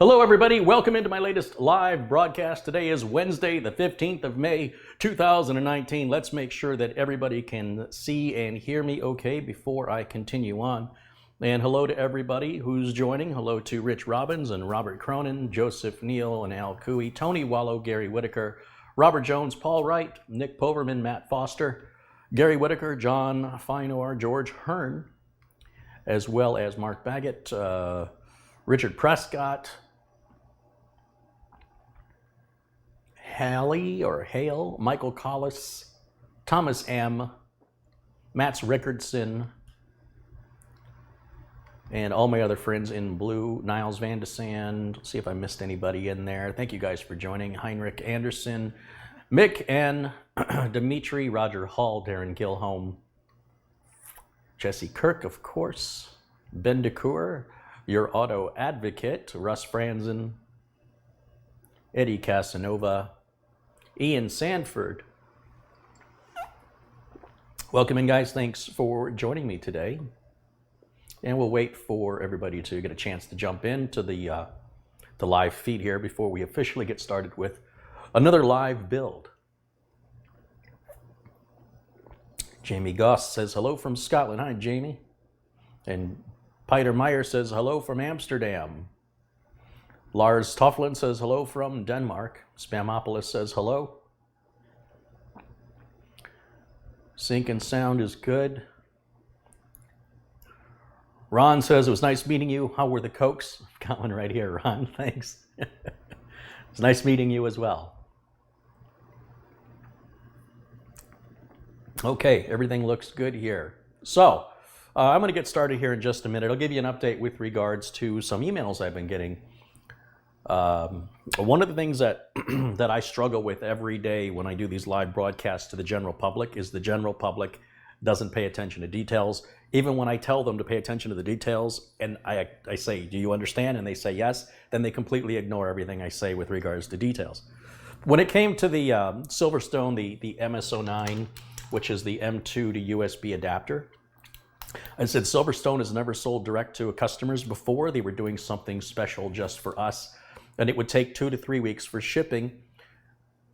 Hello everybody, welcome into my latest live broadcast. Today is Wednesday, the 15th of May, 2019. Let's make sure that everybody can see and hear me okay before I continue on. And hello to everybody who's joining. Hello to Rich Robbins and Robert Cronin, Joseph Neal and Al Cooey, Tony Wallow, Gary Whitaker, Robert Jones, Paul Wright, Nick Poverman, Matt Foster, Gary Whitaker, John Feinor, George Hearn, as well as Mark Baggett, Richard Prescott, Hale, Michael Collis, Thomas M., Mats Rickardson, and all my other friends in blue, Niles Van de Sand. See if I missed anybody in there. Thank you guys for joining. Heinrich Anderson, Mick N., Dimitri, Roger Hall, Darren Gilholm, Jesse Kirk, of course, Ben DeCour, your auto advocate, Russ Franzen, Eddie Casanova, Ian Sanford. Welcome in, guys. Thanks for joining me today. And we'll wait for everybody to get a chance to jump into the live feed here before we officially get started with another live build. Jamie Goss says hello from Scotland. Hi, Jamie. And Peter Meyer says hello from Amsterdam. Lars Tofflin says hello from Denmark. Spamopolis says hello. Sync and sound is good. Ron says it was nice meeting you. How were the Cokes? Got one right here, Ron. Thanks. It's nice meeting you as well. Okay, everything looks good here. So, I'm going to get started here in just a minute. I'll give you an update with regards to some emails I've been getting. One of the things that that I struggle with every day when I do these live broadcasts to the general public is the general public doesn't pay attention to details. Even when I tell them to pay attention to the details and I say, do you understand? And they say yes, then they completely ignore everything I say with regards to details. When it came to the Silverstone, the MS09, which is the M2 to USB adapter, I said Silverstone has never sold direct to customers before. They were doing something special just for us. And it would take 2 to 3 weeks for shipping.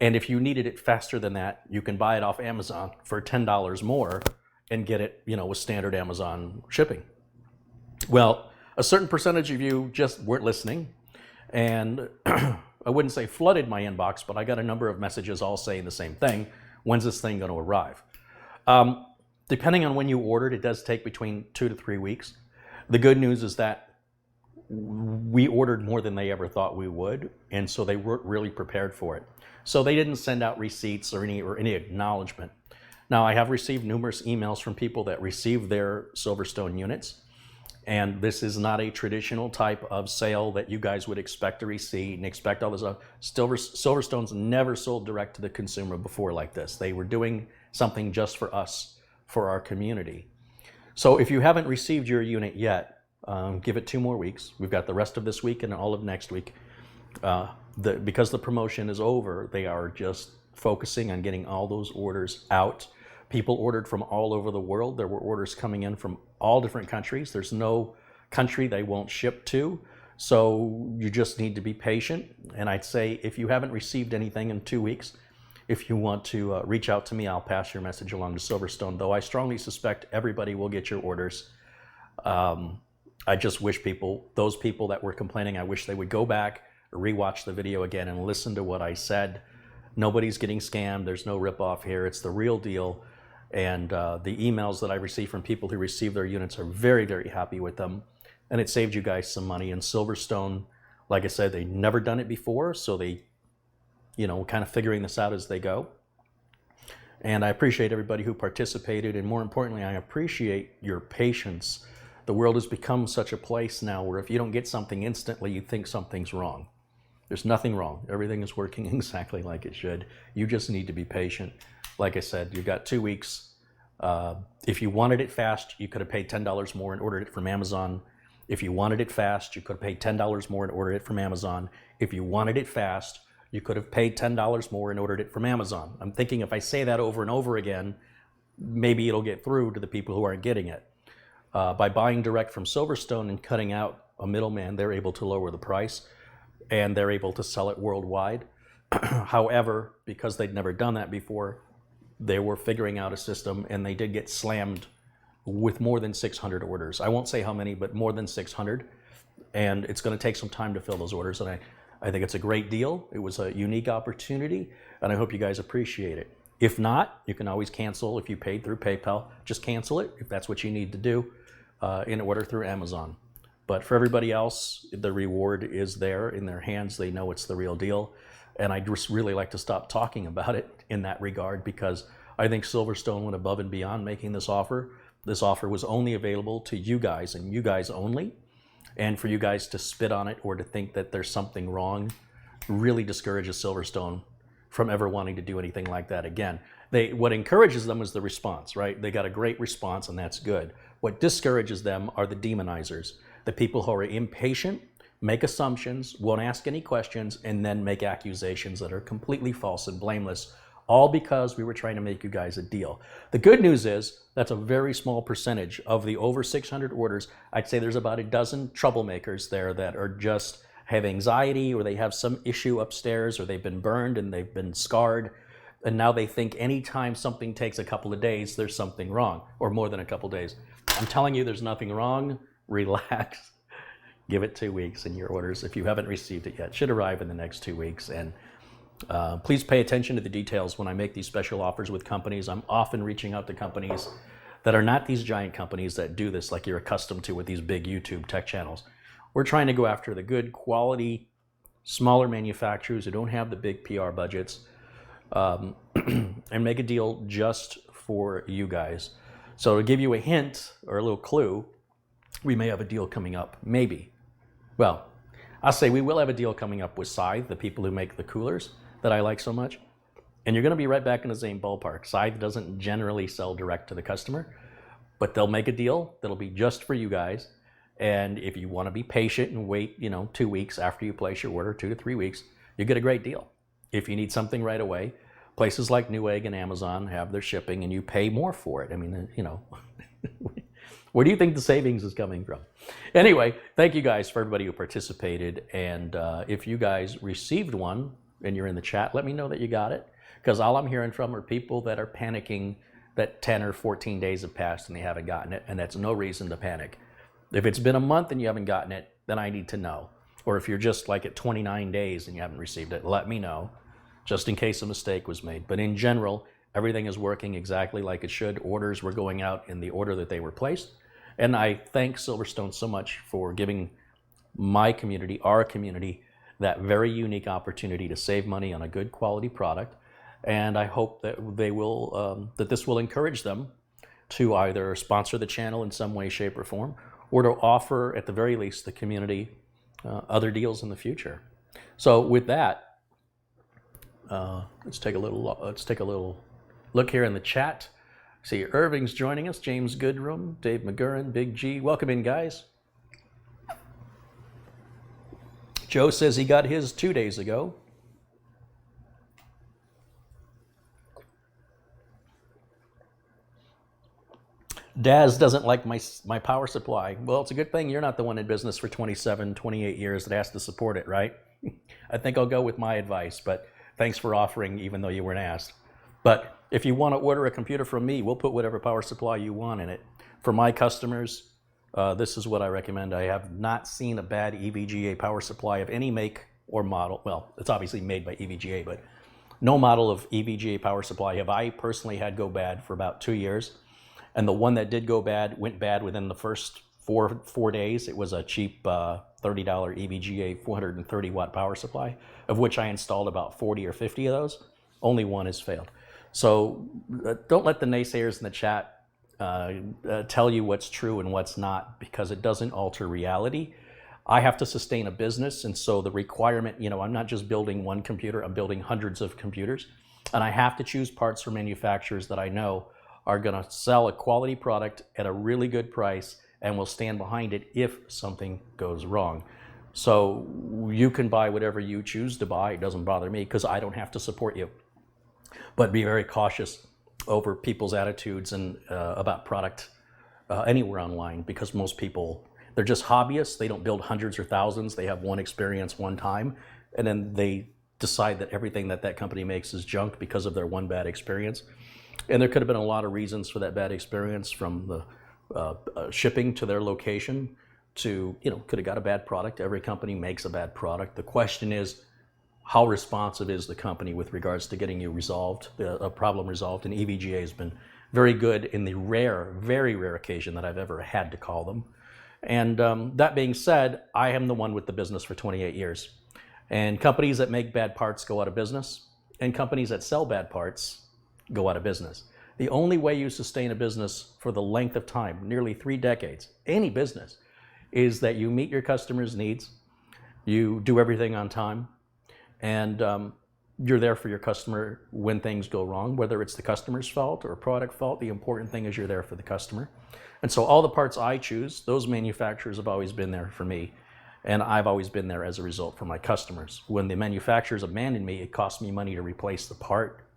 And if you needed it faster than that, you can buy it off Amazon for $10 more and get it, with standard Amazon shipping. Well, a certain percentage of you just weren't listening. And I wouldn't say flooded my inbox, but I got a number of messages all saying the same thing. When's this thing going to arrive? Depending on when you ordered, it does take between 2 to 3 weeks. The good news is that we ordered more than they ever thought we would, and so they weren't really prepared for it. So they didn't send out receipts or any acknowledgement. Now, I have received numerous emails from people that received their Silverstone units, and this is not a traditional type of sale that you guys would expect to receive and expect all this stuff. Silverstone's never sold direct to the consumer before like this. They were doing something just for us, for our community. So if you haven't received your unit yet, give it 2 more weeks. We've got the rest of this week and all of next week. Because the promotion is over, they are just focusing on getting all those orders out. People ordered from all over the world. There were orders coming in from all different countries. There's no country they won't ship to. So you just need to be patient. And I'd say if you haven't received anything in 2 weeks, if you want to reach out to me, I'll pass your message along to Silverstone, though I strongly suspect everybody will get your orders. I just wish those people that were complaining, I wish they would go back, rewatch the video again and listen to what I said. Nobody's getting scammed. There's no ripoff here. It's the real deal. And the emails that I receive from people who receive their units are very, very happy with them. And it saved you guys some money. And Silverstone, like I said, they've never done it before. So they, kind of figuring this out as they go. And I appreciate everybody who participated. And more importantly, I appreciate your patience. The world has become such a place now where if you don't get something instantly, you think something's wrong. There's nothing wrong. Everything is working exactly like it should. You just need to be patient. Like I said, you've got 2 weeks. If you wanted it fast, you could have paid $10 more and ordered it from Amazon. If you wanted it fast, you could have paid $10 more and ordered it from Amazon. If you wanted it fast, you could have paid $10 more and ordered it from Amazon. I'm thinking if I say that over and over again, maybe it'll get through to the people who aren't getting it. By buying direct from Silverstone and cutting out a middleman, they're able to lower the price. and they're able to sell it worldwide. However, because they'd never done that before, they were figuring out a system, and they did get slammed with more than 600 orders. I won't say how many, but more than 600. And it's going to take some time to fill those orders. And I think it's a great deal. It was a unique opportunity, and I hope you guys appreciate it. If not, you can always cancel. If you paid through PayPal, just cancel it if that's what you need to do in order through Amazon. But for everybody else, the reward is there in their hands. They know it's the real deal. And I just really like to stop talking about it in that regard, because I think Silverstone went above and beyond making this offer. This offer was only available to you guys and you guys only. And for you guys to spit on it or to think that there's something wrong really discourages Silverstone from ever wanting to do anything like that again. What encourages them is the response, right? They got a great response, and that's good. What discourages them are the demonizers, the people who are impatient, make assumptions, won't ask any questions, and then make accusations that are completely false and blameless, all because we were trying to make you guys a deal. The good news is that's a very small percentage of the over 600 orders. I'd say there's about a dozen troublemakers there that are just have anxiety, or they have some issue upstairs, or they've been burned and they've been scarred, and now they think anytime something takes a couple of days, there's something wrong, or more than a couple of days. I'm telling you, there's nothing wrong. Relax. Give it 2 weeks, and your orders, if you haven't received it yet, should arrive in the next 2 weeks. And please pay attention to the details when I make these special offers with companies. I'm often reaching out to companies that are not these giant companies that do this like you're accustomed to with these big YouTube tech channels. We're trying to go after the good quality, smaller manufacturers who don't have the big PR budgets, and make a deal just for you guys. So to give you a hint or a little clue, we may have a deal coming up, maybe. Well, I'll say we will have a deal coming up with Scythe, the people who make the coolers that I like so much. And you're going to be right back in the same ballpark. Scythe doesn't generally sell direct to the customer, but they'll make a deal that'll be just for you guys. And if you want to be patient and wait, 2 weeks after you place your order, 2 to 3 weeks, you get a great deal. If you need something right away, places like Newegg and Amazon have their shipping, and you pay more for it. I mean, where do you think the savings is coming from? Anyway, thank you guys for everybody who participated. And if you guys received one and you're in the chat, let me know that you got it. Because all I'm hearing from are people that are panicking that 10 or 14 days have passed and they haven't gotten it. And that's no reason to panic. If it's been a month and you haven't gotten it, then I need to know. Or if you're just like at 29 days and you haven't received it, let me know, just in case a mistake was made. But in general, everything is working exactly like it should. Orders were going out in the order that they were placed. And I thank Silverstone so much for giving my community, our community, that very unique opportunity to save money on a good quality product. And I hope that they will, that this will encourage them to either sponsor the channel in some way, shape, or form, or to offer, at the very least, the community other deals in the future. So with that, let's take a little look here in the chat. See, Irving's joining us, James Goodrum, Dave McGurran, Big G. Welcome in, guys. Joe says he got his 2 days ago. Daz doesn't like my power supply. Well, it's a good thing you're not the one in business for 27, 28 years that has to support it, right? I think I'll go with my advice, but thanks for offering even though you weren't asked. But if you want to order a computer from me, we'll put whatever power supply you want in it. For my customers, this is what I recommend. I have not seen a bad EVGA power supply of any make or model. Well, it's obviously made by EVGA, but no model of EVGA power supply have I personally had go bad for about 2 years. And the one that did go bad went bad within the first four days. It was a cheap $30 EVGA 430 watt power supply, of which I installed about 40 or 50 of those. Only one has failed. So don't let the naysayers in the chat tell you what's true and what's not, because it doesn't alter reality. I have to sustain a business, and so the requirement, I'm not just building one computer, I'm building hundreds of computers, and I have to choose parts from manufacturers that I know are going to sell a quality product at a really good price and will stand behind it if something goes wrong. So you can buy whatever you choose to buy. It doesn't bother me because I don't have to support you. But be very cautious over people's attitudes and about product anywhere online, because most people, They're just hobbyists. They don't build hundreds or thousands. They have one experience one time, and then they decide that everything that that company makes is junk because of their one bad experience. And there could have been a lot of reasons for that bad experience, from the shipping to their location to, could have got a bad product. Every company makes a bad product. The question is, how responsive is the company with regards to getting you resolved, a problem resolved? And EVGA has been very good in the rare, very rare occasion that I've ever had to call them. And that being said, I am the one with the business for 28 years. And companies that make bad parts go out of business, and companies that sell bad parts go out of business. The only way you sustain a business for the length of time, nearly 3 decades, any business, is that you meet your customers' needs, you do everything on time, and you're there for your customer when things go wrong, whether it's the customer's fault or product fault. The important thing is you're there for the customer. And so all the parts I choose, those manufacturers have always been there for me, and I've always been there as a result for my customers. When the manufacturers abandon me, it costs me money to replace the part,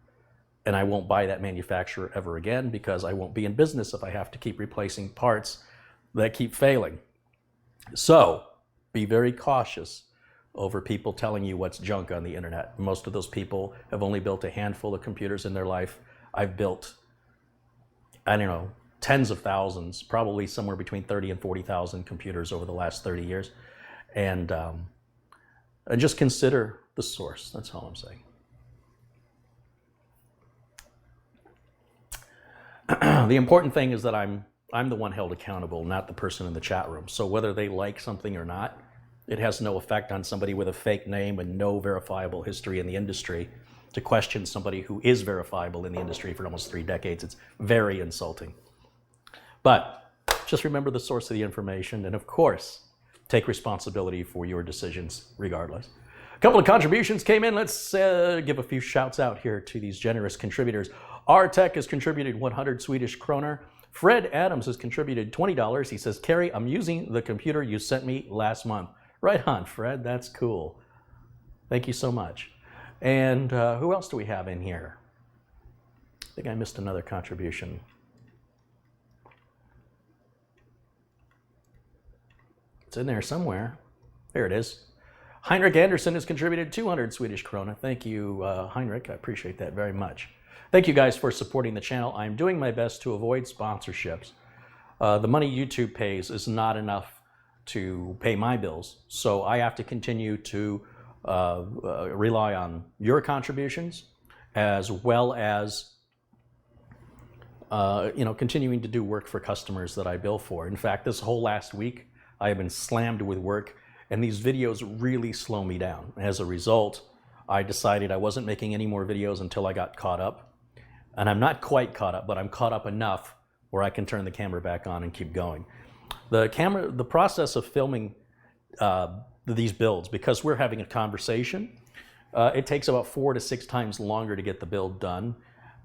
and I won't buy that manufacturer ever again, because I won't be in business if I have to keep replacing parts that keep failing. So be very cautious over people telling you what's junk on the internet. Most of those people have only built a handful of computers in their life. I've built, I don't know, tens of thousands, probably somewhere between 30 and 40,000 computers over the last 30 years. And just consider the source. That's all I'm saying. The important thing is that I'm the one held accountable, not the person in the chat room. So whether they like something or not, it has no effect on somebody with a fake name and no verifiable history in the industry to question somebody who is verifiable in the industry for almost 3 decades. It's very insulting. But just remember the source of the information, and of course, take responsibility for your decisions regardless. A couple of contributions came in. Let's give a few shouts out here to these generous contributors. R Tech has contributed 100 Swedish kroner. Fred Adams has contributed $20. He says, Carey, I'm using the computer you sent me last month. Right on, Fred. That's cool. Thank you so much. And who else do we have in here? I think I missed another contribution. It's in there somewhere. There it is. Heinrich Anderson has contributed 200 Swedish krona. Thank you, Heinrich. I appreciate that very much. Thank you guys for supporting the channel. I'm doing my best to avoid sponsorships. The money YouTube pays is not enough to pay my bills, so I have to continue to rely on your contributions, as well as continuing to do work for customers that I bill for. In fact, this whole last week I have been slammed with work, and these videos really slow me down. As a result, I decided I wasn't making any more videos until I got caught up. And I'm not quite caught up, but I'm caught up enough where I can turn the camera back on and keep going. The process of filming these builds, because we're having a conversation, it takes about 4 to 6 times longer to get the build done,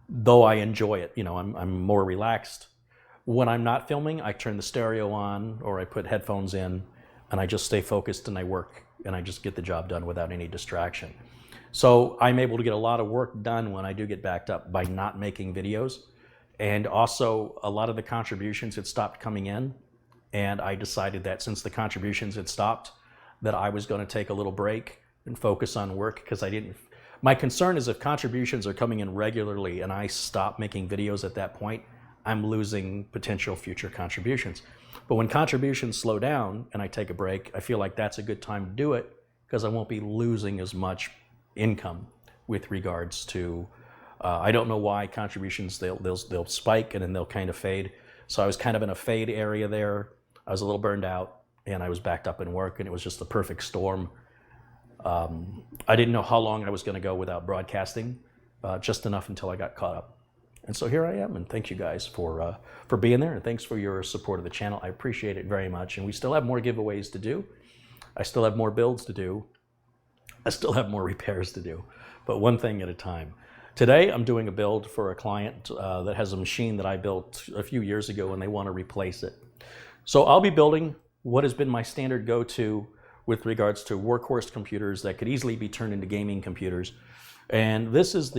though I enjoy it. I'm more relaxed. When I'm not filming, I turn the stereo on, or I put headphones in, and I just stay focused and I work, and I just get the job done without any distraction. So I'm able to get a lot of work done when I do get backed up by not making videos. And also, a lot of the contributions had stopped coming in, and I decided that since the contributions had stopped, that I was going to take a little break and focus on work, because my concern is if contributions are coming in regularly and I stop making videos at that point, I'm losing potential future contributions. But when contributions slow down and I take a break, I feel like that's a good time to do it, because I won't be losing as much income with regards to, I don't know why contributions, they'll spike and then they'll kind of fade. So I was kind of in a fade area there. I was a little burned out, and I was backed up in work, and it was just the perfect storm. I didn't know how long I was going to go without broadcasting, just enough until I got caught up. And so here I am, and thank you guys for being there, and thanks for your support of the channel. I appreciate it very much, and we still have more giveaways to do. I still have more builds to do. I still have more repairs to do, but one thing at a time. Today, I'm doing a build for a client that has a machine that I built a few years ago, and they want to replace it. So I'll be building what has been my standard go-to with regards to workhorse computers that could easily be turned into gaming computers. And this is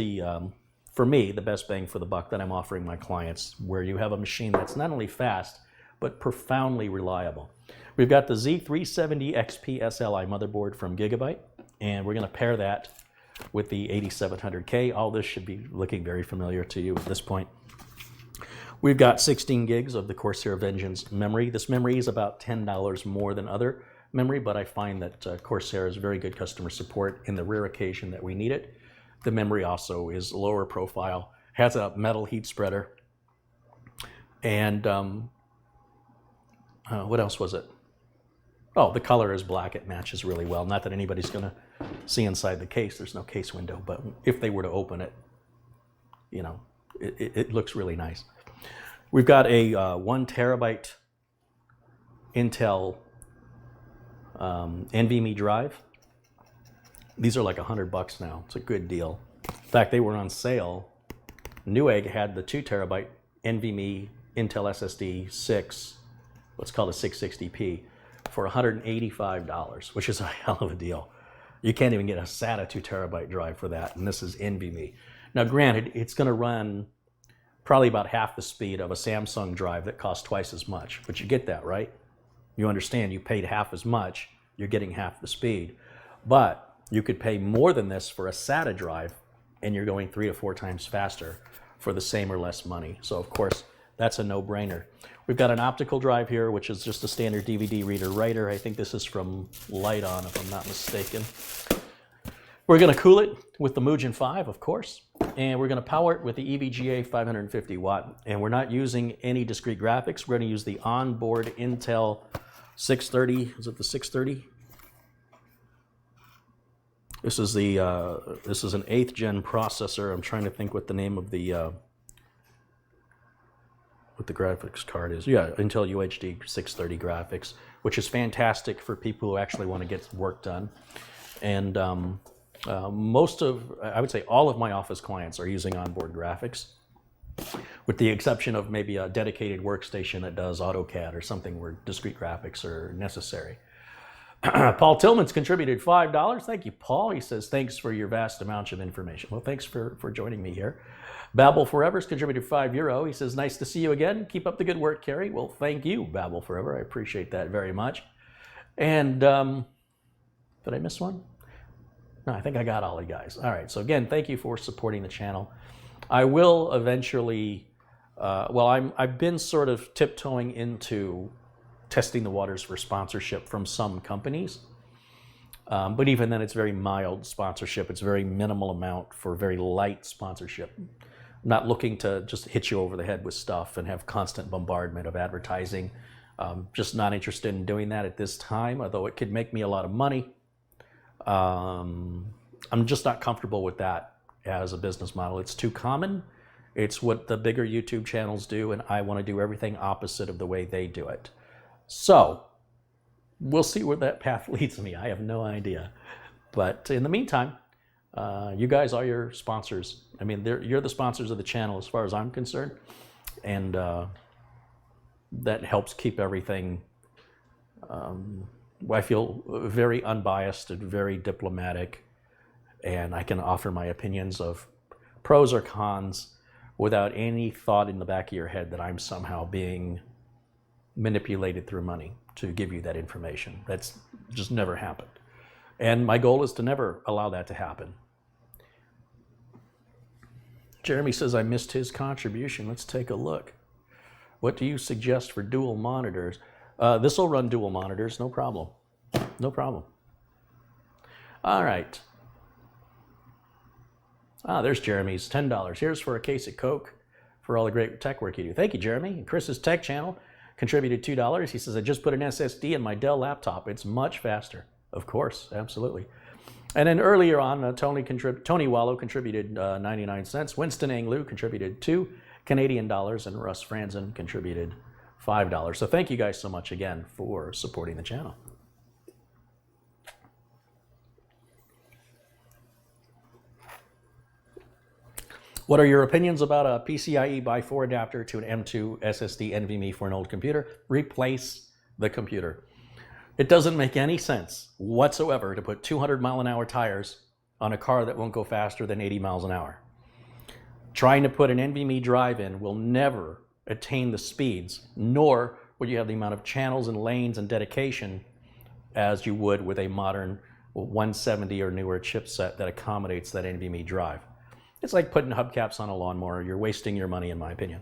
for me, the best bang for the buck that I'm offering my clients, where you have a machine that's not only fast, but profoundly reliable. We've got the Z370XP SLI motherboard from Gigabyte, and we're going to pair that with the 8700K. All this should be looking very familiar to you at this point. We've got 16 gigs of the Corsair Vengeance memory. This memory is about $10 more than other memory, but I find that Corsair is very good customer support in the rare occasion that we need it. The memory also is lower profile, has a metal heat spreader, and what else was it? Oh, the color is black. It matches really well. Not that anybody's going to see inside the case. There's no case window, but if they were to open it, you know, it looks really nice. We've got a 1 terabyte Intel NVMe drive. These are like $100 now. It's a good deal. In fact, they were on sale. Newegg had the 2 terabyte NVMe Intel SSD 6, what's called a 660p, for $185, which is a hell of a deal. You can't even get a SATA 2 terabyte drive for that, and this is NVMe. Now, granted, it's going to run probably about half the speed of a Samsung drive that costs twice as much, but you get that, right? You understand you paid half as much, you're getting half the speed. But you could pay more than this for a SATA drive, and you're going 3 to 4 times faster for the same or less money. So, of course, that's a no-brainer. We've got an optical drive here, which is just a standard DVD reader-writer. I think this is from Lite-On, if I'm not mistaken. We're going to cool it with the Mugen 5, of course, and we're going to power it with the EVGA 550 watt. And we're not using any discrete graphics. We're going to use the onboard Intel 630. Is it the 630? This is the this is an 8th gen processor. I'm trying to think what the name of the what the graphics card is. Yeah, Intel UHD 630 graphics, which is fantastic for people who actually want to get work done. And most of, I would say all of my office clients are using onboard graphics, with the exception of maybe a dedicated workstation that does AutoCAD or something where discrete graphics are necessary. Paul Tillman's contributed $5. Thank you, Paul. He says, thanks for your vast amount of information. Well, thanks for joining me here. Babel Forever's contributed €5. He says, nice to see you again. Keep up the good work, Carey. Well, thank you, Babel Forever. I appreciate that very much. And did I miss one? No, I think I got all you guys. All right. So again, thank you for supporting the channel. I will eventually, I've been sort of tiptoeing into testing the waters for sponsorship from some companies. But even then, it's very mild sponsorship. It's very minimal amount for very light sponsorship. I'm not looking to just hit you over the head with stuff and have constant bombardment of advertising. Just not interested in doing that at this time, although it could make me a lot of money. I'm just not comfortable with that as a business model. It's too common. It's what the bigger YouTube channels do, and I want to do everything opposite of the way they do it. So we'll see where that path leads me. I have no idea. But in the meantime, you guys are your sponsors. I mean, you're the sponsors of the channel as far as I'm concerned. And that helps keep everything, I feel, very unbiased and very diplomatic. And I can offer my opinions of pros or cons without any thought in the back of your head that I'm somehow being manipulated through money to give you that information. That's just never happened. And my goal is to never allow that to happen. Jeremy says I missed his contribution. Let's take a look. What do you suggest for dual monitors? This will run dual monitors, no problem. No problem. All right. There's Jeremy's $10. Here's for a case of Coke for all the great tech work you do. Thank you, Jeremy. Chris's Tech Channel contributed $2. He says, I just put an SSD in my Dell laptop. It's much faster. Of course, absolutely. And then earlier on, Tony Wallow contributed 99 cents. Winston Anglu contributed $2 Canadian, and Russ Franzen contributed $5. So thank you guys so much again for supporting the channel. What are your opinions about a PCIe by 4 adapter to an M2 SSD NVMe for an old computer? Replace the computer. It doesn't make any sense whatsoever to put 200-mile-an-hour tires on a car that won't go faster than 80 miles an hour. Trying to put an NVMe drive in will never attain the speeds nor where you have the amount of channels and lanes and dedication as you would with a modern 170 or newer chipset that accommodates that NVMe drive. It's like putting hubcaps on a lawnmower. You're wasting your money, in my opinion.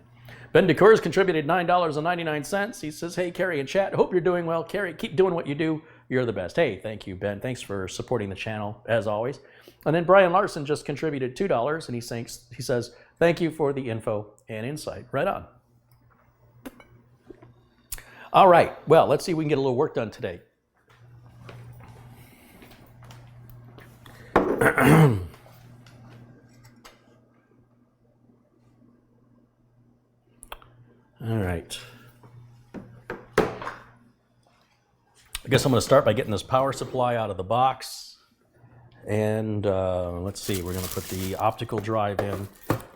Ben DeCoeur has contributed $9.99. He says, hey, Carey and chat, hope you're doing well. Carey, keep doing what you do. You're the best. Hey, thank you, Ben. Thanks for supporting the channel, as always. And then Brian Larson just contributed $2, and he says, thank you for the info and insight. Right on. All right, well, let's see if we can get a little work done today. All right. I guess I'm going to start by getting this power supply out of the box. And let's see, we're going to put the optical drive in.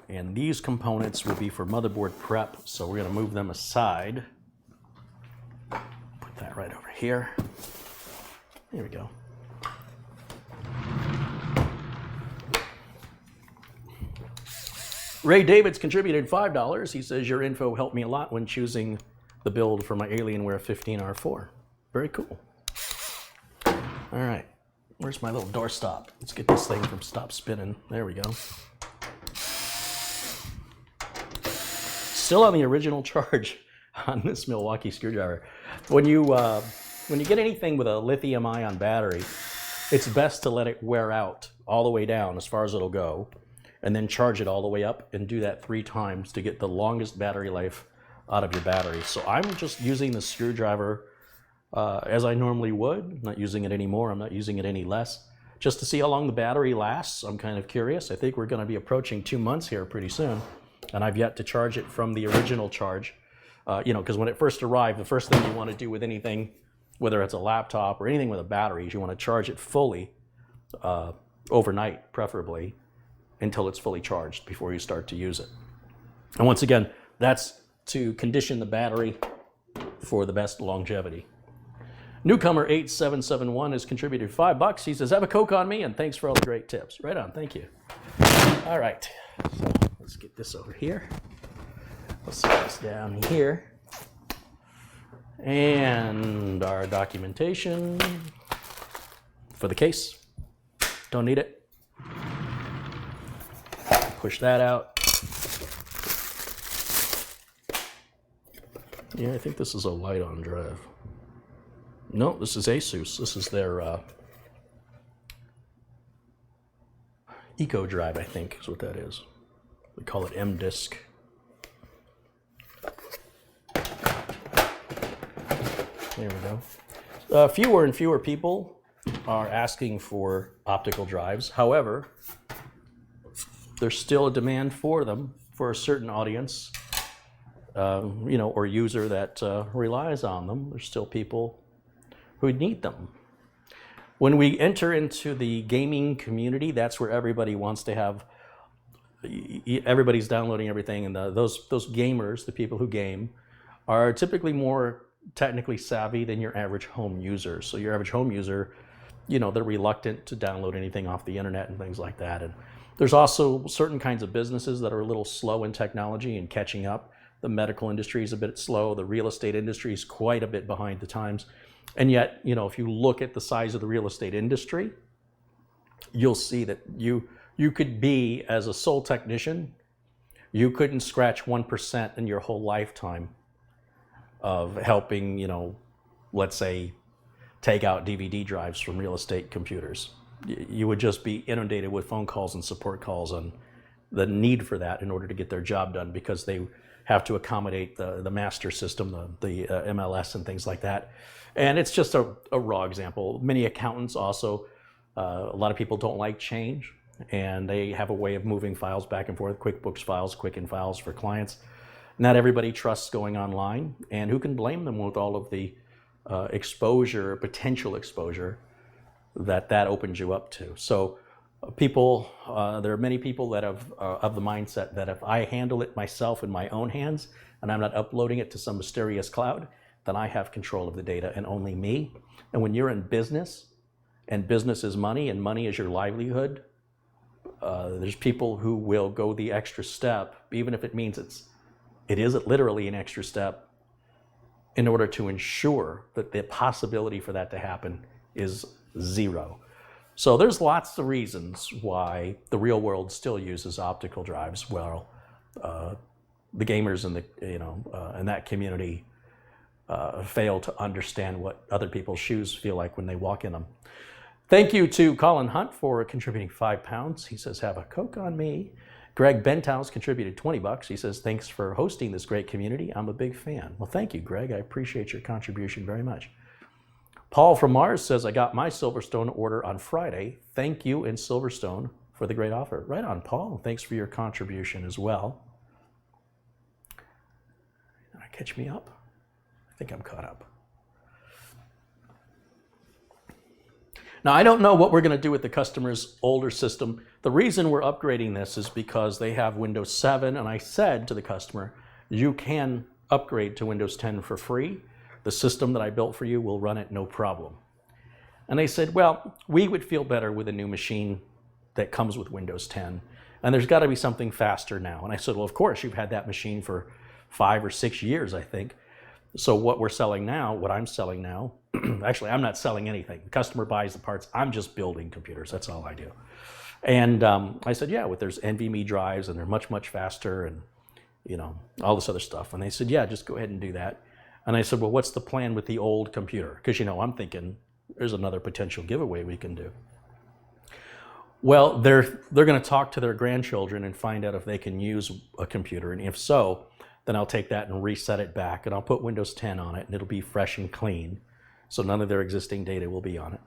And these components will be for motherboard prep, so we're going to move them aside. Put that right over here. There we go. Ray Davids contributed $5. He says, your info helped me a lot when choosing the build for my Alienware 15R4. Very cool. All right, where's my little doorstop? Let's get this thing from stop spinning. There we go. Still on the original charge on this Milwaukee screwdriver. When you get anything with a lithium-ion battery, it's best to let it wear out all the way down as far as it'll go, and then charge it all the way up, and do that 3 times to get the longest battery life out of your battery. So I'm just using the screwdriver as I normally would. I'm not using it anymore. I'm not using it any less. Just to see how long the battery lasts, I'm kind of curious. I think we're going to be approaching 2 months here pretty soon, and I've yet to charge it from the original charge. Because when it first arrived, the first thing you want to do with anything, whether it's a laptop or anything with a battery, is you want to charge it fully overnight, preferably, until it's fully charged before you start to use it. And once again, that's to condition the battery for the best longevity. Newcomer 8771 has contributed $5. He says, have a Coke on me, and thanks for all the great tips. Right on, thank you. All right, so let's get this over here. Let's set this down here. And our documentation for the case. Don't need it. Push that out. Yeah, I think this is a Lite-On drive. No, this is Asus. This is their Eco drive, I think, is what that is. We call it M-Disk. There we go. Fewer and fewer people are asking for optical drives. However, there's still a demand for them for a certain audience, or user that relies on them. There's still people who need them. When we enter into the gaming community, that's where everybody wants to have, everybody's downloading everything, and those gamers, the people who game, are typically more technically savvy than your average home user. So your average home user, they're reluctant to download anything off the internet and things like that. And there's also certain kinds of businesses that are a little slow in technology and catching up. The medical industry is a bit slow. The real estate industry is quite a bit behind the times. And yet, if you look at the size of the real estate industry, you'll see that you could be, as a sole technician, you couldn't scratch 1% in your whole lifetime of helping, let's say, take out DVD drives from real estate computers. You would just be inundated with phone calls and support calls on the need for that in order to get their job done, because they have to accommodate the master system, the MLS and things like that. And it's just a raw example. Many accountants also, a lot of people don't like change, and they have a way of moving files back and forth, QuickBooks files, Quicken files for clients. Not everybody trusts going online, and who can blame them with all of the exposure, potential exposure that opens you up to. So people, there are many people that have of the mindset that if I handle it myself in my own hands and I'm not uploading it to some mysterious cloud, then I have control of the data and only me. And when you're in business, and business is money and money is your livelihood, there's people who will go the extra step, even if it means it is literally an extra step, in order to ensure that the possibility for that to happen is zero. So there's lots of reasons why the real world still uses optical drives. Well, the gamers in the in that community fail to understand what other people's shoes feel like when they walk in them. Thank you to Colin Hunt for contributing £5. He says, have a Coke on me. Greg Benthouse contributed $20. He says, thanks for hosting this great community. I'm a big fan. Well, thank you, Greg. I appreciate your contribution very much. Paul from Mars says, I got my Silverstone order on Friday. Thank you in Silverstone for the great offer. Right on, Paul. Thanks for your contribution as well. Did I catch me up? I think I'm caught up. Now, I don't know what we're going to do with the customer's older system. The reason we're upgrading this is because they have Windows 7, and I said to the customer, you can upgrade to Windows 10 for free. The system that I built for you will run it no problem. And they said, well, we would feel better with a new machine that comes with Windows 10, and there's got to be something faster now. And I said, well, of course, you've had that machine for 5 or 6 years, I think. So what we're selling now, what I'm selling now, actually, I'm not selling anything. The customer buys the parts. I'm just building computers. That's all I do. And I said, yeah, there's NVMe drives, and they're much, much faster, and all this other stuff. And they said, yeah, just go ahead and do that. And I said, well, what's the plan with the old computer? Because, I'm thinking there's another potential giveaway we can do. Well, they're going to talk to their grandchildren and find out if they can use a computer. And if so, then I'll take that and reset it back, and I'll put Windows 10 on it, and it'll be fresh and clean. So none of their existing data will be on it.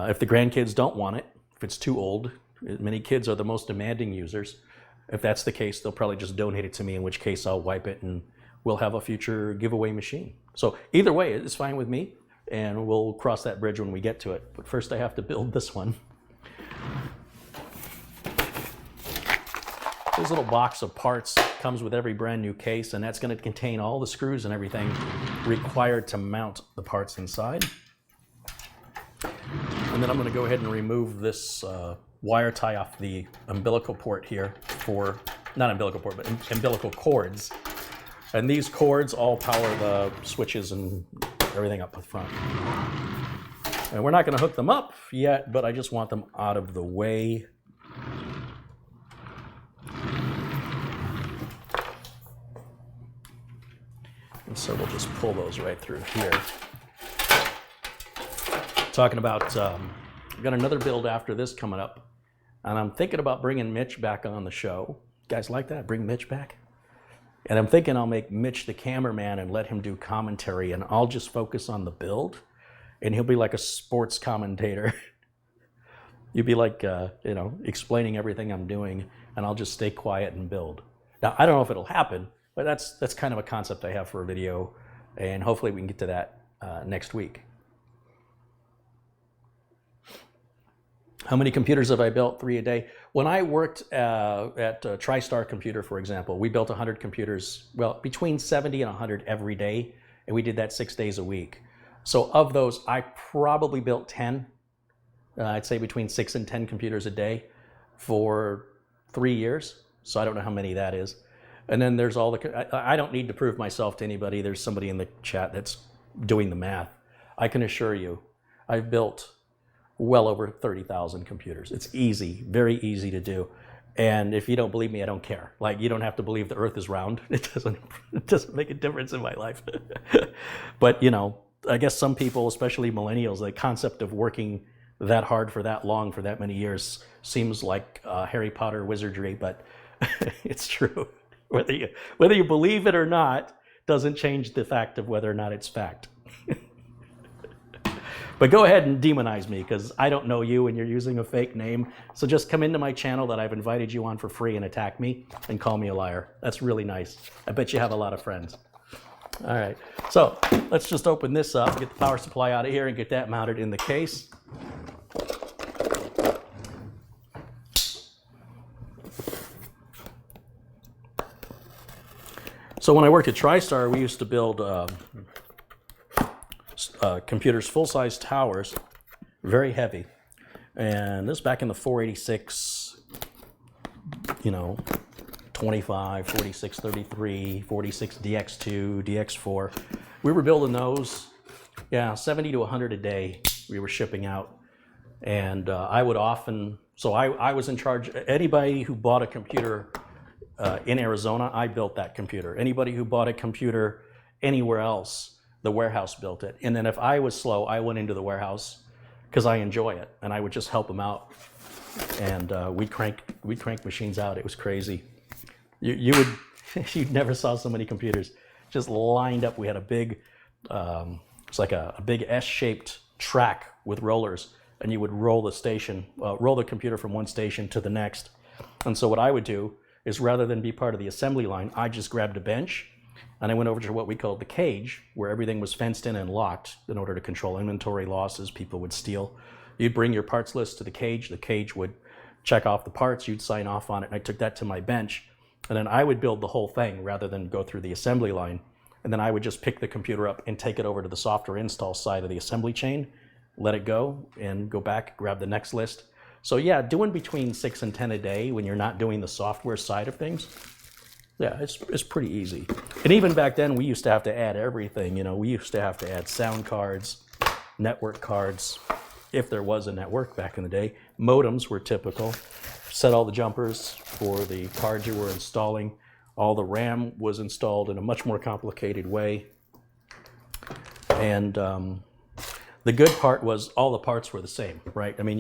If the grandkids don't want it, if it's too old, many kids are the most demanding users. If that's the case, they'll probably just donate it to me, in which case I'll wipe it and we'll have a future giveaway machine. So either way, it's fine with me, and we'll cross that bridge when we get to it. But first I have to build this one. This little box of parts comes with every brand new case, and that's going to contain all the screws and everything required to mount the parts inside. And then I'm going to go ahead and remove this wire tie off the umbilical port here for, not umbilical port, but umbilical cords. And these cords all power the switches and everything up front. And we're not going to hook them up yet, but I just want them out of the way. And so we'll just pull those right through here. Talking about, I've got another build after this coming up, and I'm thinking about bringing Mitch back on the show. You guys like that? Bring Mitch back? And I'm thinking I'll make Mitch the cameraman and let him do commentary, and I'll just focus on the build, and he'll be like a sports commentator. You'll be like, explaining everything I'm doing, and I'll just stay quiet and build. Now, I don't know if it'll happen, but that's kind of a concept I have for a video, and hopefully we can get to that next week. How many computers have I built? 3 a day. When I worked at TriStar Computer, for example, we built 100 computers, well, between 70 and 100 every day, and we did that 6 days a week. So of those, I probably built 10. I'd say between 6 and 10 computers a day for 3 years. So I don't know how many that is. And then there's all the, I don't need to prove myself to anybody. There's somebody in the chat that's doing the math. I can assure you, I've built well over 30,000 computers. It's easy, very easy to do. And if you don't believe me, I don't care. Like, you don't have to believe the earth is round. It doesn't make a difference in my life. But, I guess some people, especially millennials, the concept of working that hard for that long, for that many years, seems like Harry Potter wizardry, but it's true. Whether you believe it or not doesn't change the fact of whether or not it's fact. But go ahead and demonize me, because I don't know you and you're using a fake name. So just come into my channel that I've invited you on for free and attack me and call me a liar. That's really nice. I bet you have a lot of friends. All right, so let's just open this up, get the power supply out of here, and get that mounted in the case. So when I worked at TriStar, we used to build computers, full-size towers, very heavy. And this back in the 486, 12 25, 4633, 46DX2, DX4. We were building those, yeah, 70 to 100 a day we were shipping out. And I would often, so I was in charge. Anybody who bought a computer in Arizona, I built that computer. Anybody who bought a computer anywhere else, the warehouse built it. And then if I was slow, I went into the warehouse because I enjoy it, and I would just help them out. And we'd crank machines out. It was crazy. You never saw so many computers just lined up. We had a big, it's like a big S-shaped track with rollers, and you would roll the computer from one station to the next. And so what I would do is, rather than be part of the assembly line, I just grabbed a bench and I went over to what we called the cage, where everything was fenced in and locked in order to control inventory losses. People would steal. You'd bring your parts list to the cage would check off the parts, you'd sign off on it, and I took that to my bench, and then I would build the whole thing rather than go through the assembly line. And then I would just pick the computer up and take it over to the software install side of the assembly chain, let it go, and go back, grab the next list. So yeah, doing between 6 and 10 a day when you're not doing the software side of things, yeah, it's pretty easy. And even back then, we used to have to add everything. You know, we used to have to add sound cards, network cards, if there was a network back in the day. Modems were typical. Set all the jumpers for the cards you were installing. All the RAM was installed in a much more complicated way. And the good part was all the parts were the same, right? I mean,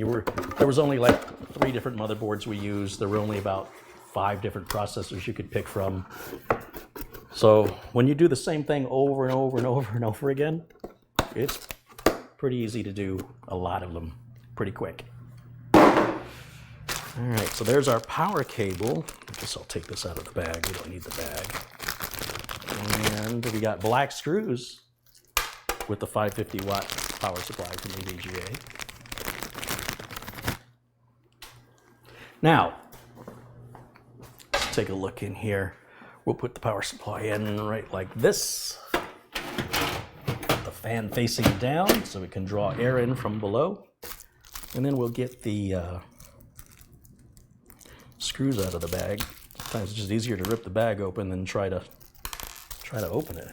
there was only like 3 different motherboards we used. There were only about 5 different processors you could pick from. So when you do the same thing over and over and over and over again, it's pretty easy to do a lot of them pretty quick. All right, so there's our power cable. I guess I'll take this out of the bag. We don't need the bag. And we got black screws with the 550 watt power supply from EVGA. Now, let's take a look in here. We'll put the power supply in right like this. Put the fan facing down so we can draw air in from below. And then we'll get the screws out of the bag. Sometimes it's just easier to rip the bag open than try to open it.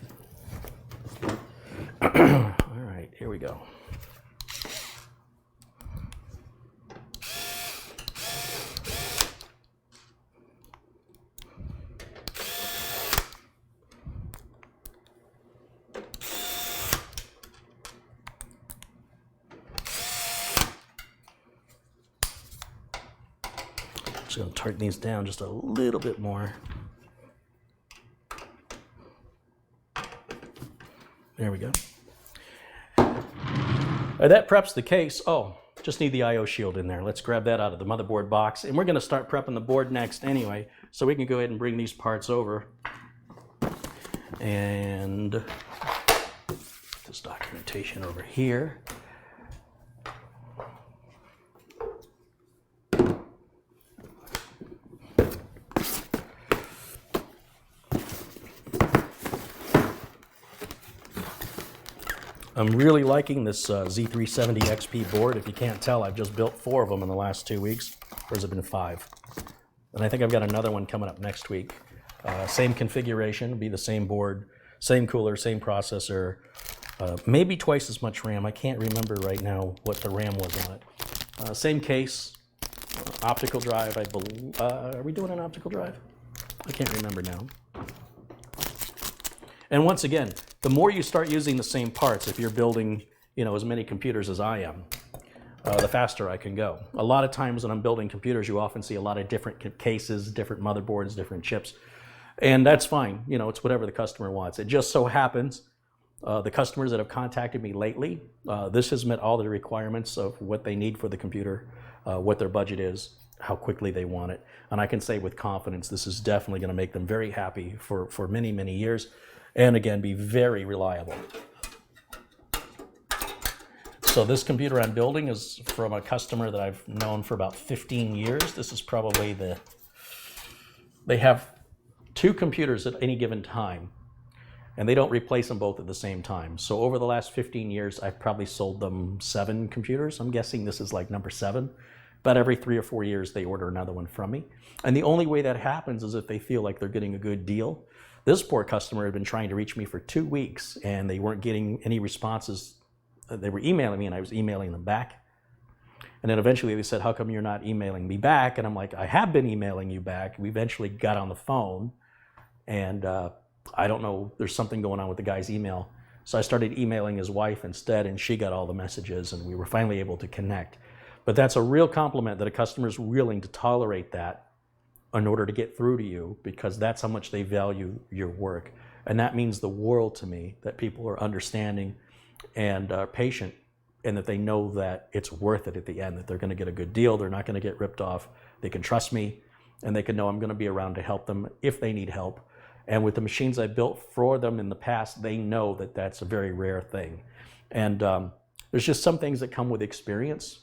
All right, here we go. Just going to tighten these down just a little bit more. There we go. That preps the case. Oh, just need the I/O shield in there. Let's grab that out of the motherboard box. And we're going to start prepping the board next anyway, so we can go ahead and bring these parts over. And this documentation over here. I'm really liking this Z370 XP board. If you can't tell, I've just built 4 of them in the last 2 weeks, or has it been 5? And I think I've got another one coming up next week. Same configuration, be the same board, same cooler, same processor, maybe twice as much RAM. I can't remember right now what the RAM was on it. Same case, optical drive, I believe. Are we doing an optical drive? I can't remember now. And once again, the more you start using the same parts, if you're building, as many computers as I am, the faster I can go. A lot of times when I'm building computers, you often see a lot of different cases, different motherboards, different chips, and that's fine. It's whatever the customer wants. It just so happens the customers that have contacted me lately, this has met all the requirements of what they need for the computer, what their budget is, how quickly they want it, and I can say with confidence this is definitely going to make them very happy for many, many years. And again, be very reliable. So this computer I'm building is from a customer that I've known for about 15 years. This is probably they have 2 computers at any given time, and they don't replace them both at the same time. So over the last 15 years, I've probably sold them 7 computers. I'm guessing this is like number 7. About every 3 or 4 years, they order another one from me. And the only way that happens is if they feel like they're getting a good deal. This poor customer had been trying to reach me for 2 weeks, and they weren't getting any responses. They were emailing me, and I was emailing them back. And then eventually they said, how come you're not emailing me back? And I'm like, I have been emailing you back. We eventually got on the phone, and I don't know, there's something going on with the guy's email. So I started emailing his wife instead, and she got all the messages, and we were finally able to connect. But that's a real compliment that a customer is willing to tolerate that in order to get through to you, because that's how much they value your work. And that means the world to me, that people are understanding and patient, and that they know that it's worth it at the end, that they're going to get a good deal, they're not going to get ripped off, they can trust me, and they can know I'm going to be around to help them if they need help. And with the machines I built for them in the past, they know that that's a very rare thing. And there's just some things that come with experience.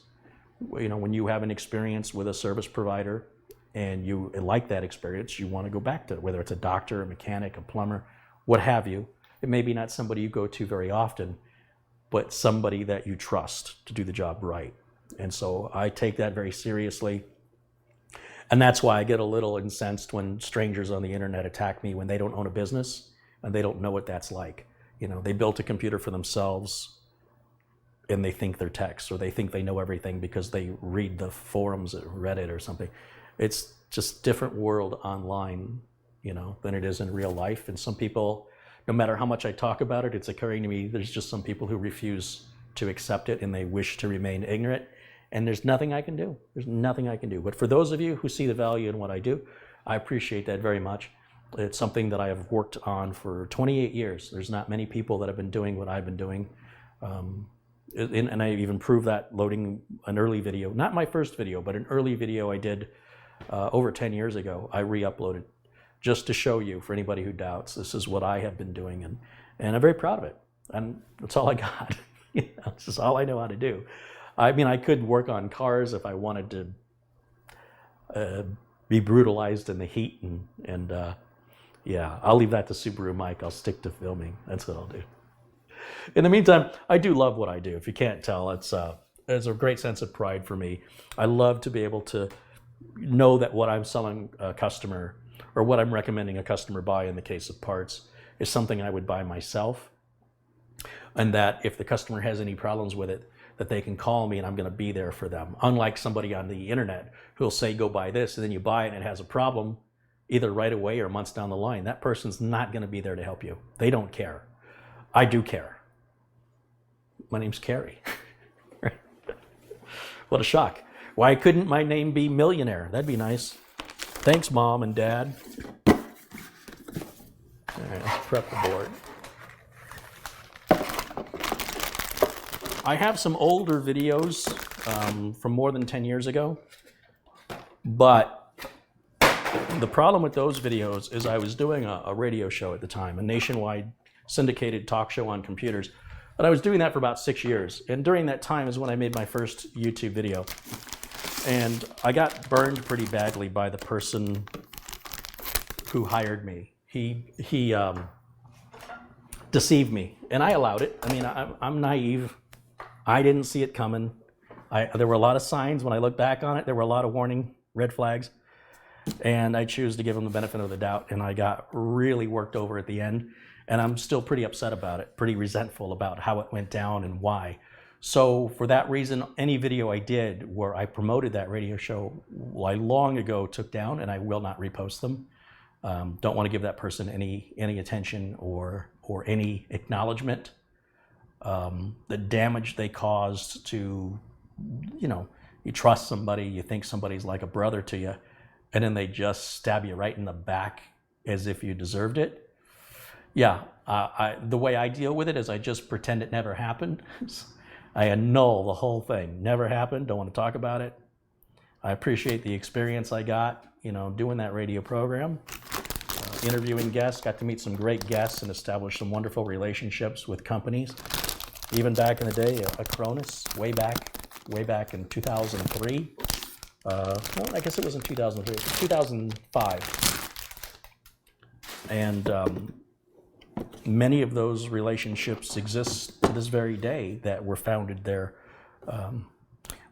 You know, when you have an experience with a service provider and you like that experience, you want to go back to it, whether it's a doctor, a mechanic, a plumber, what have you. It may be not somebody you go to very often, but somebody that you trust to do the job right. And so I take that very seriously. And that's why I get a little incensed when strangers on the internet attack me when they don't own a business and they don't know what that's like. You know, they built a computer for themselves and they think they're techs, or they think they know everything because they read the forums at Reddit or something. It's just different world online, you know, than it is in real life. And some people, no matter how much I talk about it, it's occurring to me, there's just some people who refuse to accept it and they wish to remain ignorant. And there's nothing I can do. There's nothing I can do. But for those of you who see the value in what I do, I appreciate that very much. It's something that I have worked on for 28 years. There's not many people that have been doing what I've been doing. And I even proved that loading an early video, not my first video, but an early video I did over 10 years ago. I re-uploaded just to show you, for anybody who doubts, this is what I have been doing. And I'm very proud of it. And that's all I got. You know, it's just all I know how to do. I mean, I could work on cars if I wanted to be brutalized in the heat. And yeah, I'll leave that to Subaru Mike. I'll stick to filming. That's what I'll do. In the meantime, I do love what I do. If you can't tell, it's a great sense of pride for me. I love to be able to know that what I'm selling a customer, or what I'm recommending a customer buy in the case of parts, is something I would buy myself. And that if the customer has any problems with it, that they can call me and I'm going to be there for them. Unlike somebody on the internet who'll say, go buy this, and then you buy it and it has a problem either right away or months down the line. That person's not going to be there to help you. They don't care. I do care. My name's Carey. What a shock. Why couldn't my name be Millionaire? That'd be nice. Thanks, Mom and Dad. All right, let's prep the board. I have some older videos from more than 10 years ago, but the problem with those videos is I was doing a radio show at the time, a nationwide syndicated talk show on computers, and I was doing that for about 6 years. And during that time is when I made my first YouTube video. And I got burned pretty badly by the person who hired me. He deceived me, and I allowed it. I mean, I'm naive. I didn't see it coming. There were a lot of signs when I look back on it. There were a lot of warning red flags. And I choose to give him the benefit of the doubt. And I got really worked over at the end. And I'm still pretty upset about it, pretty resentful about how it went down and why. So for that reason, any video I did where I promoted that radio show, I long ago took down, and I will not repost them. Don't want to give that person any attention or any acknowledgement. The damage they caused to, you know, you trust somebody, you think somebody's like a brother to you, and then they just stab you right in the back as if you deserved it. Yeah, the way I deal with it is I just pretend it never happened. I annul the whole thing. Never happened, don't want to talk about it. I appreciate the experience I got, you know, doing that radio program, interviewing guests, got to meet some great guests and establish some wonderful relationships with companies. Even back in the day, Acronis, way back in 2003. Well, I guess it was in 2003, 2005. And many of those relationships exist to this very day that were founded there.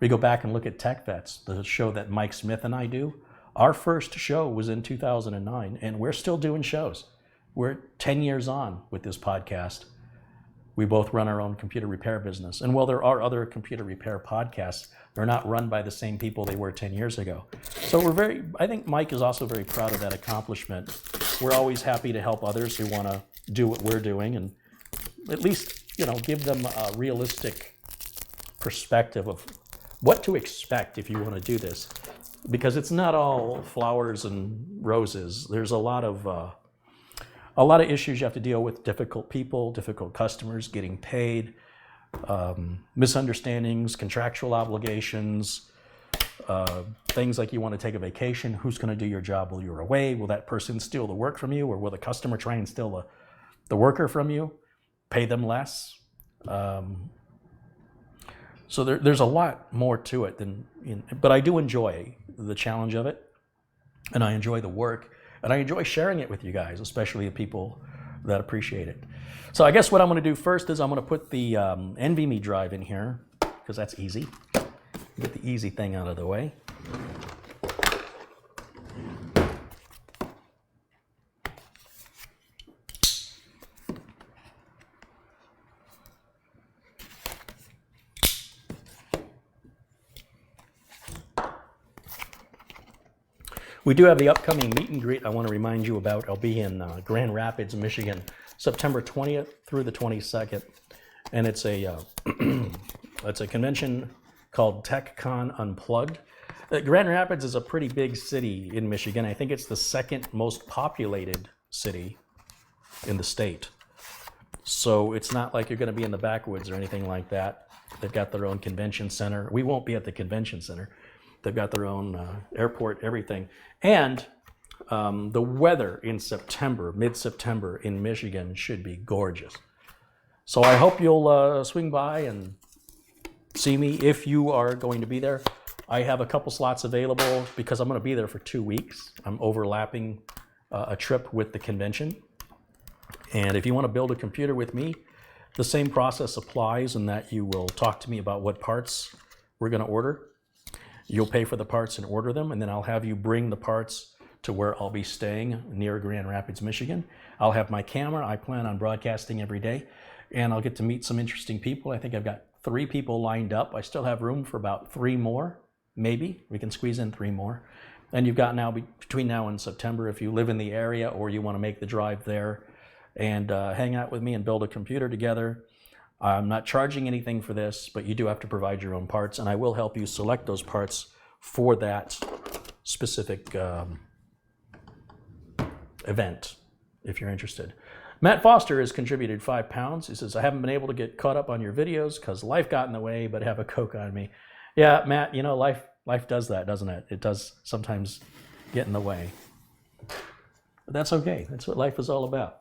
We go back and look at Tech Vets, the show that Mike Smith and I do. Our first show was in 2009, and we're still doing shows. We're 10 years on with this podcast. We both run our own computer repair business. And while there are other computer repair podcasts, they're not run by the same people they were 10 years ago. So I think Mike is also very proud of that accomplishment. We're always happy to help others who want to do what we're doing and at least, give them a realistic perspective of what to expect if you want to do this. Because it's not all flowers and roses. There's a lot of issues you have to deal with, difficult people, difficult customers, getting paid, misunderstandings, contractual obligations, things like you want to take a vacation, who's going to do your job while you're away? Will that person steal the work from you, or will the customer try and steal the worker from you, pay them less? So there's a lot more to it but I do enjoy the challenge of it, and I enjoy the work. And I enjoy sharing it with you guys, especially the people that appreciate it. So I guess what I'm going to do first is I'm going to put the NVMe drive in here, because that's easy. Get the easy thing out of the way. We do have the upcoming meet and greet I want to remind you about. I'll be in Grand Rapids, Michigan, September 20th through the 22nd. And it's a convention called TechCon Unplugged. Grand Rapids is a pretty big city in Michigan. I think it's the second most populated city in the state. So it's not like you're going to be in the backwoods or anything like that. They've got their own convention center. We won't be at the convention center. They've got their own airport, everything. And the weather in September, mid-September in Michigan should be gorgeous. So I hope you'll swing by and see me if you are going to be there. I have a couple slots available because I'm going to be there for 2 weeks. I'm overlapping a trip with the convention. And if you want to build a computer with me, the same process applies in that you will talk to me about what parts we're going to order. You'll pay for the parts and order them, and then I'll have you bring the parts to where I'll be staying near Grand Rapids, Michigan. I'll have my camera. I plan on broadcasting every day, and I'll get to meet some interesting people. I think I've got 3 people lined up. I still have room for about 3 more, maybe. We can squeeze in 3 more. And you've got now, between now and September, if you live in the area or you want to make the drive there and hang out with me and build a computer together. I'm not charging anything for this, but you do have to provide your own parts, and I will help you select those parts for that specific event, if you're interested. Matt Foster has contributed £5. He says, I haven't been able to get caught up on your videos because life got in the way, but have a Coke on me. Yeah, Matt, life does that, doesn't it? It does sometimes get in the way. But that's okay. That's what life is all about.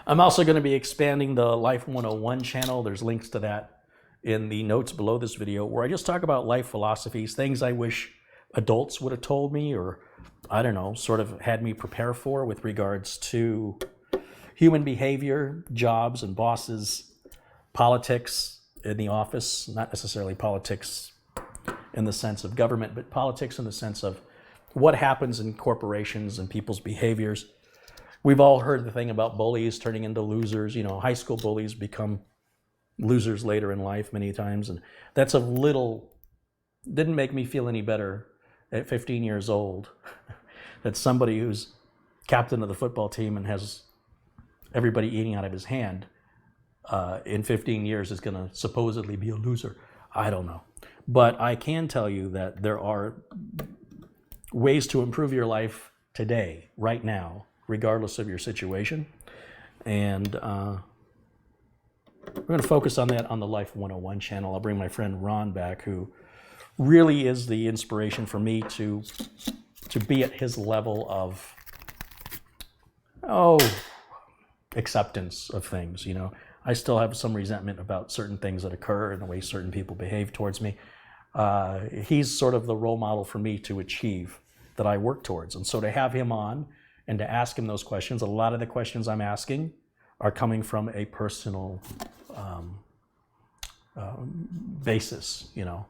I'm also going to be expanding the Life 101 channel. There's links to that in the notes below this video, where I just talk about life philosophies, things I wish adults would have told me, or I don't know, sort of had me prepare for with regards to human behavior, jobs and bosses, politics in the office, not necessarily politics in the sense of government, but politics in the sense of what happens in corporations and people's behaviors. We've all heard the thing about bullies turning into losers. High school bullies become losers later in life many times. And that's didn't make me feel any better at 15 years old that somebody who's captain of the football team and has everybody eating out of his hand in 15 years is going to supposedly be a loser. I don't know. But I can tell you that there are ways to improve your life today, right now, regardless of your situation. And we're going to focus on that on the Life 101 channel. I'll bring my friend Ron back, who really is the inspiration for me to be at his level of acceptance of things. I still have some resentment about certain things that occur and the way certain people behave towards me. He's sort of the role model for me to achieve that I work towards. And so to have him on and to ask him those questions, a lot of the questions I'm asking are coming from a personal basis, you know.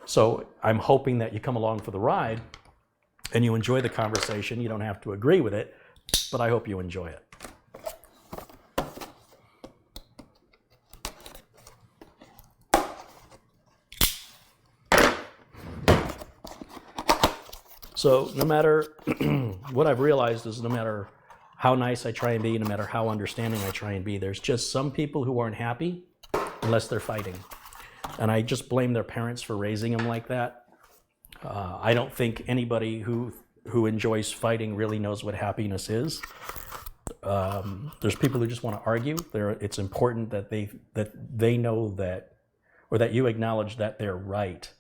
So I'm hoping that you come along for the ride and you enjoy the conversation. You don't have to agree with it, but I hope you enjoy it. So no matter, what I've realized is no matter how nice I try and be, no matter how understanding I try and be, there's just some people who aren't happy unless they're fighting. And I just blame their parents for raising them like that. I don't think anybody who enjoys fighting really knows what happiness is. There's people who just want to argue. It's important that they know that, or that you acknowledge that they're right.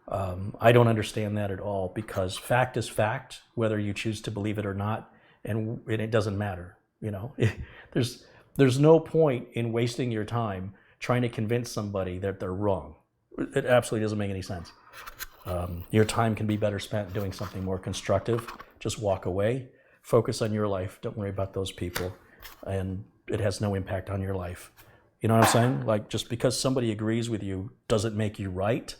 I don't understand that at all, because fact is fact, whether you choose to believe it or not, and it doesn't matter. You know, there's no point in wasting your time trying to convince somebody that they're wrong. It absolutely doesn't make any sense. Your time can be better spent doing something more constructive. Just walk away, focus on your life. Don't worry about those people, and it has no impact on your life. You know what I'm saying? Like, just because somebody agrees with you doesn't make you right.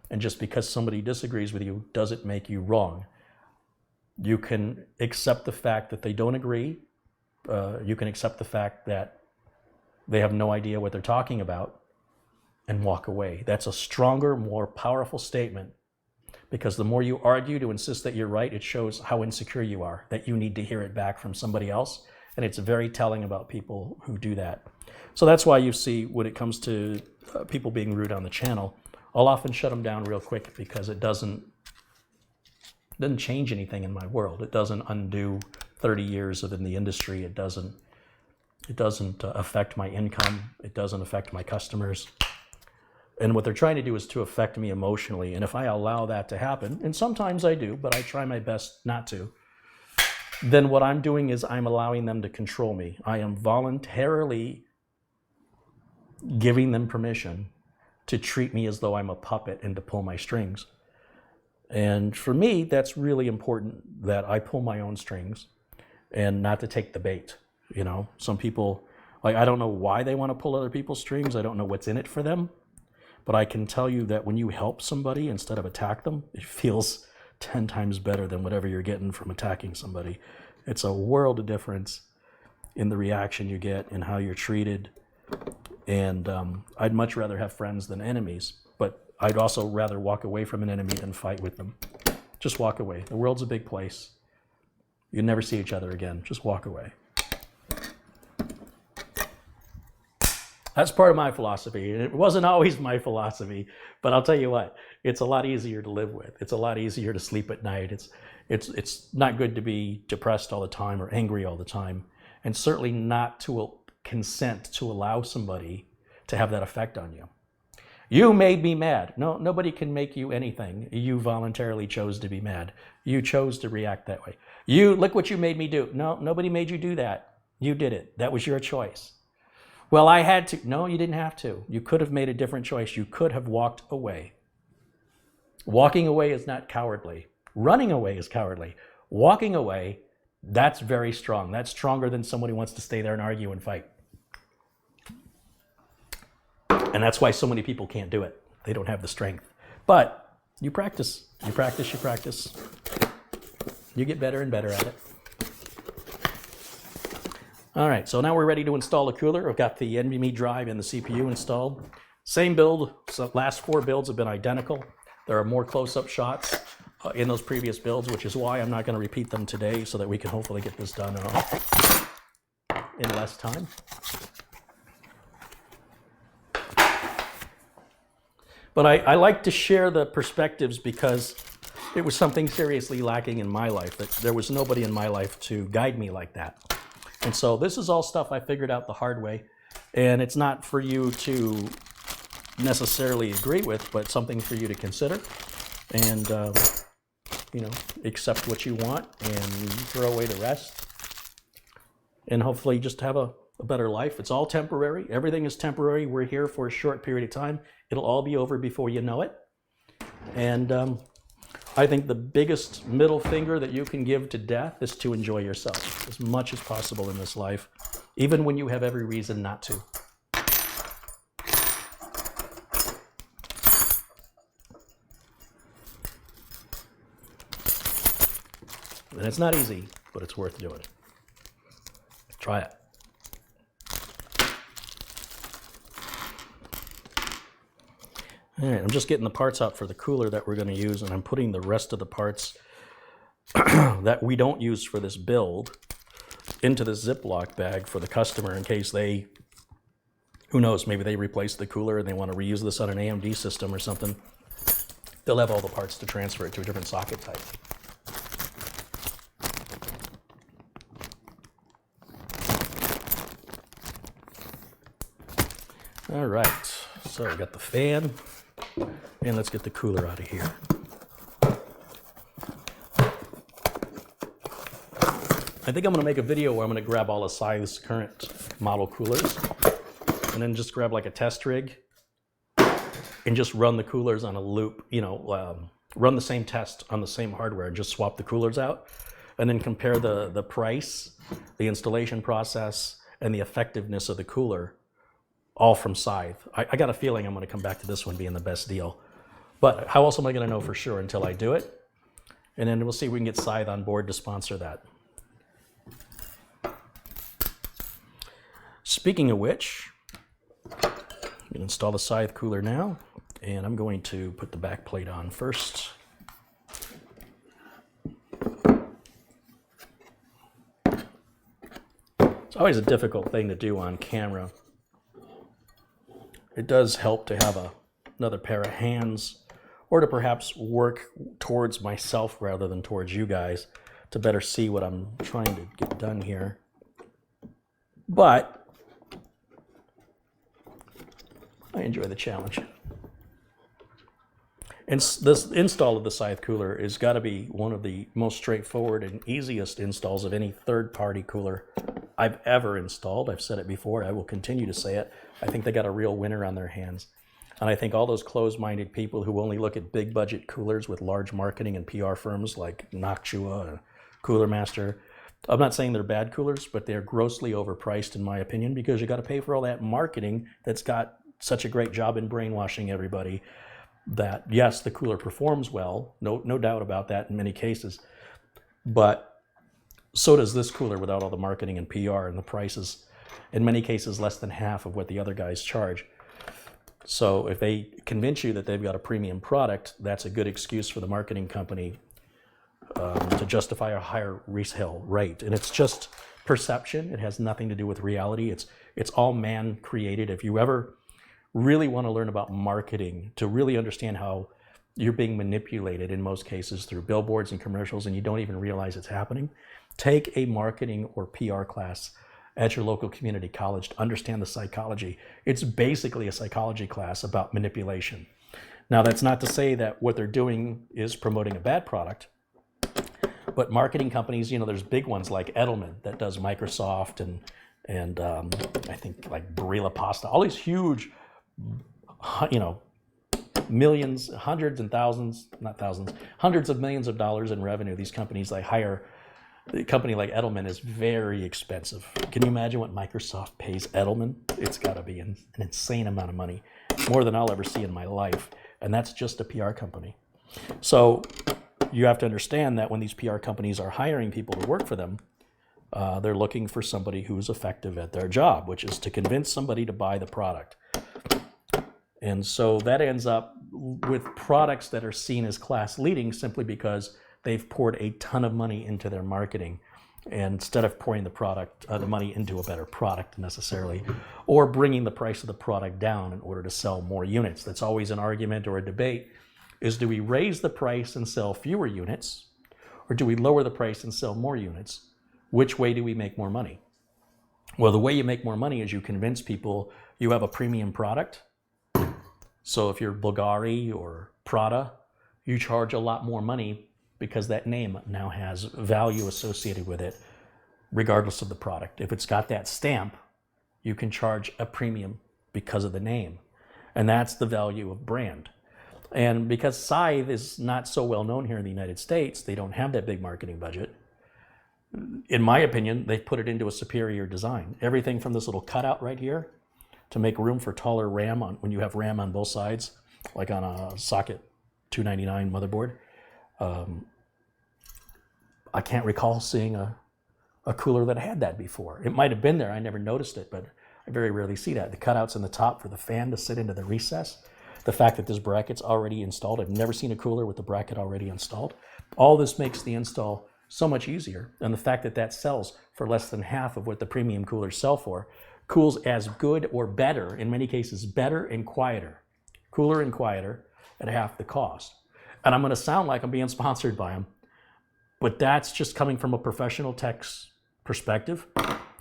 And just because somebody disagrees with you doesn't make you wrong. You can accept the fact that they don't agree. You can accept the fact that they have no idea what they're talking about, and walk away. That's a stronger, more powerful statement, because the more you argue to insist that you're right, it shows how insecure you are, that you need to hear it back from somebody else. And it's very telling about people who do that. So that's why you see, when it comes to people being rude on the channel, I'll often shut them down real quick, because it doesn't change anything in my world. It doesn't undo 30 years in the industry. It doesn't affect my income. It doesn't affect my customers. And what they're trying to do is to affect me emotionally. And if I allow that to happen, and sometimes I do, but I try my best not to, then what I'm doing is I'm allowing them to control me. I am voluntarily giving them permission to treat me as though I'm a puppet and to pull my strings. And for me, that's really important, that I pull my own strings and not to take the bait. You know, some people, like, I don't know why they want to pull other people's strings. I don't know what's in it for them. But I can tell you that when you help somebody instead of attack them, it feels 10 times better than whatever you're getting from attacking somebody. It's a world of difference in the reaction you get and how you're treated. And I'd much rather have friends than enemies, but I'd also rather walk away from an enemy than fight with them. Just walk away. The world's a big place. You'll never see each other again. Just walk away. That's part of my philosophy. It wasn't always my philosophy, but I'll tell you what, it's a lot easier to live with. It's a lot easier to sleep at night. It's not good to be depressed all the time or angry all the time, and certainly not to consent to allow somebody to have that effect on you. You made me mad. No, nobody can make you anything. You voluntarily chose to be mad. You chose to react that way. Look what you made me do. No, nobody made you do that. You did it. That was your choice. Well, I had to. No, you didn't have to. You could have made a different choice. You could have walked away. Walking away is not cowardly. Running away is cowardly. Walking away, that's very strong. That's stronger than someone who wants to stay there and argue and fight. And that's why so many people can't do it. They don't have the strength. But you practice. You practice, you practice. You get better and better at it. All right, so now we're ready to install the cooler. I've got the NVMe drive and the CPU installed. Same build. So last 4 builds have been identical. There are more close-up shots in those previous builds, which is why I'm not going to repeat them today, so that we can hopefully get this done in less time. But I like to share the perspectives, because it was something seriously lacking in my life, that there was nobody in my life to guide me like that. And so this is all stuff I figured out the hard way, and it's not for you to necessarily agree with, but something for you to consider and, accept what you want and throw away the rest, and hopefully just have a better life. It's all temporary. Everything is temporary. We're here for a short period of time. It'll all be over before you know it. And I think the biggest middle finger that you can give to death is to enjoy yourself as much as possible in this life, even when you have every reason not to. And it's not easy, but it's worth doing. Try it. All right, I'm just getting the parts out for the cooler that we're going to use, and I'm putting the rest of the parts that we don't use for this build into the Ziploc bag for the customer in case they, who knows, maybe they replace the cooler and they want to reuse this on an AMD system or something. They'll have all the parts to transfer it to a different socket type. All right, so we got the fan, and let's get the cooler out of here. I think I'm going to make a video where I'm going to grab all of Scythe's current model coolers and then just grab like a test rig and just run the coolers on a loop, you know, run the same test on the same hardware and just swap the coolers out and then compare the price, the installation process, and the effectiveness of the cooler all from Scythe. I got a feeling I'm going to come back to this one being the best deal. But how else am I going to know for sure until I do it? And then we'll see if we can get Scythe on board to sponsor that. Speaking of which, I'm going to install the Scythe cooler now, and I'm going to put the back plate on first. It's always a difficult thing to do on camera. It does help to have another pair of hands, or to perhaps work towards myself rather than towards you guys to better see what I'm trying to get done here. But I enjoy the challenge. And this install of the Scythe cooler has got to be one of the most straightforward and easiest installs of any third-party cooler I've ever installed. I've said it before. I will continue to say it. I think they got a real winner on their hands. And I think all those closed-minded people who only look at big-budget coolers with large marketing and PR firms like Noctua and Cooler Master, I'm not saying they're bad coolers, but they're grossly overpriced in my opinion because you got to pay for all that marketing that's got such a great job in brainwashing everybody that, yes, the cooler performs well, no doubt about that in many cases, but so does this cooler without all the marketing and PR, and the prices, in many cases, less than half of what the other guys charge. So if they convince you that they've got a premium product, that's a good excuse for the marketing company to justify a higher resale rate. And it's just perception. It has nothing to do with reality. It's all man-created. If you ever really want to learn about marketing, to really understand how you're being manipulated in most cases through billboards and commercials and you don't even realize it's happening, take a marketing or PR class at your local community college to understand the psychology. It's basically a psychology class about manipulation. Now, that's not to say that what they're doing is promoting a bad product, but marketing companies, you know, there's big ones like Edelman that does Microsoft and I think like Barilla Pasta, all these huge, you know, millions, hundreds and thousands, not thousands, hundreds of millions of dollars in revenue. These companies, like hire, a company like Edelman is very expensive. Can you imagine what Microsoft pays Edelman? It's got to be an insane amount of money, more than I'll ever see in my life. And that's just a PR company. So you have to understand that when these PR companies are hiring people to work for them, they're looking for somebody who's effective at their job, which is to convince somebody to buy the product. And so that ends up with products that are seen as class leading simply because they've poured a ton of money into their marketing, and instead of pouring the money into a better product necessarily, or bringing the price of the product down in order to sell more units. That's always an argument or a debate, is do we raise the price and sell fewer units, or do we lower the price and sell more units? Which way do we make more money? Well, the way you make more money is you convince people you have a premium product. So if you're Bulgari or Prada, you charge a lot more money because that name now has value associated with it, regardless of the product. If it's got that stamp, you can charge a premium because of the name. And that's the value of brand. And because Scythe is not so well known here in the United States, they don't have that big marketing budget. In my opinion, they've put it into a superior design. Everything from this little cutout right here to make room for taller RAM when you have RAM on both sides, like on a socket 299 motherboard. I can't recall seeing a cooler that had that before. It might have been there, I never noticed it, but I very rarely see that. The cutouts in the top for the fan to sit into the recess, the fact that this bracket's already installed. I've never seen a cooler with the bracket already installed. All this makes the install so much easier. And the fact that that sells for less than half of what the premium coolers sell for, cools as good or better, in many cases better and quieter, cooler and quieter at half the cost. And I'm going to sound like I'm being sponsored by them, but that's just coming from a professional tech's perspective.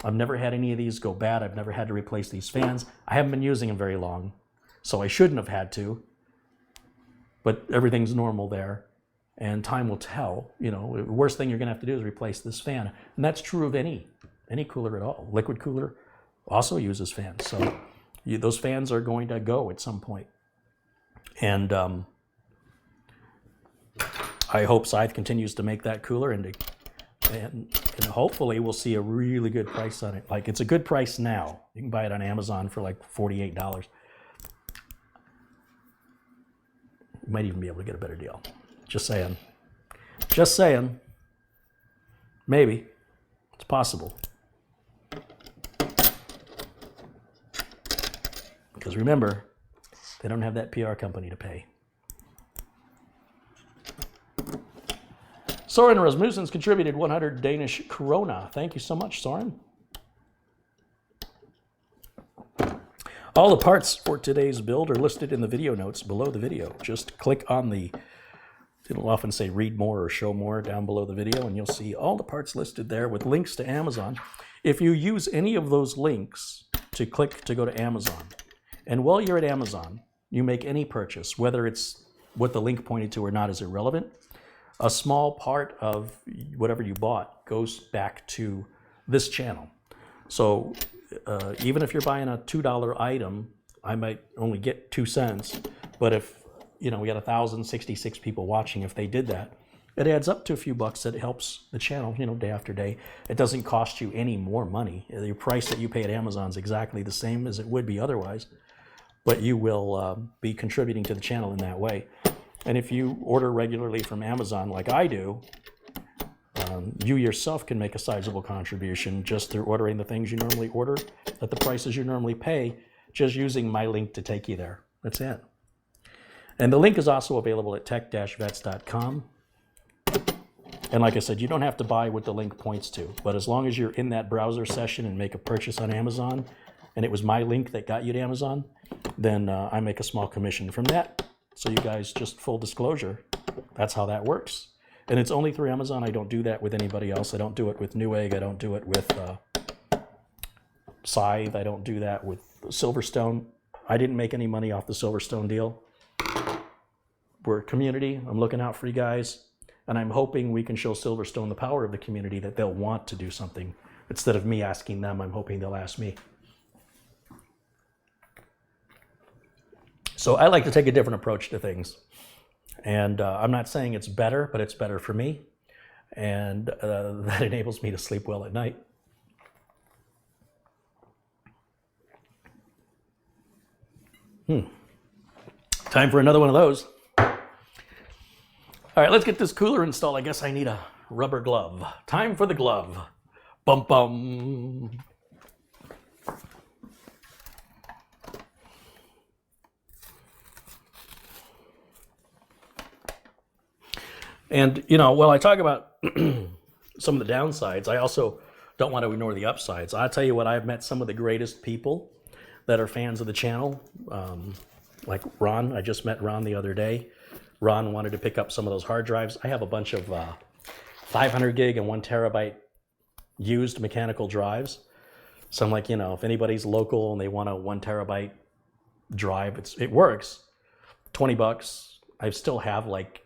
I've never had any of these go bad. I've never had to replace these fans. I haven't been using them very long, so I shouldn't have had to, but everything's normal there, and time will tell. You know, the worst thing you're going to have to do is replace this fan, and that's true of any cooler at all. Liquid cooler also uses fans, so those fans are going to go at some point. And I hope Scythe continues to make that cooler, and hopefully we'll see a really good price on it. Like, it's a good price now. You can buy it on Amazon for like $48. You might even be able to get a better deal. Just saying. Just saying. Maybe. It's possible. Because remember, they don't have that PR company to pay. Soren Rasmussen's contributed 100 Danish krona. Thank you so much, Soren. All the parts for today's build are listed in the video notes below the video. Just click on the, it'll often say read more or show more down below the video, and you'll see all the parts listed there with links to Amazon. If you use any of those links to click to go to Amazon, and while you're at Amazon, you make any purchase, whether it's what the link pointed to or not is irrelevant, a small part of whatever you bought goes back to this channel. So even if you're buying a $2 item, I might only get 2 cents. But if, you know, we got 1,066 people watching, if they did that, it adds up to a few bucks. That helps the channel, you know, day after day. It doesn't cost you any more money. The price that you pay at Amazon is exactly the same as it would be otherwise. But you will be contributing to the channel in that way. And if you order regularly from Amazon like I do, you yourself can make a sizable contribution just through ordering the things you normally order at the prices you normally pay, just using my link to take you there. That's it. And the link is also available at tech-vets.com. And like I said, you don't have to buy what the link points to, but as long as you're in that browser session and make a purchase on Amazon, and it was my link that got you to Amazon, then I make a small commission from that. So you guys, just full disclosure, that's how that works. And it's only through Amazon. I don't do that with anybody else. I don't do it with Newegg. I don't do it with Scythe. I don't do that with Silverstone. I didn't make any money off the Silverstone deal. We're a community. I'm looking out for you guys. And I'm hoping we can show Silverstone the power of the community, that they'll want to do something. Instead of me asking them, I'm hoping they'll ask me. So I like to take a different approach to things. And I'm not saying it's better, but it's better for me. And that enables me to sleep well at night. Time for another one of those. All right, let's get this cooler installed. I guess I need a rubber glove. Time for the glove. Bum bum. And, you know, while I talk about some of the downsides, I also don't want to ignore the upsides. I'll tell you what, I've met some of the greatest people that are fans of the channel, like Ron. I just met Ron the other day. Ron wanted to pick up some of those hard drives. I have a bunch of 500 gig and 1 terabyte used mechanical drives. So I'm like, you know, if anybody's local and they want a 1 terabyte drive, it works. $20. I still have like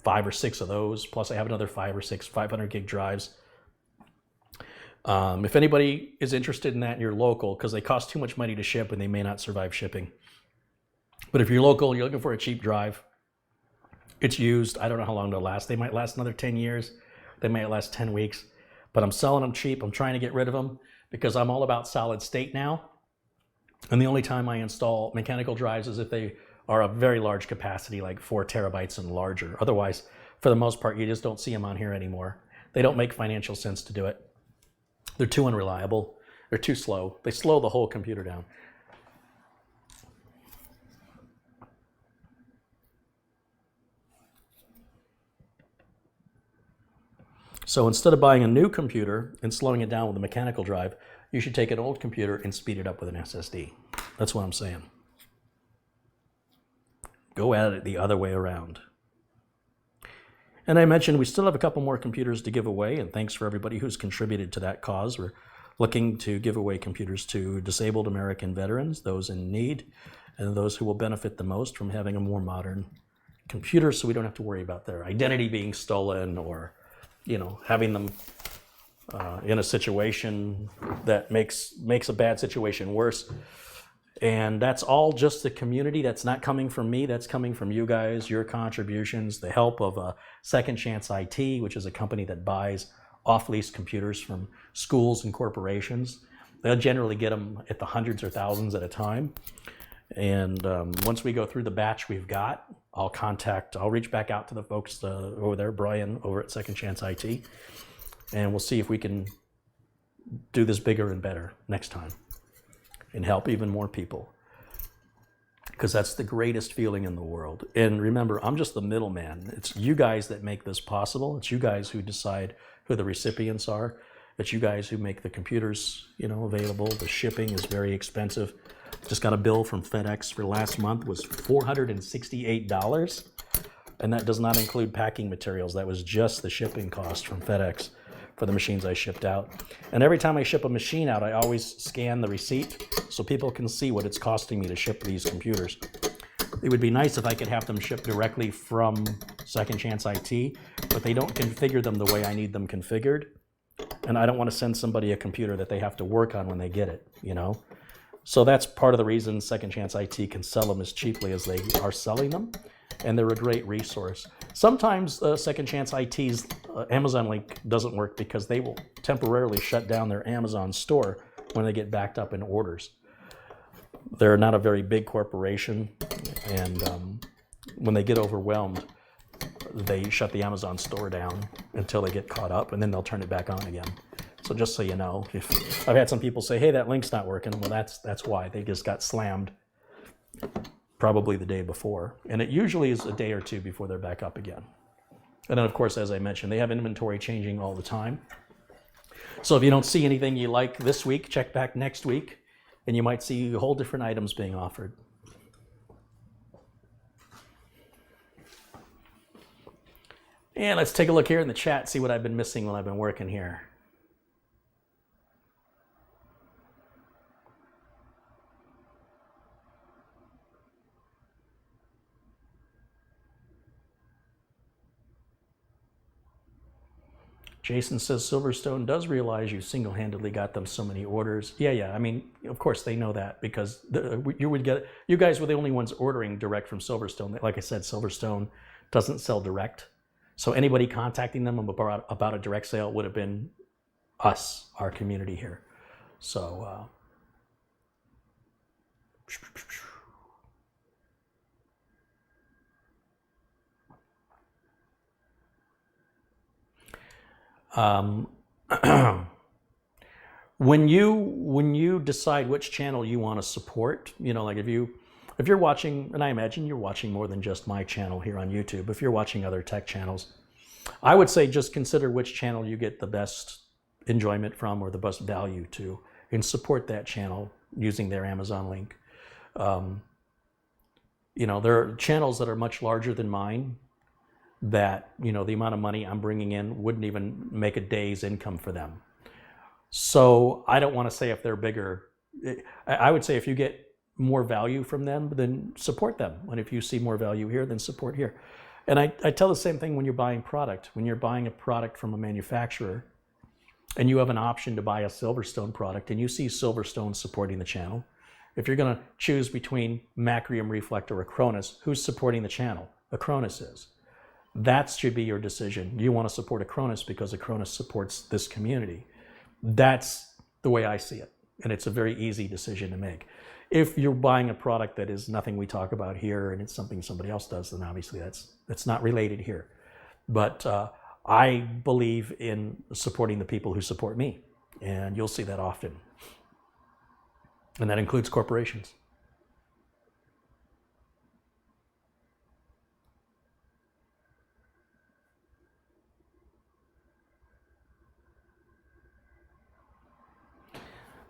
5 or 6 of those, plus I have another 5 or 6 500 gig drives. If anybody is interested in that and you're local, because they cost too much money to ship and they may not survive shipping. But if you're local, you're looking for a cheap drive, it's used. I don't know how long they'll last. They might last another 10 years. They might last 10 weeks. But I'm selling them cheap. I'm trying to get rid of them because I'm all about solid state now. And the only time I install mechanical drives is if they are a very large capacity, like 4 terabytes and larger. Otherwise, For the most part, you just don't see them on here anymore. They don't make financial sense to do it. They're too unreliable. They're too slow. They slow the whole computer down. So instead of buying a new computer and slowing it down with a mechanical drive, you should take an old computer and speed it up with an SSD. That's what I'm saying. Go at it the other way around. And I mentioned we still have a couple more computers to give away, and thanks for everybody who's contributed to that cause. We're looking to give away computers to disabled American veterans, those in need, and those who will benefit the most from having a more modern computer, so we don't have to worry about their identity being stolen or, you know, having them in a situation that makes a bad situation worse. And that's all just the community. That's not coming from me. That's coming from you guys, your contributions, the help of Second Chance IT, which is a company that buys off-lease computers from schools and corporations. They'll generally get them at the hundreds or thousands at a time. And once we go through the batch we've got, I'll reach back out to the folks over there, Brian over at Second Chance IT, and we'll see if we can do this bigger and better next time and help even more people, because that's the greatest feeling in the world. And remember, I'm just the middleman. It's you guys that make this possible. It's you guys who decide who the recipients are. It's you guys who make the computers, you know, available. The shipping is very expensive. Just got a bill from FedEx for last month, was $468, and that does not include packing materials. That was just the shipping cost from FedEx for the machines I shipped out. And every time I ship a machine out, I always scan the receipt so people can see what it's costing me to ship these computers. It would be nice if I could have them shipped directly from Second Chance IT, but they don't configure them the way I need them configured. And I don't want to send somebody a computer that they have to work on when they get it, you know? So that's part of the reason Second Chance IT can sell them as cheaply as they are selling them, and they're a great resource. Sometimes Second Chance IT's Amazon link doesn't work because they will temporarily shut down their Amazon store when they get backed up in orders. They're not a very big corporation, and when they get overwhelmed, they shut the Amazon store down until they get caught up, and then they'll turn it back on again. So just so you know, if I've had some people say, hey, that link's not working, well, that's why. They just got slammed probably the day before. And it usually is a day or two before they're back up again. And then, of course, as I mentioned, they have inventory changing all the time. So if you don't see anything you like this week, check back next week, and you might see whole different items being offered. And let's take a look here in the chat, see what I've been missing while I've been working here. Jason says Silverstone does realize you single-handedly got them so many orders. Yeah. I mean, of course they know that, because you guys were the only ones ordering direct from Silverstone. Like I said, Silverstone doesn't sell direct. So anybody contacting them about a direct sale would have been us, our community here. So when you decide which channel you want to support, you know, like if you're watching, and I imagine you're watching more than just my channel here on YouTube, if you're watching other tech channels, I would say just consider which channel you get the best enjoyment from or the best value to, and support that channel using their Amazon link. You know, there are channels that are much larger than mine that, you know, the amount of money I'm bringing in wouldn't even make a day's income for them. So I don't want to say if they're bigger. I would say if you get more value from them, then support them. And if you see more value here, then support here. And I tell the same thing when you're buying product. When you're buying a product from a manufacturer and you have an option to buy a Silverstone product and you see Silverstone supporting the channel, if you're going to choose between Macrium, Reflect, or Acronis, who's supporting the channel? Acronis is. That should be your decision. You want to support Acronis because Acronis supports this community. That's the way I see it. And it's a very easy decision to make. If you're buying a product that is nothing we talk about here and it's something somebody else does, then obviously that's not related here. But I believe in supporting the people who support me, and you'll see that often. And that includes corporations.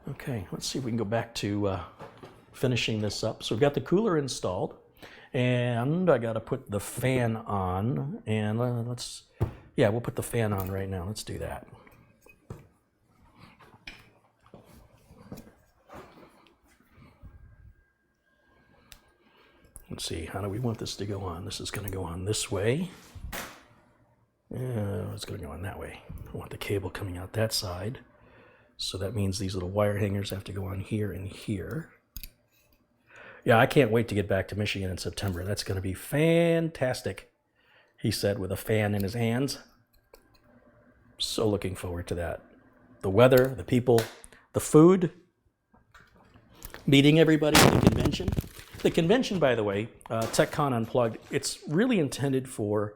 Okay, let's see if we can go back to finishing this up. So we've got the cooler installed, and I got to put the fan on, and we'll put the fan on right now. Let's do that. Let's see, how do we want this to go on? This is going to go on this way. It's going to go on that way. I want the cable coming out that side. So that means these little wire hangers have to go on here and here. Yeah, I can't wait to get back to Michigan in September. That's going to be fantastic, he said with a fan in his hands. So looking forward to that. The weather, the people, the food, meeting everybody at the convention. The convention, by the way, TechCon Unplugged, it's really intended for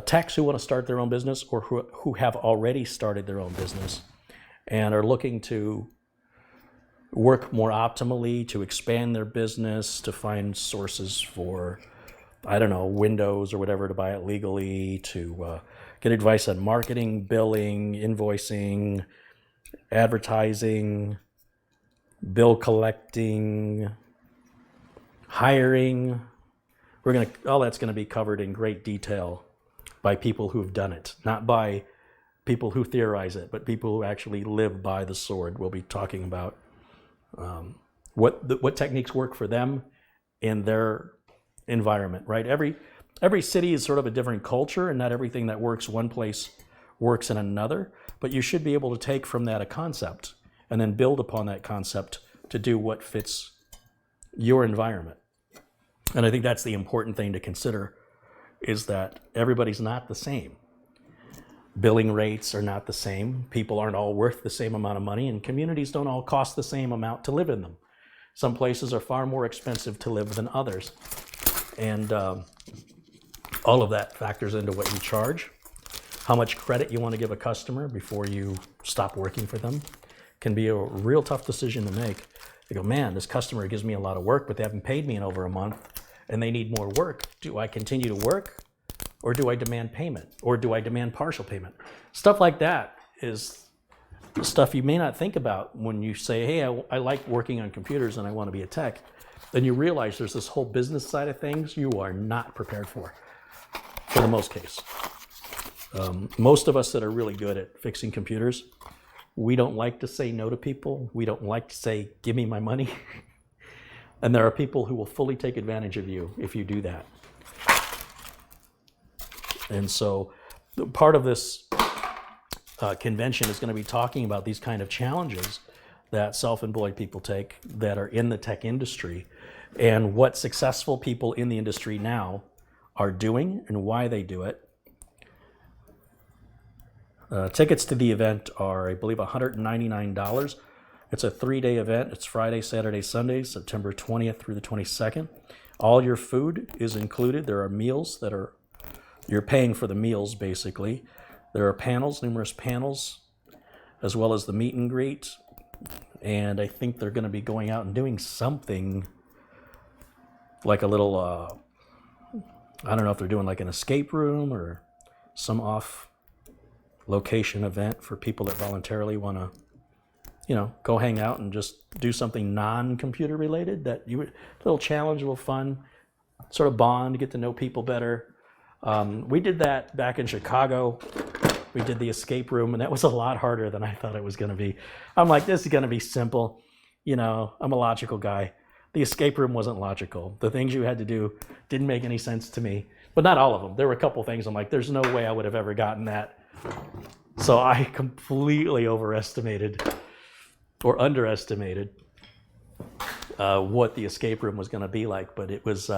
techs who want to start their own business or who have already started their own business and are looking to work more optimally, to expand their business, to find sources for, I don't know, Windows or whatever to buy it legally, to get advice on marketing, billing, invoicing, advertising, bill collecting, hiring. All that's going to be covered in great detail by people who've done it, not by people who theorize it, but people who actually live by the sword. We'll be talking about what techniques work for them in their environment, right? Every city is sort of a different culture, and not everything that works one place works in another, but you should be able to take from that a concept and then build upon that concept to do what fits your environment. And I think that's the important thing to consider, is that everybody's not the same. Billing rates are not the same. People aren't all worth the same amount of money, and communities don't all cost the same amount to live in them. Some places are far more expensive to live than others. And all of that factors into what you charge. How much credit you want to give a customer before you stop working for them can be a real tough decision to make. You go, man, this customer gives me a lot of work, but they haven't paid me in over a month, and they need more work. Do I continue to work, or do I demand payment, or do I demand partial payment? Stuff like that is stuff you may not think about when you say, hey, I like working on computers and I want to be a tech. Then you realize there's this whole business side of things you are not prepared for the most case. Most of us that are really good at fixing computers, we don't like to say no to people. We don't like to say, give me my money. And there are people who will fully take advantage of you if you do that. And so part of this convention is going to be talking about these kind of challenges that self-employed people take that are in the tech industry, and what successful people in the industry now are doing and why they do it. Tickets to the event are, I believe, $199. It's a 3-day event. It's Friday, Saturday, Sunday, September 20th through the 22nd. All your food is included. There are meals that are, you're paying for the meals basically. There are panels, numerous panels, as well as the meet and greet. And I think they're going to be going out and doing something like a little, I don't know if they're doing like an escape room or some off location event for people that voluntarily want to, go hang out and just do something non-computer related, that a little challenge, a little fun, sort of bond, get to know people better. We did that back in Chicago. We did the escape room, and that was a lot harder than I thought it was going to be. I'm like, this is going to be simple. I'm a logical guy. The escape room wasn't logical. The things you had to do didn't make any sense to me, but not all of them. There were a couple things I'm like, there's no way I would have ever gotten that. So I completely overestimated or underestimated what the escape room was going to be like, but it was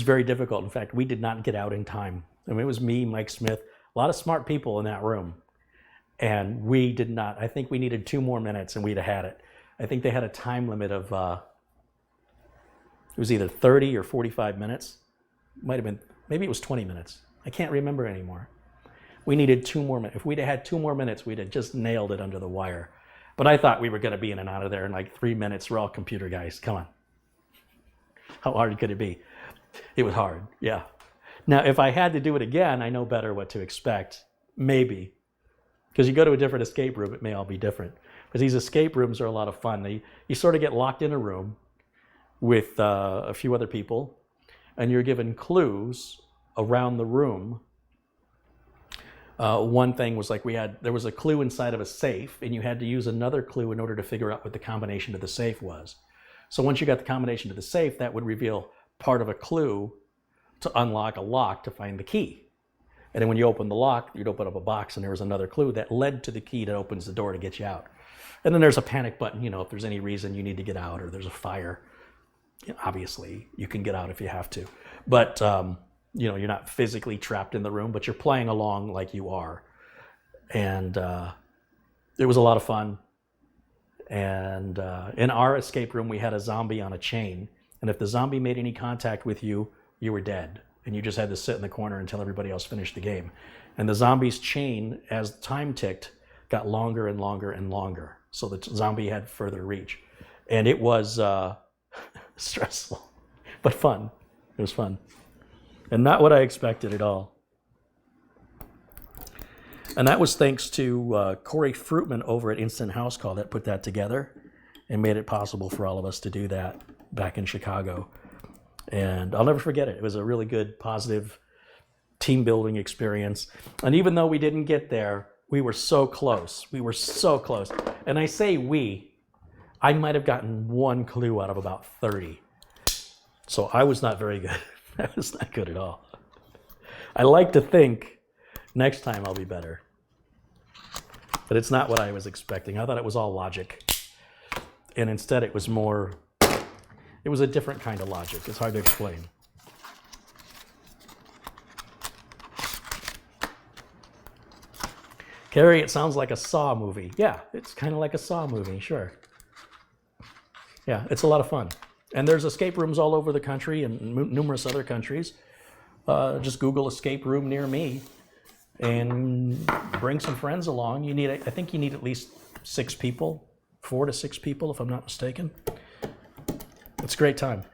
very difficult. In fact, we did not get out in time. I mean, it was me, Mike Smith, a lot of smart people in that room, and we did not. I think we needed 2 more minutes and we'd have had it. I think they had a time limit of, it was either 30 or 45 minutes. Might have been Maybe it was 20 minutes. I can't remember anymore. We needed 2 more minutes. If we'd had 2 more minutes, we'd have just nailed it under the wire. But I thought we were going to be in and out of there in like 3 minutes. We're all computer guys. Come on. How hard could it be? It was hard, yeah. Now, if I had to do it again, I know better what to expect. Maybe. Because you go to a different escape room, it may all be different. But these escape rooms are a lot of fun. You sort of get locked in a room with a few other people, and you're given clues around the room. One thing was like there was a clue inside of a safe, and you had to use another clue in order to figure out what the combination to the safe was. So once you got the combination to the safe, that would reveal part of a clue to unlock a lock to find the key. And then when you open the lock, you'd open up a box, and there was another clue that led to the key that opens the door to get you out. And then there's a panic button, if there's any reason you need to get out or there's a fire. Obviously, you can get out if you have to. But, you're not physically trapped in the room, but you're playing along like you are. And it was a lot of fun. And in our escape room, we had a zombie on a chain. And if the zombie made any contact with you, you were dead. And you just had to sit in the corner until everybody else finished the game. And the zombie's chain, as time ticked, got longer and longer and longer. So the zombie had further reach. And it was stressful, but fun. It was fun. And not what I expected at all. And that was thanks to Corey Fruitman over at Instant House Call that put that together and made it possible for all of us to do that back in Chicago. And I'll never forget it. It was a really good, positive team building experience. And even though we didn't get there, we were so close. We were so close. And I say I might have gotten 1 clue out of about 30. So I was not very good. I was not good at all. I like to think next time I'll be better. But it's not what I was expecting. I thought it was all logic. And instead it was a different kind of logic. It's hard to explain. Carey, it sounds like a Saw movie. Yeah, it's kind of like a Saw movie, sure. Yeah, it's a lot of fun. And there's escape rooms all over the country and numerous other countries. Just Google escape room near me and bring some friends along. I think you need at least 6 people, 4 to 6 people, if I'm not mistaken. It's a great time.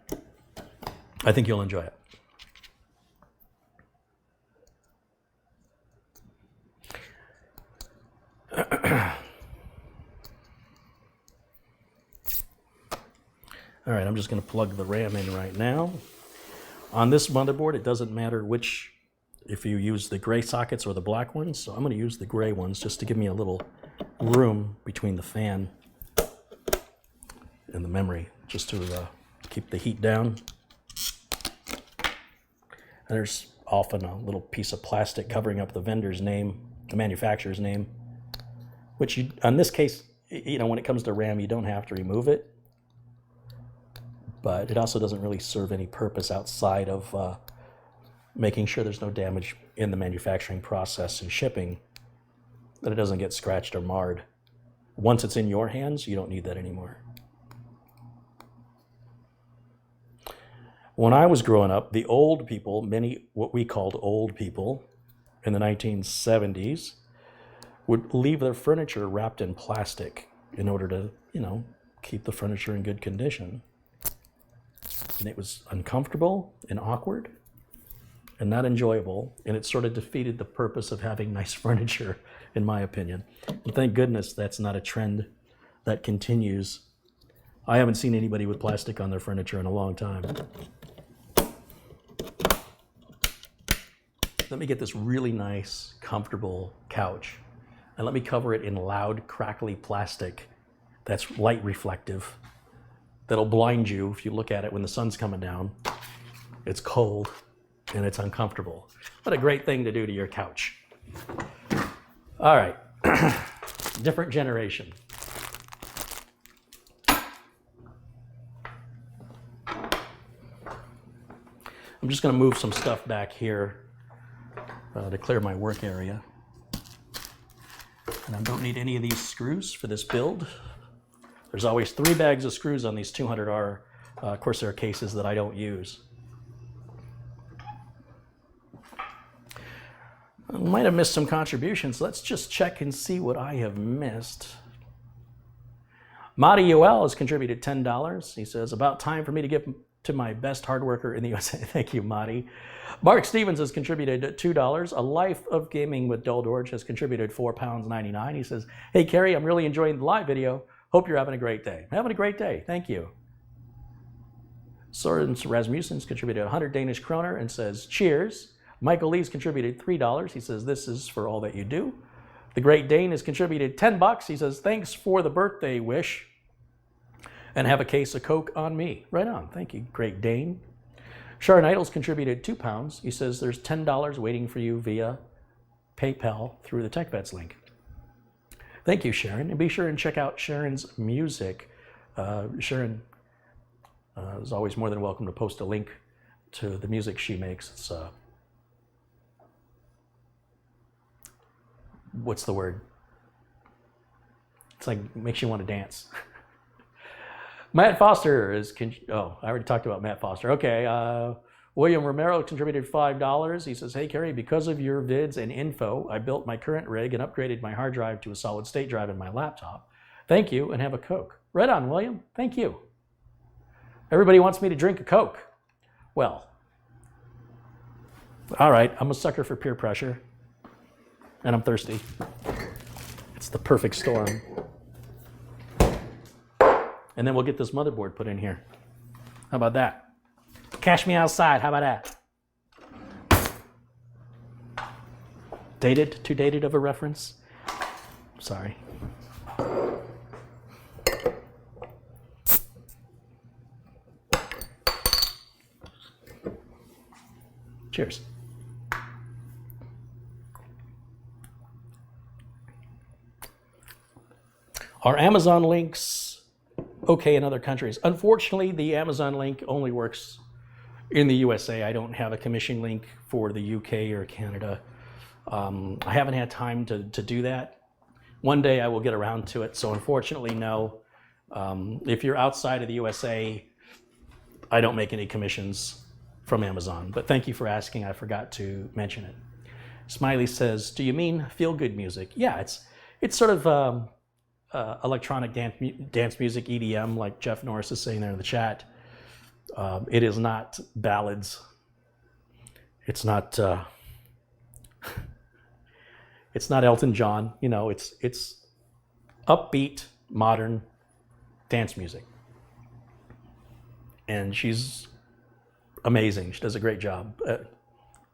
I think you'll enjoy it. All right, I'm just going to plug the RAM in right now. On this motherboard, it doesn't matter if you use the gray sockets or the black ones. So I'm going to use the gray ones just to give me a little room between the fan and the memory, just to keep the heat down. And there's often a little piece of plastic covering up the vendor's name, the manufacturer's name, which in this case, when it comes to RAM, you don't have to remove it. But it also doesn't really serve any purpose outside of making sure there's no damage in the manufacturing process and shipping, that it doesn't get scratched or marred. Once it's in your hands, you don't need that anymore. When I was growing up, the old people, what we called old people in the 1970s, would leave their furniture wrapped in plastic in order to, keep the furniture in good condition. And it was uncomfortable and awkward and not enjoyable, and it sort of defeated the purpose of having nice furniture, in my opinion. And thank goodness that's not a trend that continues. I haven't seen anybody with plastic on their furniture in a long time. Let me get this really nice, comfortable couch, and let me cover it in loud, crackly plastic that's light reflective. That'll blind you if you look at it when the sun's coming down. It's cold and it's uncomfortable. What a great thing to do to your couch. All right, different generation. I'm just gonna move some stuff back here to clear my work area. And I don't need any of these screws for this build. There's always 3 bags of screws on these 200R Corsair cases that I don't use. I might have missed some contributions. Let's just check and see what I have missed. Madi UL has contributed $10. He says, about time for me to give to my best hard worker in the USA. Thank you, Madi. Mark Stevens has contributed $2. A Life of Gaming with Doldorge has contributed £4.99. He says, hey, Carey, I'm really enjoying the live video. Hope you're having a great day. Having a great day. Thank you. Sorens Rasmussen's contributed 100 Danish kroner and says, cheers. Michael Lee's contributed $3. He says, this is for all that you do. The Great Dane has contributed $10. He says, thanks for the birthday wish. And have a case of Coke on me. Right on. Thank you, Great Dane. Sharon Idles contributed £2. He says, there's $10 waiting for you via PayPal through the TechVets link. Thank you, Sharon. And be sure and check out Sharon's music. Sharon is always more than welcome to post a link to the music she makes. It's what's the word? It's like makes you want to dance. Matt Foster is, oh, I already talked about Matt Foster. Okay, William Romero contributed $5. He says, hey, Carey, because of your vids and info, I built my current rig and upgraded my hard drive to a solid state drive in my laptop. Thank you, and have a Coke. Right on, William. Thank you. Everybody wants me to drink a Coke. Well, all right, I'm a sucker for peer pressure, and I'm thirsty. It's the perfect storm. And then we'll get this motherboard put in here. How about that? Cash me outside, how about that? Dated? Too dated of a reference? Sorry. Cheers. Are Amazon links okay in other countries? Unfortunately, the Amazon link only works in the USA. I don't have a commission link for the UK or Canada. I haven't had time to do that. One day I will get around to it, so unfortunately, no. If you're outside of the USA, I don't make any commissions from Amazon, but thank you for asking. I forgot to mention it. Smiley says, do you mean feel-good music? Yeah, it's sort of electronic dance music, EDM, like Jeff Norris is saying there in the chat. It is not ballads. It's not it's not Elton John. You know, it's upbeat, modern dance music. And she's amazing. She does a great job.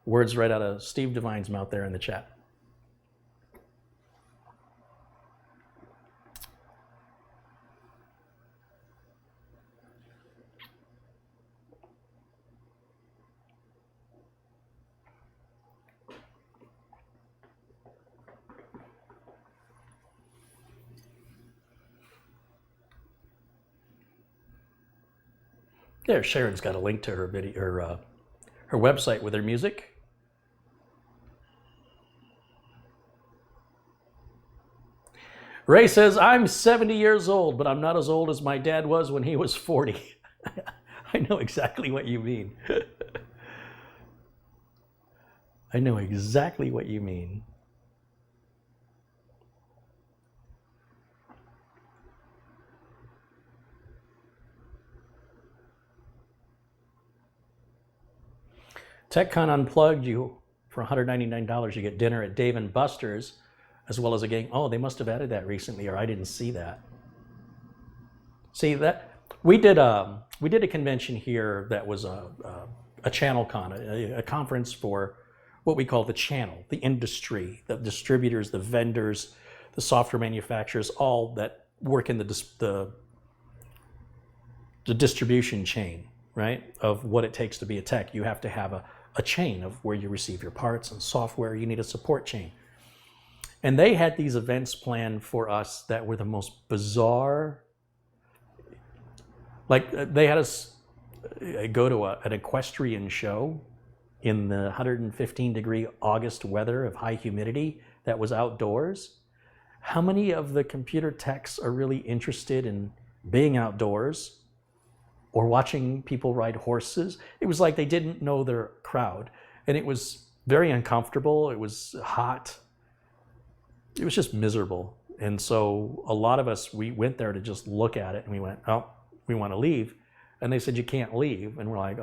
Words right out of Steve Devine's mouth there in the chat. There, Sharon's got a link to her video, her website with her music. Ray says, I'm 70 years old, but I'm not as old as my dad was when he was 40. I know exactly what you mean. I know exactly what you mean. TechCon Unplugged, for $199, you get dinner at Dave & Buster's, as well as a game. Oh, they must have added that recently, or I didn't see that. See that we did a convention here that was a channel con, a conference for what we call the channel, the industry, the distributors, the vendors, the software manufacturers, all that work in the distribution chain, right? Of what it takes to be a tech. You have to have a chain of where you receive your parts and software. You need a support chain. And they had these events planned for us that were the most bizarre. Like they had us go to an equestrian show in the 115-degree August weather of high humidity that was outdoors. How many of the computer techs are really interested in being outdoors or watching people ride horses? It was like they didn't know their crowd. And it was very uncomfortable. It was hot. It was just miserable. And so a lot of us, we went there to just look at it and we went, oh, we want to leave. And they said, you can't leave. And we're like,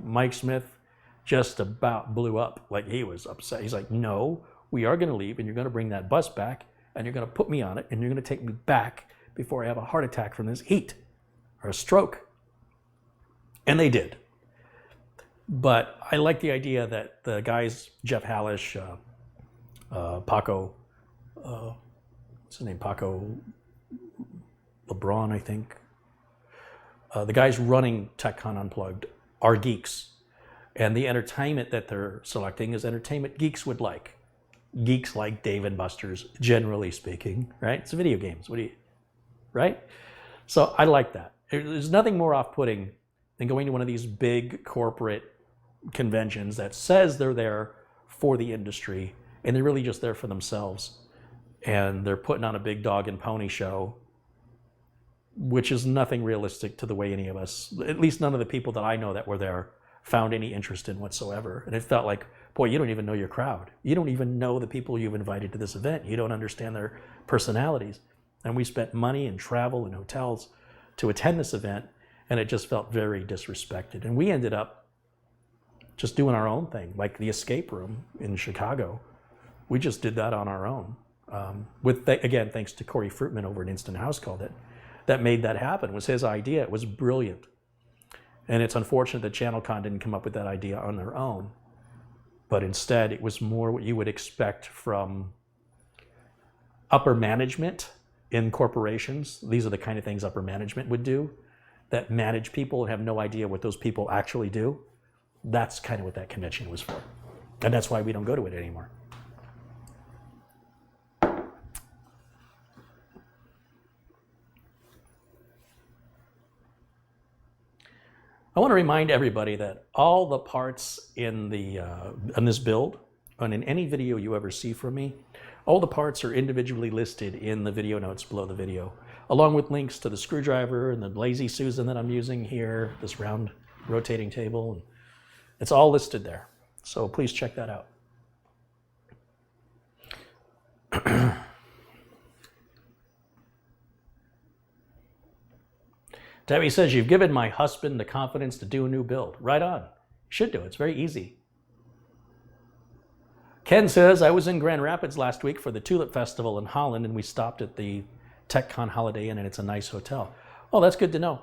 Mike Smith just about blew up. Like, he was upset. He's like, no, we are going to leave and you're going to bring that bus back and you're going to put me on it and you're going to take me back before I have a heart attack from this heat or a stroke. And they did. But I like the idea that the guys, Jeff Hallish, Paco, what's his name? Paco LeBron, I think. The guys running TechCon Unplugged are geeks. And the entertainment that they're selecting is entertainment geeks would like. Geeks like Dave and Buster's, generally speaking, right? It's video games. Right? So I like that. There's nothing more off-putting than going to one of these big corporate conventions that says they're there for the industry and they're really just there for themselves. And they're putting on a big dog and pony show, which is nothing realistic to the way any of us, at least none of the people that I know that were there, found any interest in whatsoever. And it felt like, boy, you don't even know your crowd. You don't even know the people you've invited to this event. You don't understand their personalities. And we spent money and travel and hotels to attend this event, and it just felt very disrespected. And we ended up just doing our own thing, like the escape room in Chicago. We just did that on our own. Again, thanks to Corey Fruitman over at Instant House Call that made that happen. It was his idea. It was brilliant. And it's unfortunate that ChannelCon didn't come up with that idea on their own. But instead, it was more what you would expect from upper management in corporations. These are the kind of things upper management would do, that manage people and have no idea what those people actually do. That's kind of what that convention was for. And that's why we don't go to it anymore. I want to remind everybody that all the parts in this build, and in any video you ever see from me, all the parts are individually listed in the video notes below the video, along with links to the screwdriver and the Lazy Susan that I'm using here, this round rotating table. And it's all listed there. So please check that out. Debbie says, you've given my husband the confidence to do a new build. Right on. You should do it. It's very easy. Ken says, I was in Grand Rapids last week for the Tulip Festival in Holland, and we stopped at the TechCon Holiday Inn, and it's a nice hotel. Oh, that's good to know.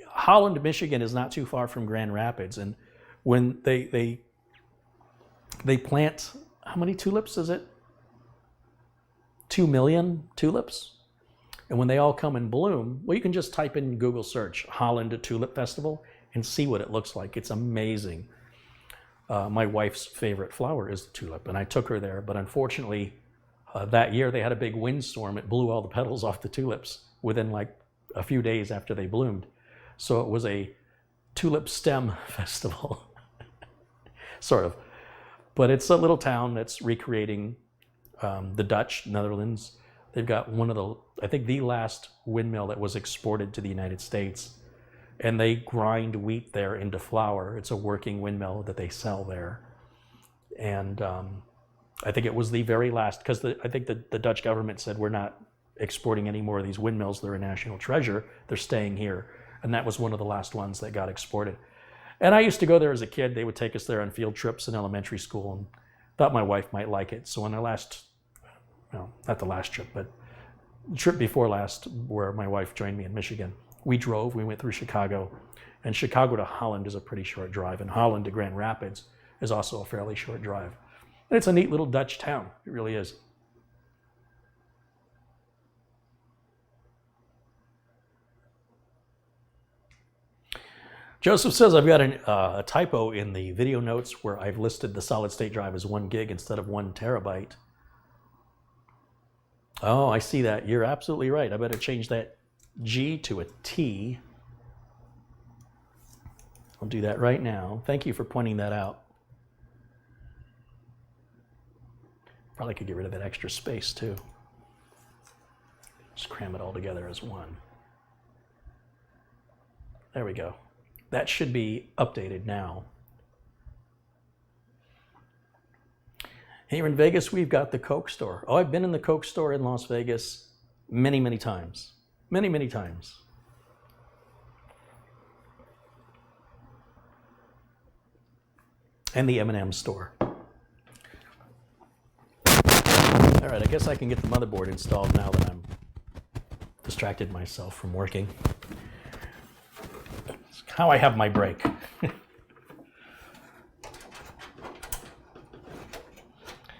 Holland, Michigan is not too far from Grand Rapids, and when they plant, how many tulips is it? 2 million tulips? And when they all come in bloom, well, you can just type in Google search Holland Tulip Festival and see what it looks like. It's amazing. My wife's favorite flower is the tulip, and I took her there. But unfortunately, that year they had a big windstorm. It blew all the petals off the tulips within like a few days after they bloomed. So it was a tulip stem festival, sort of. But it's a little town that's recreating the Dutch, Netherlands. They've got one of the, I think the last windmill that was exported to the United States. And they grind wheat there into flour. It's a working windmill that they sell there. And I think it was the very last, because I think the Dutch government said, we're not exporting any more of these windmills. They're a national treasure. They're staying here. And that was one of the last ones that got exported. And I used to go there as a kid. They would take us there on field trips in elementary school, and thought my wife might like it. So on our last, well, not the last trip, but the trip before last, where my wife joined me in Michigan, we went through Chicago, and Chicago to Holland is a pretty short drive, and Holland to Grand Rapids is also a fairly short drive. And it's a neat little Dutch town, it really is. Joseph says, I've got a typo in the video notes where I've listed the solid state drive as 1 gig instead of 1 terabyte. Oh, I see that. You're absolutely right. I better change that G to a T. I'll do that right now. Thank you for pointing that out. Probably could get rid of that extra space too. Just cram it all together as 1. There we go. That should be updated now. Here in Vegas, we've got the Coke store. Oh, I've been in the Coke store in Las Vegas many, many times. Many, many times. And the M&M store. All right, I guess I can get the motherboard installed now that I'm distracted myself from working. It's how I have my break.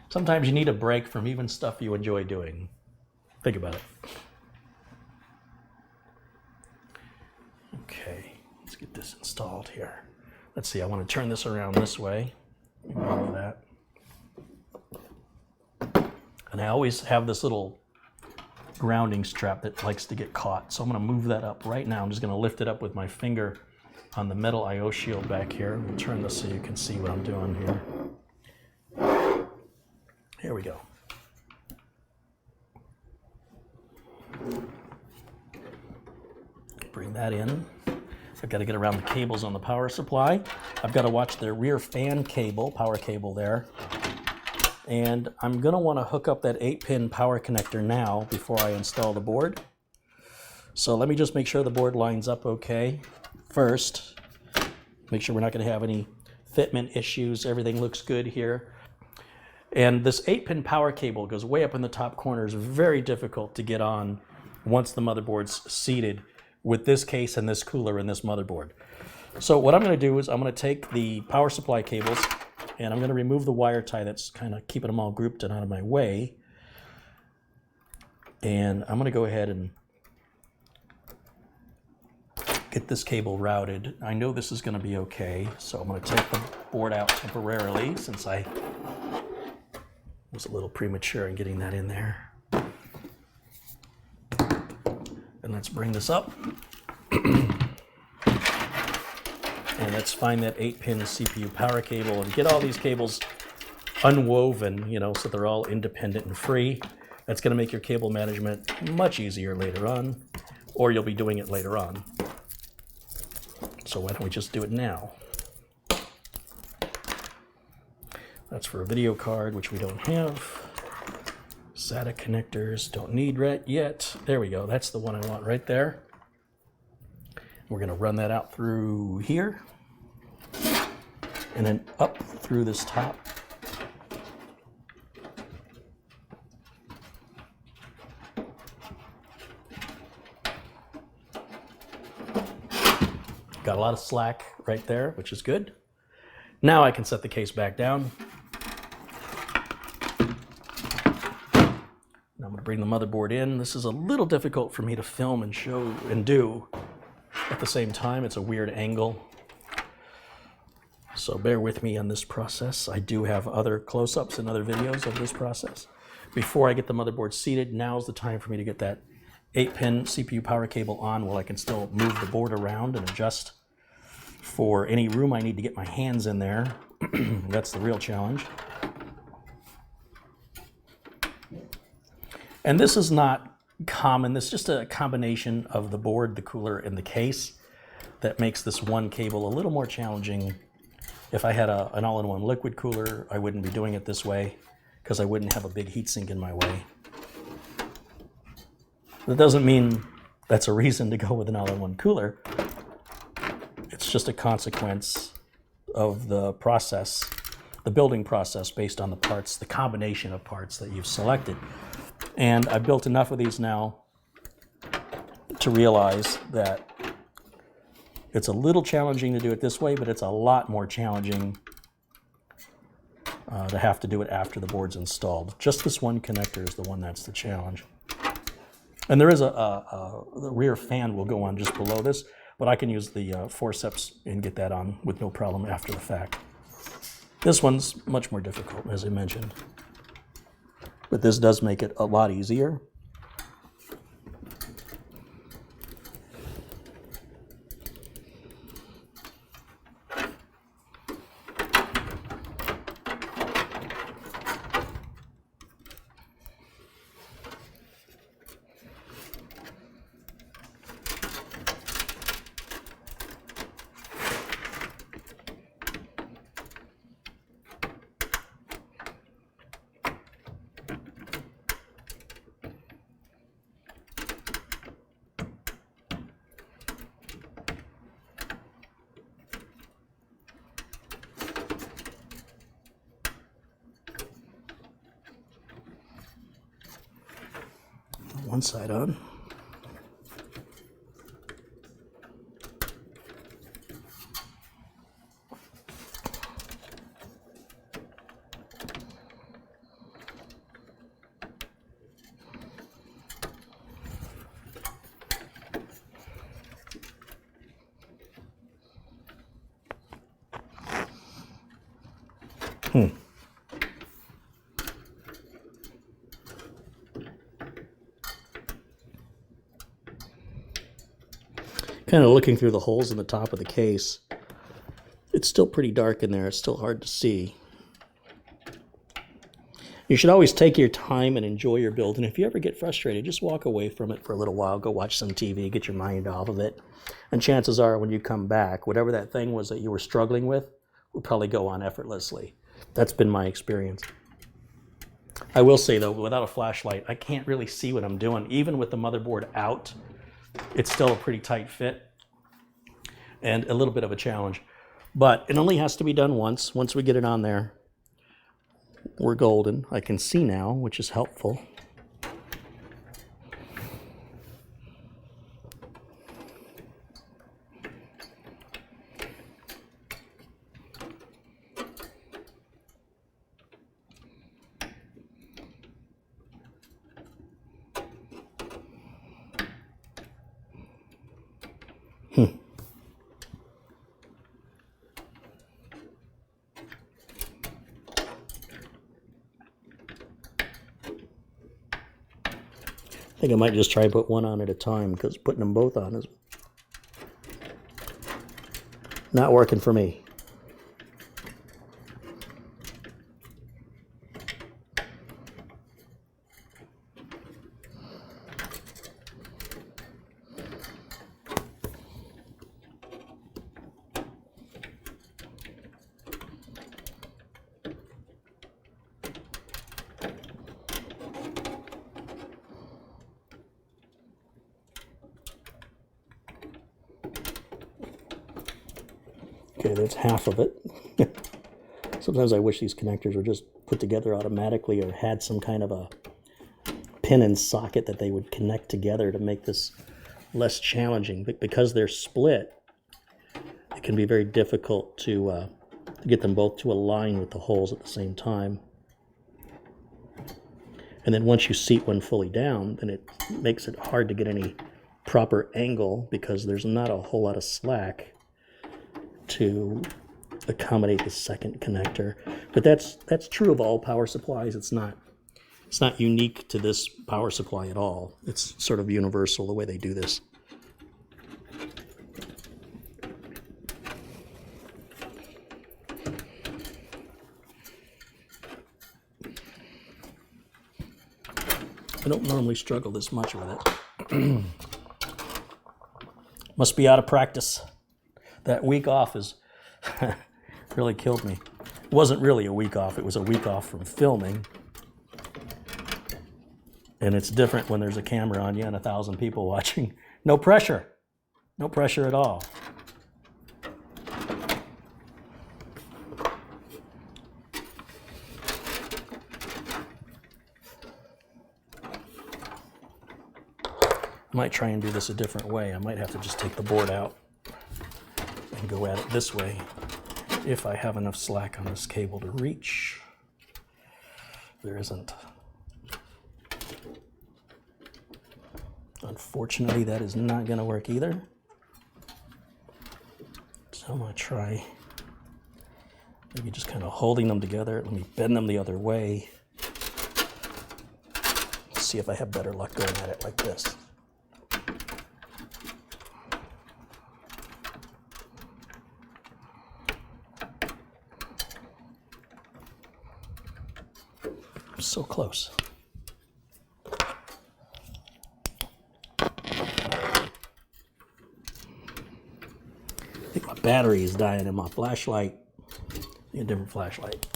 Sometimes you need a break from even stuff you enjoy doing. Think about it. Okay, let's get this installed here. Let's see, I want to turn this around this way. Remember that. And I always have this little grounding strap that likes to get caught. So I'm going to move that up right now. I'm just going to lift it up with my finger on the metal I/O shield back here. We'll turn this so you can see what I'm doing here. Here we go. Bring that in. I've got to get around the cables on the power supply. I've got to watch the rear fan cable, power cable there. And I'm going to want to hook up that 8-pin power connector now before I install the board. So let me just make sure the board lines up okay first. Make sure we're not going to have any fitment issues. Everything looks good here. And this 8-pin power cable goes way up in the top corner. It's very difficult to get on once the motherboard's seated with this case and this cooler and this motherboard. So what I'm going to do is I'm going to take the power supply cables and I'm going to remove the wire tie that's kind of keeping them all grouped and out of my way. And I'm going to go ahead and get this cable routed. I know this is going to be okay, so I'm going to take the board out temporarily since I was a little premature in getting that in there. And let's bring this up. And let's find that 8-pin CPU power cable and get all these cables unwoven, you know, so they're all independent and free. That's going to make your cable management much easier later on, or you'll be doing it later on. So why don't we just do it now? That's for a video card, which we don't have. SATA connectors, don't need that yet. There we go, that's the one I want right there. We're gonna run that out through here. And then up through this top. Got a lot of slack right there, which is good. Now I can set the case back down. Now I'm going to bring the motherboard in. This is a little difficult for me to film and show and do at the same time. It's a weird angle. So bear with me on this process. I do have other close-ups and other videos of this process. Before I get the motherboard seated, now's the time for me to get that 8-pin CPU power cable on while I can still move the board around and adjust for any room I need to get my hands in there. That's the real challenge. And this is not common. This is just a combination of the board, the cooler, and the case that makes this one cable a little more challenging. If I had an all-in-one liquid cooler, I wouldn't be doing it this way because I wouldn't have a big heatsink in my way. That doesn't mean that's a reason to go with an all-in-one cooler. It's just a consequence of the process, the building process based on the parts, the combination of parts that you've selected. And I've built enough of these now to realize that it's a little challenging to do it this way, but it's a lot more challenging to have to do it after the board's installed. Just this one connector is the one that's the challenge. And there is the rear fan will go on just below this, but I can use the forceps and get that on with no problem after the fact. This one's much more difficult, as I mentioned. But this does make it a lot easier. One side on. Kind of looking through the holes in the top of the case. It's still pretty dark in there. It's still hard to see. You should always take your time and enjoy your build. And if you ever get frustrated, just walk away from it for a little while. Go watch some TV, get your mind off of it. And chances are when you come back, whatever that thing was that you were struggling with will probably go on effortlessly. That's been my experience. I will say, though, without a flashlight, I can't really see what I'm doing. Even with the motherboard out, it's still a pretty tight fit and a little bit of a challenge. But it only has to be done once. Once we get it on there, we're golden. I can see now, which is helpful. I think I might just try to put one on at a time, because putting them both on is not working for me. Okay, that's half of it. Sometimes I wish these connectors were just put together automatically or had some kind of a pin and socket that they would connect together to make this less challenging. But because they're split, it can be very difficult to get them both to align with the holes at the same time. And then once you seat one fully down, then it makes it hard to get any proper angle because there's not a whole lot of slack to accommodate the second connector. But that's true of all power supplies. It's not unique to this power supply at all. It's sort of universal the way they do this. I don't normally struggle this much with it. Must be out of practice. That week off is really killed me. It wasn't really a week off. It was a week off from filming. And it's different when there's a camera on you and 1,000 people watching. No pressure. No pressure at all. I might try and do this a different way. I might have to just take the board out and go at it this way if I have enough slack on this cable to reach. There isn't. Unfortunately, that is not going to work either. So I'm going to try maybe just kind of holding them together. Let me bend them the other way. See if I have better luck going at it like this. So close. I think my battery is dying in my flashlight. A different flashlight.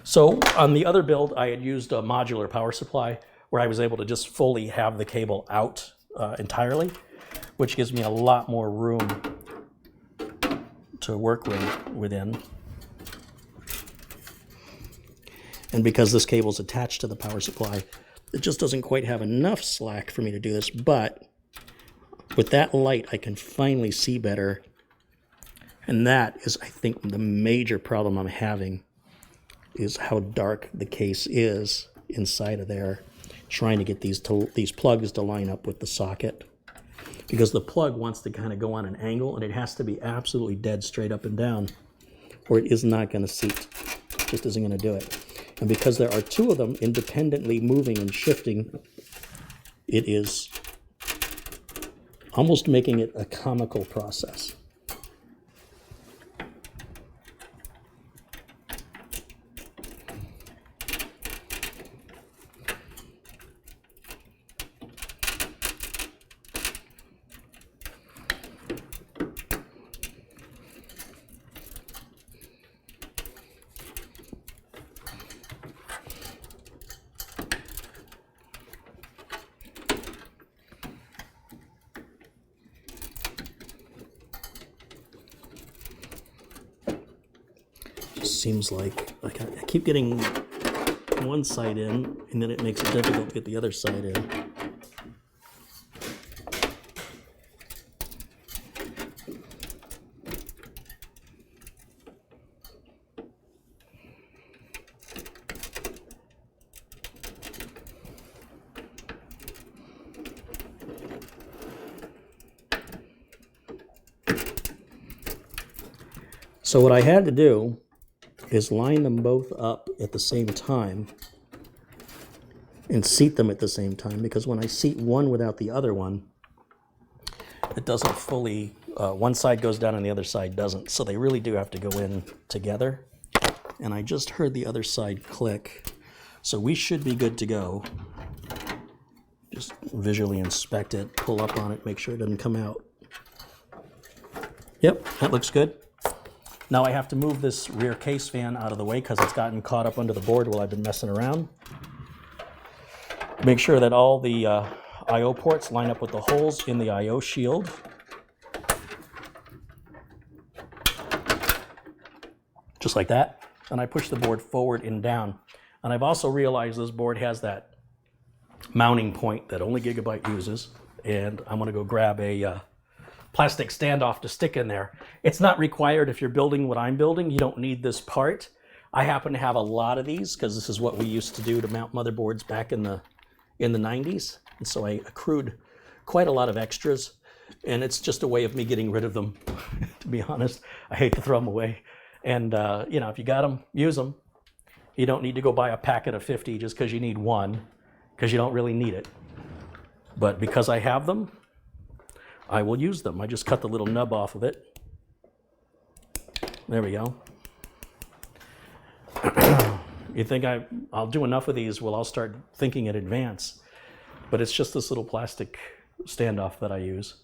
So on the other build, I had used a modular power supply where I was able to just fully have the cable out entirely, which gives me a lot more room to work within. And because this cable is attached to the power supply, it just doesn't quite have enough slack for me to do this. But with that light, I can finally see better. And that is, I think, the major problem I'm having is how dark the case is inside of there, trying to get these plugs to line up with the socket. Because the plug wants to kind of go on an angle, and it has to be absolutely dead straight up and down, or it is not going to seat. It just isn't going to do it. And because there are two of them independently moving and shifting, it is almost making it a comical process. Seems like I keep getting one side in, and then it makes it difficult to get the other side in. So what I had to do is line them both up at the same time and seat them at the same time, because when I seat one without the other one, it doesn't fully, one side goes down and the other side doesn't. So they really do have to go in together. And I just heard the other side click. So we should be good to go. Just visually inspect it, pull up on it, make sure it doesn't come out. Yep, that looks good. Now I have to move this rear case fan out of the way because it's gotten caught up under the board while I've been messing around. Make sure that all the I/O ports line up with the holes in the I/O shield. Just like that. And I push the board forward and down. And I've also realized this board has that mounting point that only Gigabyte uses. And I'm going to go grab a plastic standoff to stick in there. It's not required if you're building what I'm building. You don't need this part. I happen to have a lot of these because this is what we used to do to mount motherboards back in the 90s. And so I accrued quite a lot of extras, and it's just a way of me getting rid of them. To be honest, I hate to throw them away. And you know, if you got them, use them. You don't need to go buy a packet of 50 just because you need one, because you don't really need it. But because I have them, I will use them. I just cut the little nub off of it. There we go. You think I'll do enough of these, well, I'll start thinking in advance. But it's just this little plastic standoff that I use.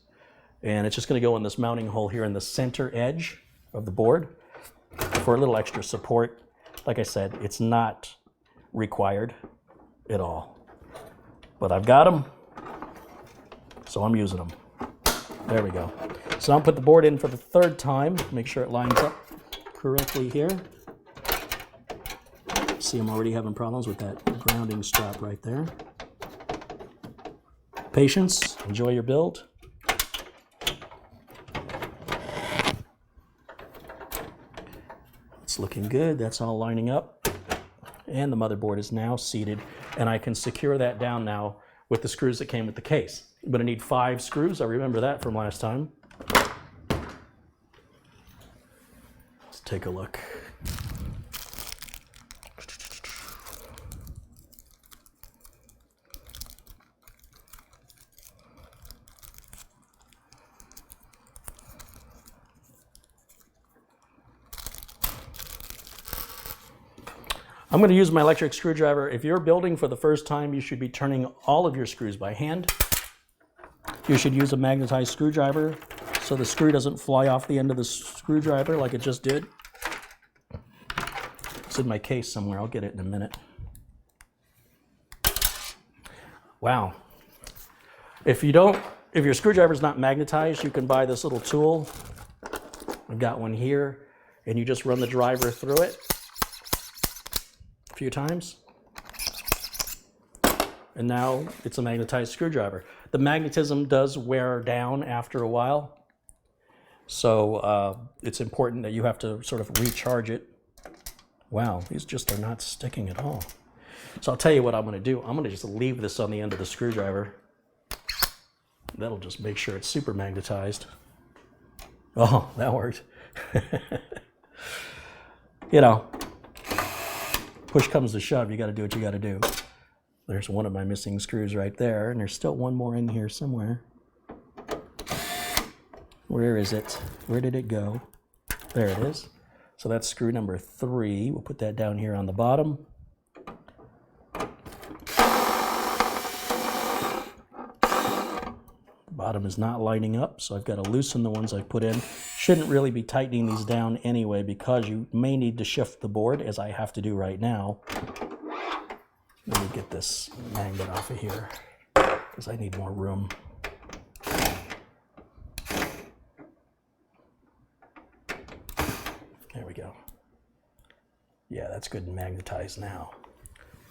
And it's just going to go in this mounting hole here in the center edge of the board for a little extra support. Like I said, it's not required at all. But I've got them, so I'm using them. There we go. So I'll put the board in for the third time. Make sure it lines up correctly here. See, I'm already having problems with that grounding strap right there. Patience. Enjoy your build. It's looking good. That's all lining up. And the motherboard is now seated. And I can secure that down now with the screws that came with the case. I'm going to need 5 screws. I remember that from last time. Let's take a look. I'm going to use my electric screwdriver. If you're building for the first time, you should be turning all of your screws by hand. You should use a magnetized screwdriver so the screw doesn't fly off the end of the screwdriver like it just did. It's in my case somewhere. I'll get it in a minute. Wow. If your screwdriver's not magnetized, you can buy this little tool. I've got one here, and you just run the driver through it. If few times. And now it's a magnetized screwdriver. The magnetism does wear down after a while. So it's important that you have to sort of recharge it. Wow, these just are not sticking at all. So I'll tell you what I'm going to do. I'm going to just leave this on the end of the screwdriver. That'll just make sure it's super magnetized. Oh, that worked. You know, push comes to shove, you got to do what you got to do. There's one of my missing screws right there, and there's still one more in here somewhere. Where is it? Where did it go? There it is. So that's screw number 3. We'll put that down here on the bottom. Bottom is not lining up, so I've got to loosen the ones I've put in. Shouldn't really be tightening these down anyway, because you may need to shift the board, as I have to do right now. Let me get this magnet off of here, because I need more room. There we go. Yeah, that's good and magnetized now.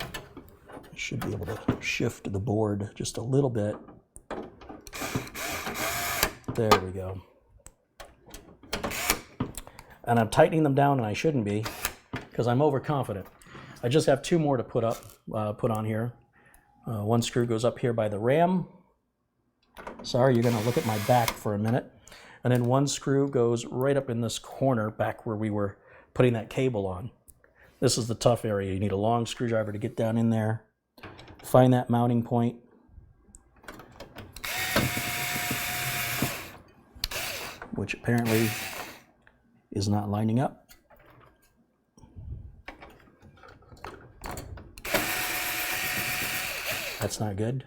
I should be able to shift the board just a little bit. There we go. And I'm tightening them down, and I shouldn't be, because I'm overconfident. I just have 2 more to put on here. One screw goes up here by the RAM. Sorry, you're going to look at my back for a minute. And then one screw goes right up in this corner, back where we were putting that cable on. This is the tough area. You need a long screwdriver to get down in there, find that mounting point. Which apparently is not lining up. That's not good.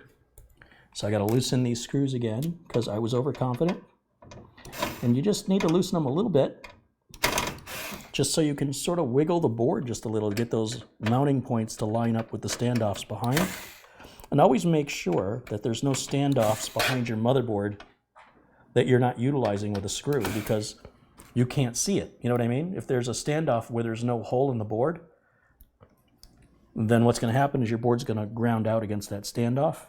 So I got to loosen these screws again, because I was overconfident. And you just need to loosen them a little bit, just so you can sort of wiggle the board just a little to get those mounting points to line up with the standoffs behind. And always make sure that there's no standoffs behind your motherboard that you're not utilizing with a screw, because you can't see it. You know what I mean? If there's a standoff where there's no hole in the board, then what's going to happen is your board's going to ground out against that standoff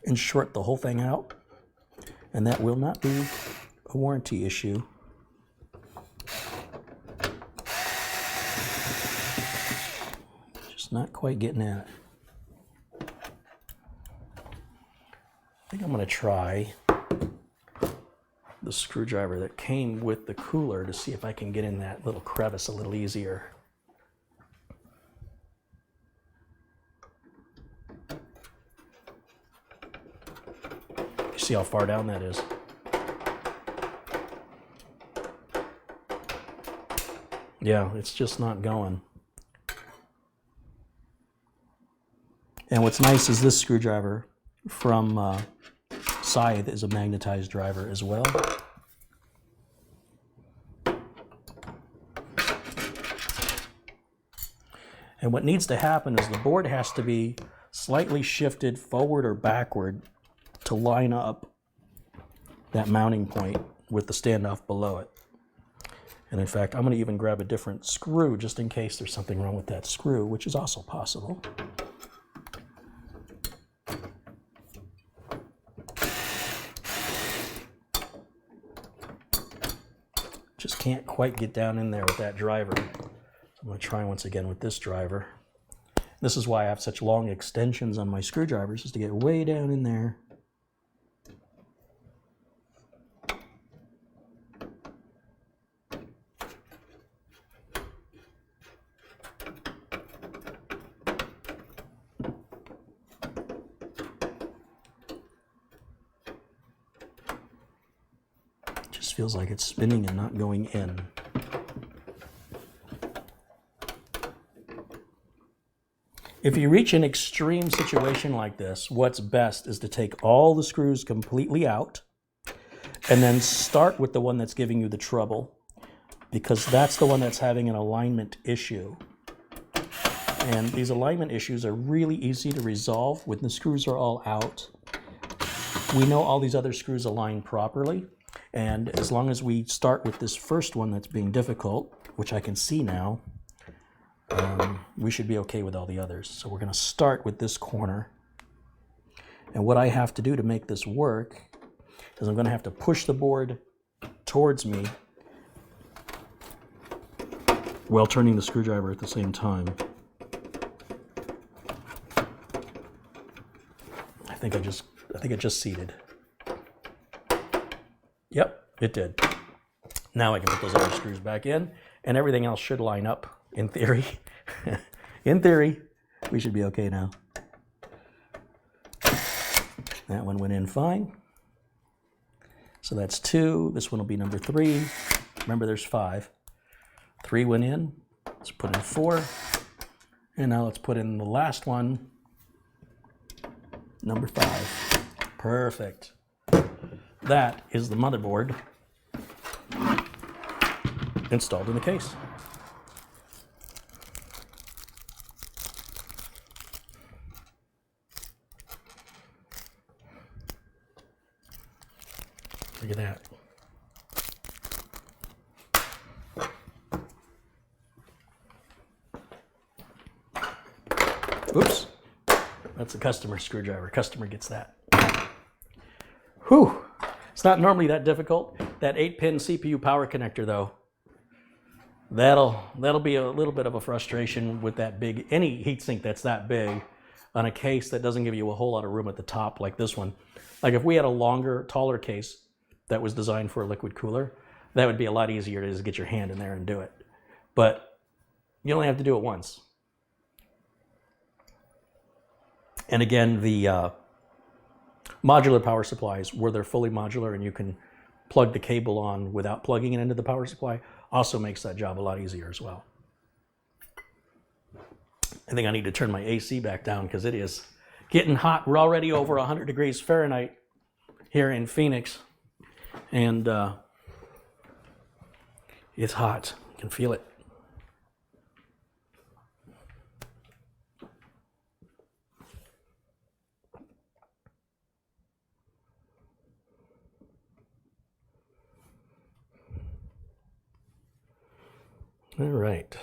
and short the whole thing out. And that will not be a warranty issue. Just not quite getting at it. I think I'm going to try the screwdriver that came with the cooler to see if I can get in that little crevice a little easier. You see how far down that is? Yeah, it's just not going. And what's nice is this screwdriver from Scythe is a magnetized driver as well. And what needs to happen is the board has to be slightly shifted forward or backward to line up that mounting point with the standoff below it. And in fact, I'm going to even grab a different screw just in case there's something wrong with that screw, which is also possible. Just can't quite get down in there with that driver. So I'm going to try once again with this driver. This is why I have such long extensions on my screwdrivers, is to get way down in there. Feels like it's spinning and not going in. If you reach an extreme situation like this, what's best is to take all the screws completely out and then start with the one that's giving you the trouble, because that's the one that's having an alignment issue. And these alignment issues are really easy to resolve when the screws are all out. We know all these other screws align properly. And as long as we start with this first one that's being difficult, which I can see now, we should be okay with all the others. So we're going to start with this corner. And what I have to do to make this work is I'm going to have to push the board towards me while turning the screwdriver at the same time. I think it just seated. Yep, it did. Now I can put those other screws back in, and everything else should line up, in theory. In theory, we should be okay now. That one went in fine. So that's 2. This one will be number 3. Remember, there's 5. 3 went in. Let's put in 4. And now let's put in the last one, number 5. Perfect. That is the motherboard installed in the case. Look at that. Oops. That's a customer screwdriver. Customer gets that. Whew. It's not normally that difficult. That 8-pin CPU power connector, though, that'll be a little bit of a frustration with that big, any heatsink that's that big on a case that doesn't give you a whole lot of room at the top like this one. Like if we had a longer, taller case that was designed for a liquid cooler, that would be a lot easier to just get your hand in there and do it. But you only have to do it once. And again, the modular power supplies, where they're fully modular and you can plug the cable on without plugging it into the power supply, also makes that job a lot easier as well. I think I need to turn my AC back down because it is getting hot. We're already over 100 degrees Fahrenheit here in Phoenix. And it's hot. You can feel it. All right.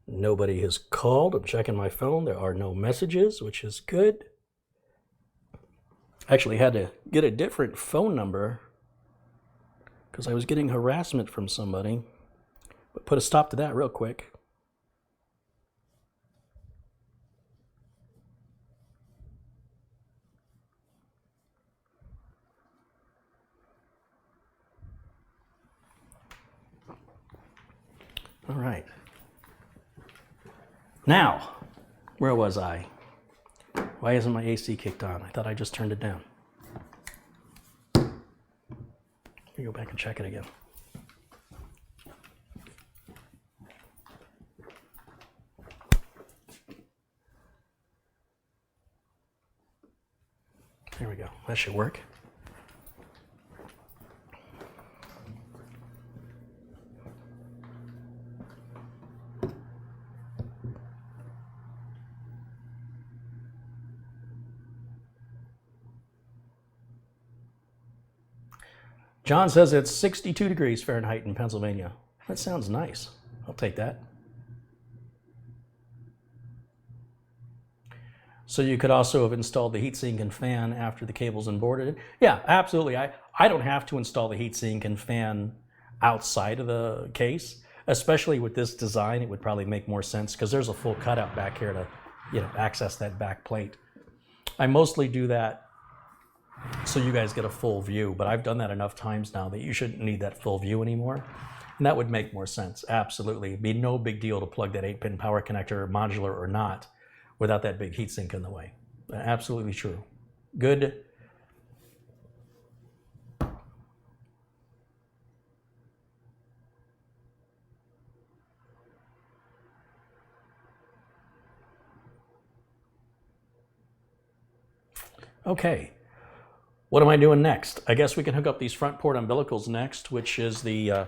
Nobody has called. I'm checking my phone. There are no messages, which is good. I actually had to get a different phone number because I was getting harassment from somebody. But put a stop to that real quick. All right. Now, where was I? Why isn't my AC kicked on? I thought I just turned it down. Let me go back and check it again. There we go. That should work. John says it's 62 degrees Fahrenheit in Pennsylvania. That sounds nice. I'll take that. So you could also have installed the heatsink and fan after the cable's been boarded. Yeah, absolutely. I don't have to install the heatsink and fan outside of the case, especially with this design. It would probably make more sense because there's a full cutout back here to, access that back plate. I mostly do that so you guys get a full view, but I've done that enough times now that you shouldn't need that full view anymore. And that would make more sense. Absolutely. It'd be no big deal to plug that 8-pin power connector, modular or not, without that big heatsink in the way. Absolutely true. Good. Okay. What am I doing next? I guess we can hook up these front port umbilicals next, which is the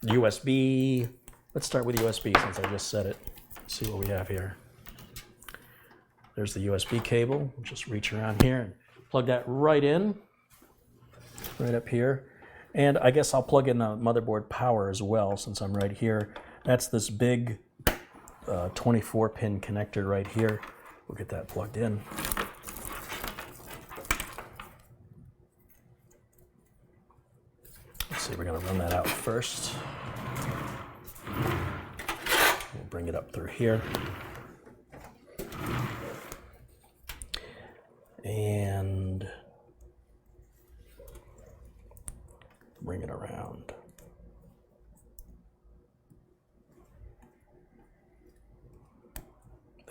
USB. Let's start with USB since I just said it. Let's see what we have here. There's the USB cable. Just reach around here and plug that right in, right up here. And I guess I'll plug in the motherboard power as well since I'm right here. That's this big 24-pin connector right here. We'll get that plugged in. Let's see, we're going to run that out first. We'll bring it up through here. And bring it around.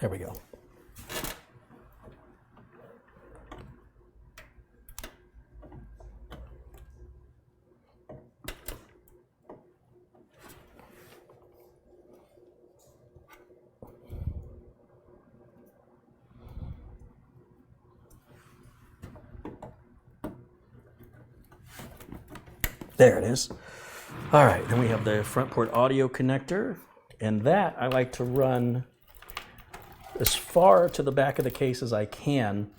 There we go. There it is. All right, then we have the front port audio connector, and that I like to run as far to the back of the case as I can.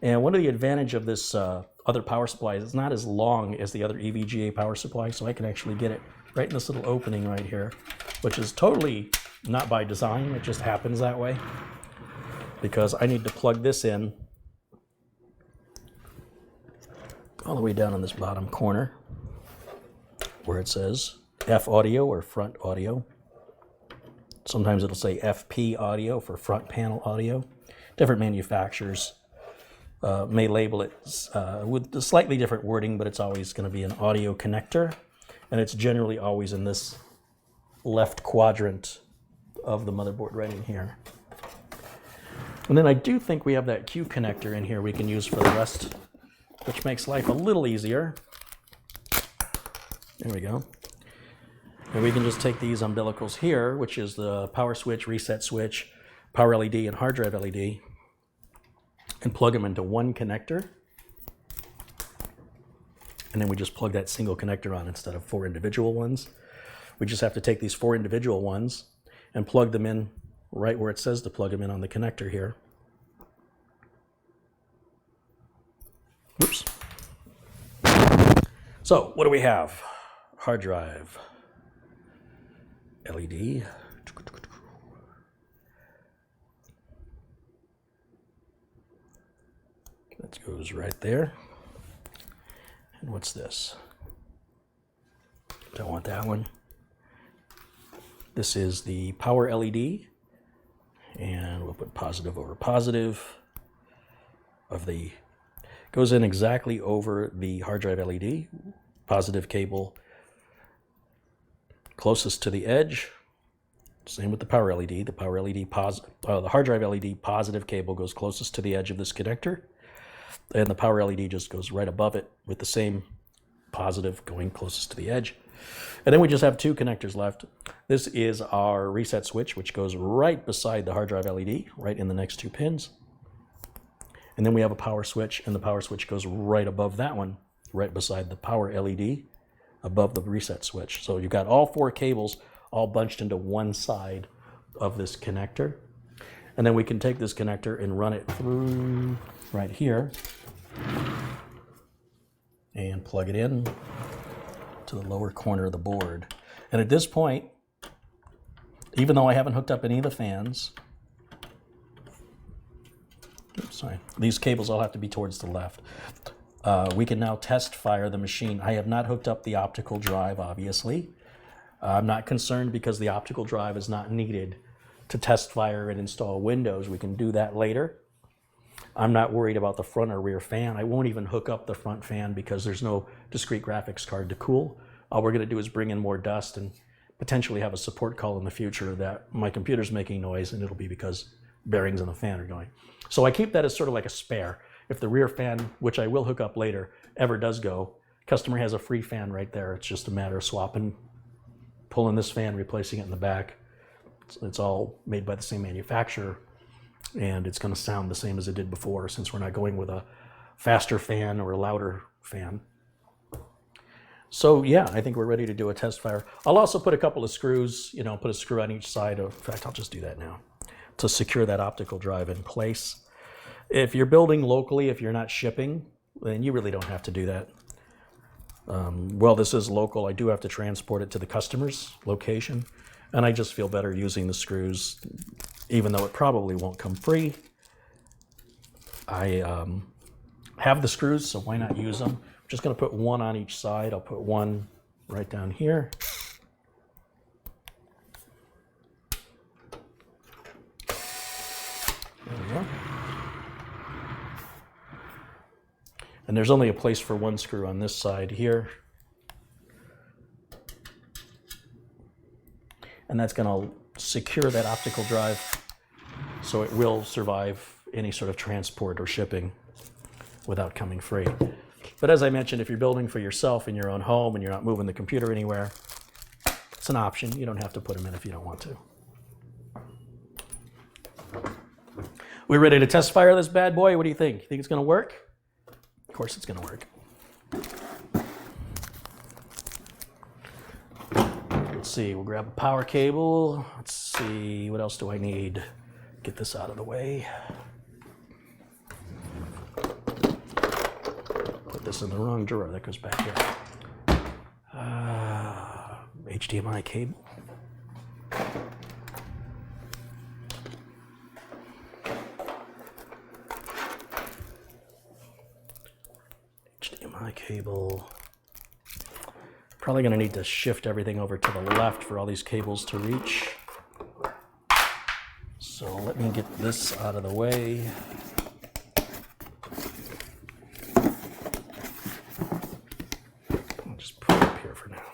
And one of the advantage of this other power supply is it's not as long as the other EVGA power supply, so I can actually get it right in this little opening right here, which is totally not by design, it just happens that way, because I need to plug this in all the way down in this bottom corner where it says F audio or front audio. Sometimes it'll say FP audio for front panel audio. Different manufacturers may label it with a slightly different wording, but it's always going to be an audio connector, and it's generally always in this left quadrant of the motherboard right in here. And then I do think we have that Q connector in here we can use for the rest, which makes life a little easier. There we go. And we can just take these umbilicals here, which is the power switch, reset switch, power LED, and hard drive LED, and plug them into one connector. And then we just plug that single connector on instead of 4 individual ones. We just have to take these 4 individual ones and plug them in right where it says to plug them in on the connector here. Oops. So what do we have? Hard drive, LED, that goes right there. And what's this? Don't want that one. This is the power LED, and we'll put positive over positive of the, goes in exactly over the hard drive LED, positive cable closest to the edge. Same with the power LED. The power LED the hard drive LED positive cable goes closest to the edge of this connector, and the power LED just goes right above it with the same positive going closest to the edge. And then we just have 2 connectors left. This is our reset switch, which goes right beside the hard drive LED, right in the next 2 pins. And then we have a power switch, and the power switch goes right above that one, right beside the power LED, above the reset switch. So you've got all 4 cables all bunched into one side of this connector. And then we can take this connector and run it through right here and plug it in to the lower corner of the board. And at this point, even though I haven't hooked up any of the fans, oops, sorry, these cables all have to be towards the left. We can now test fire the machine. I have not hooked up the optical drive, obviously. I'm not concerned because the optical drive is not needed to test fire and install Windows. We can do that later. I'm not worried about the front or rear fan. I won't even hook up the front fan because there's no discrete graphics card to cool. All we're going to do is bring in more dust and potentially have a support call in the future that my computer's making noise, and it'll be because bearings in the fan are going. So I keep that as sort of like a spare. If the rear fan, which I will hook up later, ever does go, customer has a free fan right there. It's just a matter of swapping, pulling this fan, replacing it in the back. It's all made by the same manufacturer, and it's going to sound the same as it did before, since we're not going with a faster fan or a louder fan. So yeah, I think we're ready to do a test fire. I'll also put a couple of screws, put a screw on each side. In fact, I'll just do that now to secure that optical drive in place. If you're building locally, if you're not shipping, then you really don't have to do that. Well, this is local. I do have to transport it to the customer's location, And I just feel better using the screws, even though it probably won't come free. I have the screws, so why not use them? I'm just going to put one on each side. I'll put one right down here. There we go. And there's only a place for one screw on this side here. And that's going to secure that optical drive so it will survive any sort of transport or shipping without coming free. But as I mentioned, if you're building for yourself in your own home and you're not moving the computer anywhere, it's an option. You don't have to put them in if you don't want to. We're ready to test fire this bad boy. What do you think? You think it's going to work? Of course it's going to work. Let's see, we'll grab a power cable. Let's see, what else do I need? Get this out of the way. Put this in the wrong drawer. That goes back here. HDMI cable. HDMI cable. Probably going to need to shift everything over to the left for all these cables to reach. So let me get this out of the way. I'll just put it up here for now.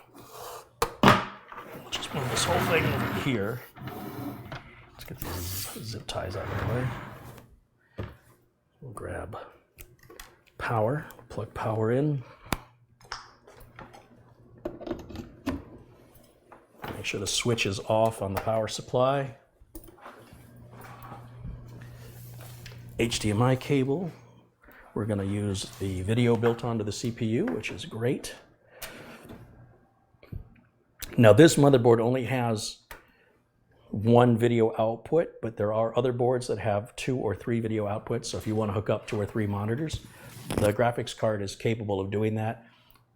I'll just move this whole thing over here. Let's get these zip ties out of the way. We'll grab power, plug power in. Make sure the switch is off on the power supply. HDMI cable. We're going to use the video built onto the CPU, which is great. Now this motherboard only has one video output, but there are other boards that have 2 or 3 video outputs. So if you want to hook up 2 or 3 monitors, the graphics card is capable of doing that.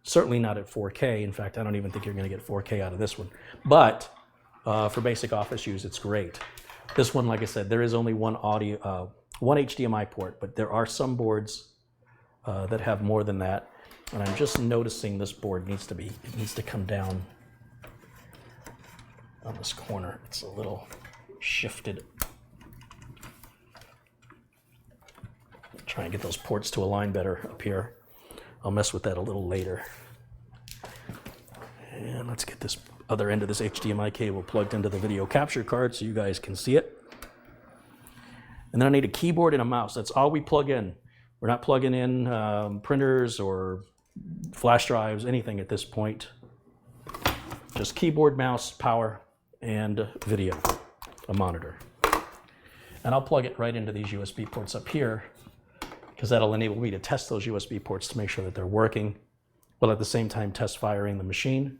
Certainly not at 4K. In fact, I don't even think you're going to get 4K out of this one. But for basic office use, it's great. This one, like I said, there is only one HDMI port, but there are some boards that have more than that. And I'm just noticing this board needs to come down on this corner. It's a little shifted. Try and get those ports to align better up here. I'll mess with that a little later. And let's get this other end of this HDMI cable plugged into the video capture card so you guys can see it. And then I need a keyboard and a mouse. That's all we plug in. We're not plugging in printers or flash drives, anything at this point. Just keyboard, mouse, power, and video, a monitor. And I'll plug it right into these USB ports up here, because that'll enable me to test those USB ports to make sure that they're working, while at the same time test firing the machine.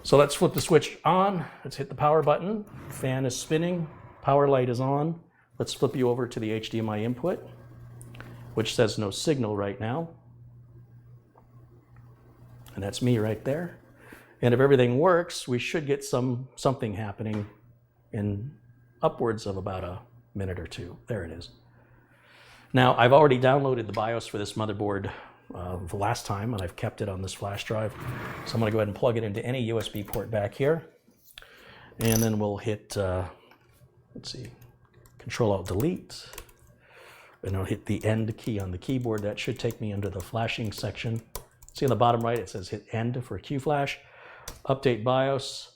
So let's flip the switch on. Let's hit the power button. Fan is spinning. Power light is on. Let's flip you over to the HDMI input, which says no signal right now. And that's me right there. And if everything works, we should get something happening in upwards of about a minute or two. There it is. Now, I've already downloaded the BIOS for this motherboard the last time, and I've kept it on this flash drive. So I'm going to go ahead and plug it into any USB port back here. And then we'll hit, let's see, Control-Alt-Delete. And I'll hit the End key on the keyboard. That should take me into the flashing section. See on the bottom right, it says hit End for QFlash. Update BIOS.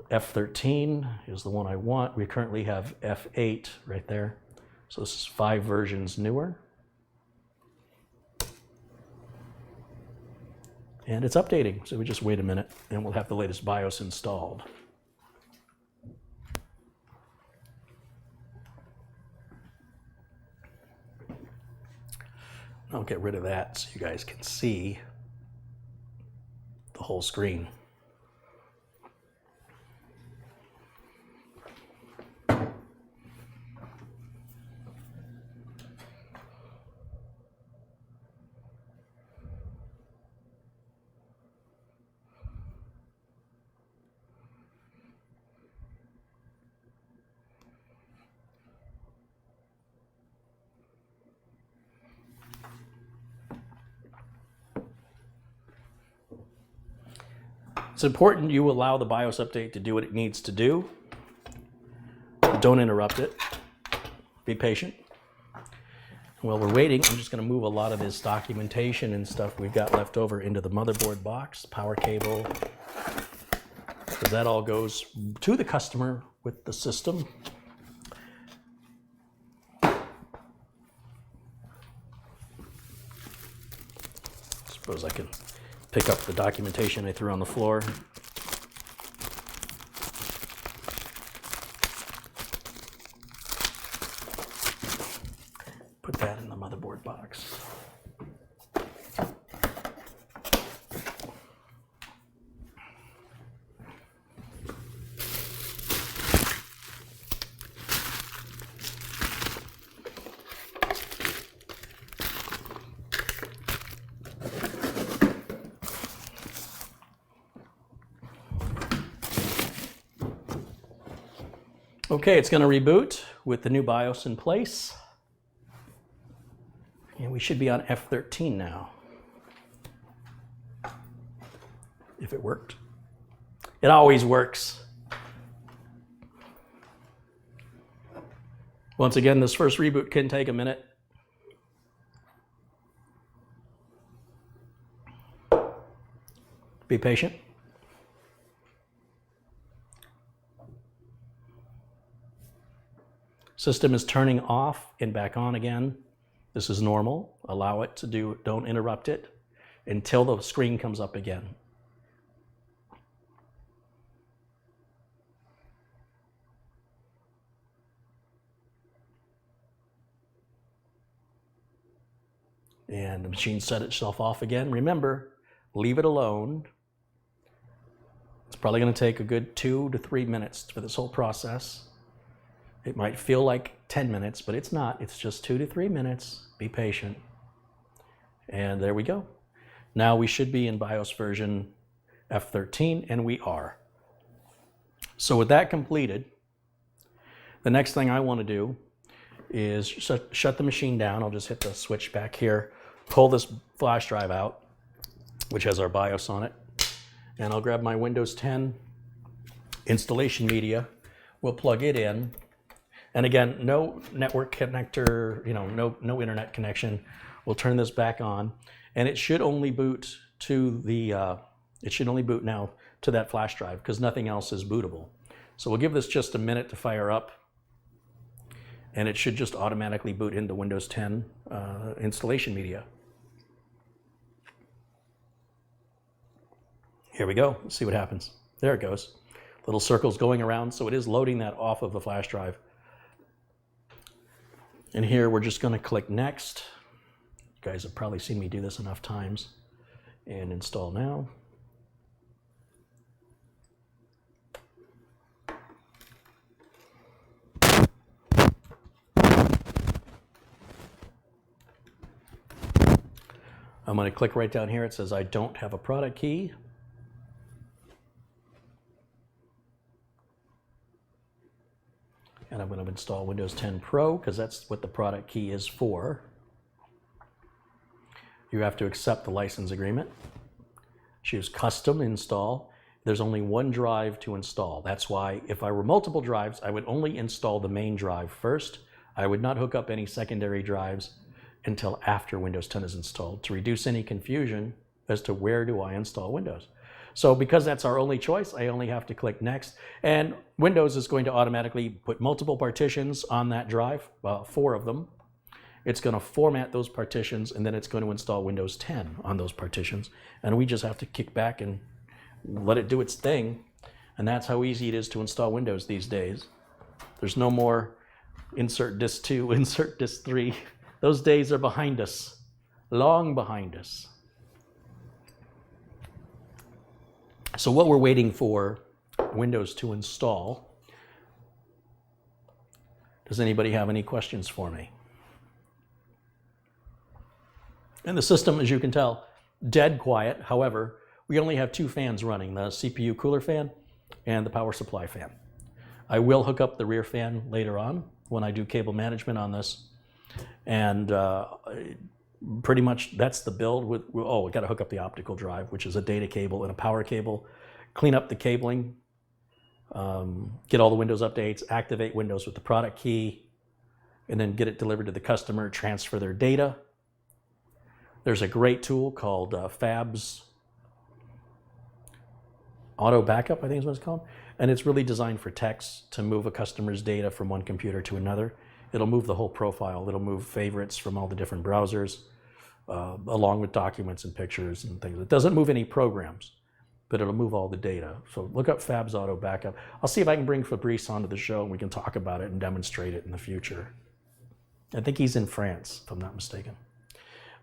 F13 is the one I want. We currently have F8 right there. So this is 5 versions newer. And it's updating, so we just wait a minute and we'll have the latest BIOS installed. I'll get rid of that so you guys can see the whole screen. It's important you allow the BIOS update to do what it needs to do. Don't interrupt it. Be patient. While we're waiting, I'm just going to move a lot of this documentation and stuff we've got left over into the motherboard box, power cable, because that all goes to the customer with the system. Suppose I can pick up the documentation I threw on the floor. Put that in the motherboard box. Okay, it's going to reboot with the new BIOS in place. And we should be on F13 now. If it worked. It always works. Once again, this first reboot can take a minute. Be patient. System is turning off and back on again. This is normal. Allow it to do, don't interrupt it until the screen comes up again. And the machine set itself off again. Remember, leave it alone. It's probably going to take a good 2 to 3 minutes for this whole process. It might feel like 10 minutes, but it's not. It's just 2 to 3 minutes. Be patient. And there we go. Now we should be in BIOS version F13, and we are. So with that completed, the next thing I want to do is shut the machine down. I'll just hit the switch back here, pull this flash drive out, which has our BIOS on it, and I'll grab my Windows 10 installation media. We'll plug it in. And again, no network connector, no internet connection. We'll turn this back on, and it should only boot to the, it should only boot now to that flash drive because nothing else is bootable. So we'll give this just a minute to fire up, and it should just automatically boot into Windows 10 installation media. Here we go. Let's see what happens. There it goes. Little circles going around, so it is loading that off of the flash drive. And here we're just going to click Next. You guys have probably seen me do this enough times. And Install Now. I'm going to click right down here. It says I don't have a product key. And I'm going to install Windows 10 Pro because that's what the product key is for. You have to accept the license agreement. Choose Custom Install. There's only one drive to install. That's why if I were multiple drives, I would only install the main drive first. I would not hook up any secondary drives until after Windows 10 is installed to reduce any confusion as to where do I install Windows. So because that's our only choice, I only have to click Next. And Windows is going to automatically put multiple partitions on that drive, 4 of them. It's going to format those partitions, and then it's going to install Windows 10 on those partitions. And we just have to kick back and let it do its thing. And that's how easy it is to install Windows these days. There's no more insert disk 2, insert disk 3. Those days are behind us, long behind us. So what we're waiting for Windows to install. Does anybody have any questions for me? And the system, as you can tell, dead quiet. However, we only have 2 fans running, the CPU cooler fan and the power supply fan. I will hook up the rear fan later on when I do cable management on this. And pretty much that's the build with, oh, we got to hook up the optical drive, which is a data cable and a power cable. clean up the cabling, get all the Windows updates, activate Windows with the product key, and then get it delivered to the customer, transfer their data. There's a great tool called Fab's Auto Backup, I think is what it's called. And it's really designed for techs to move a customer's data from one computer to another. It'll move the whole profile. It'll move favorites from all the different browsers, along with documents and pictures and things. It doesn't move any programs, but it'll move all the data. So look up Fab's Auto Backup. I'll see if I can bring Fabrice onto the show and we can talk about it and demonstrate it in the future. I think he's in France, if I'm not mistaken.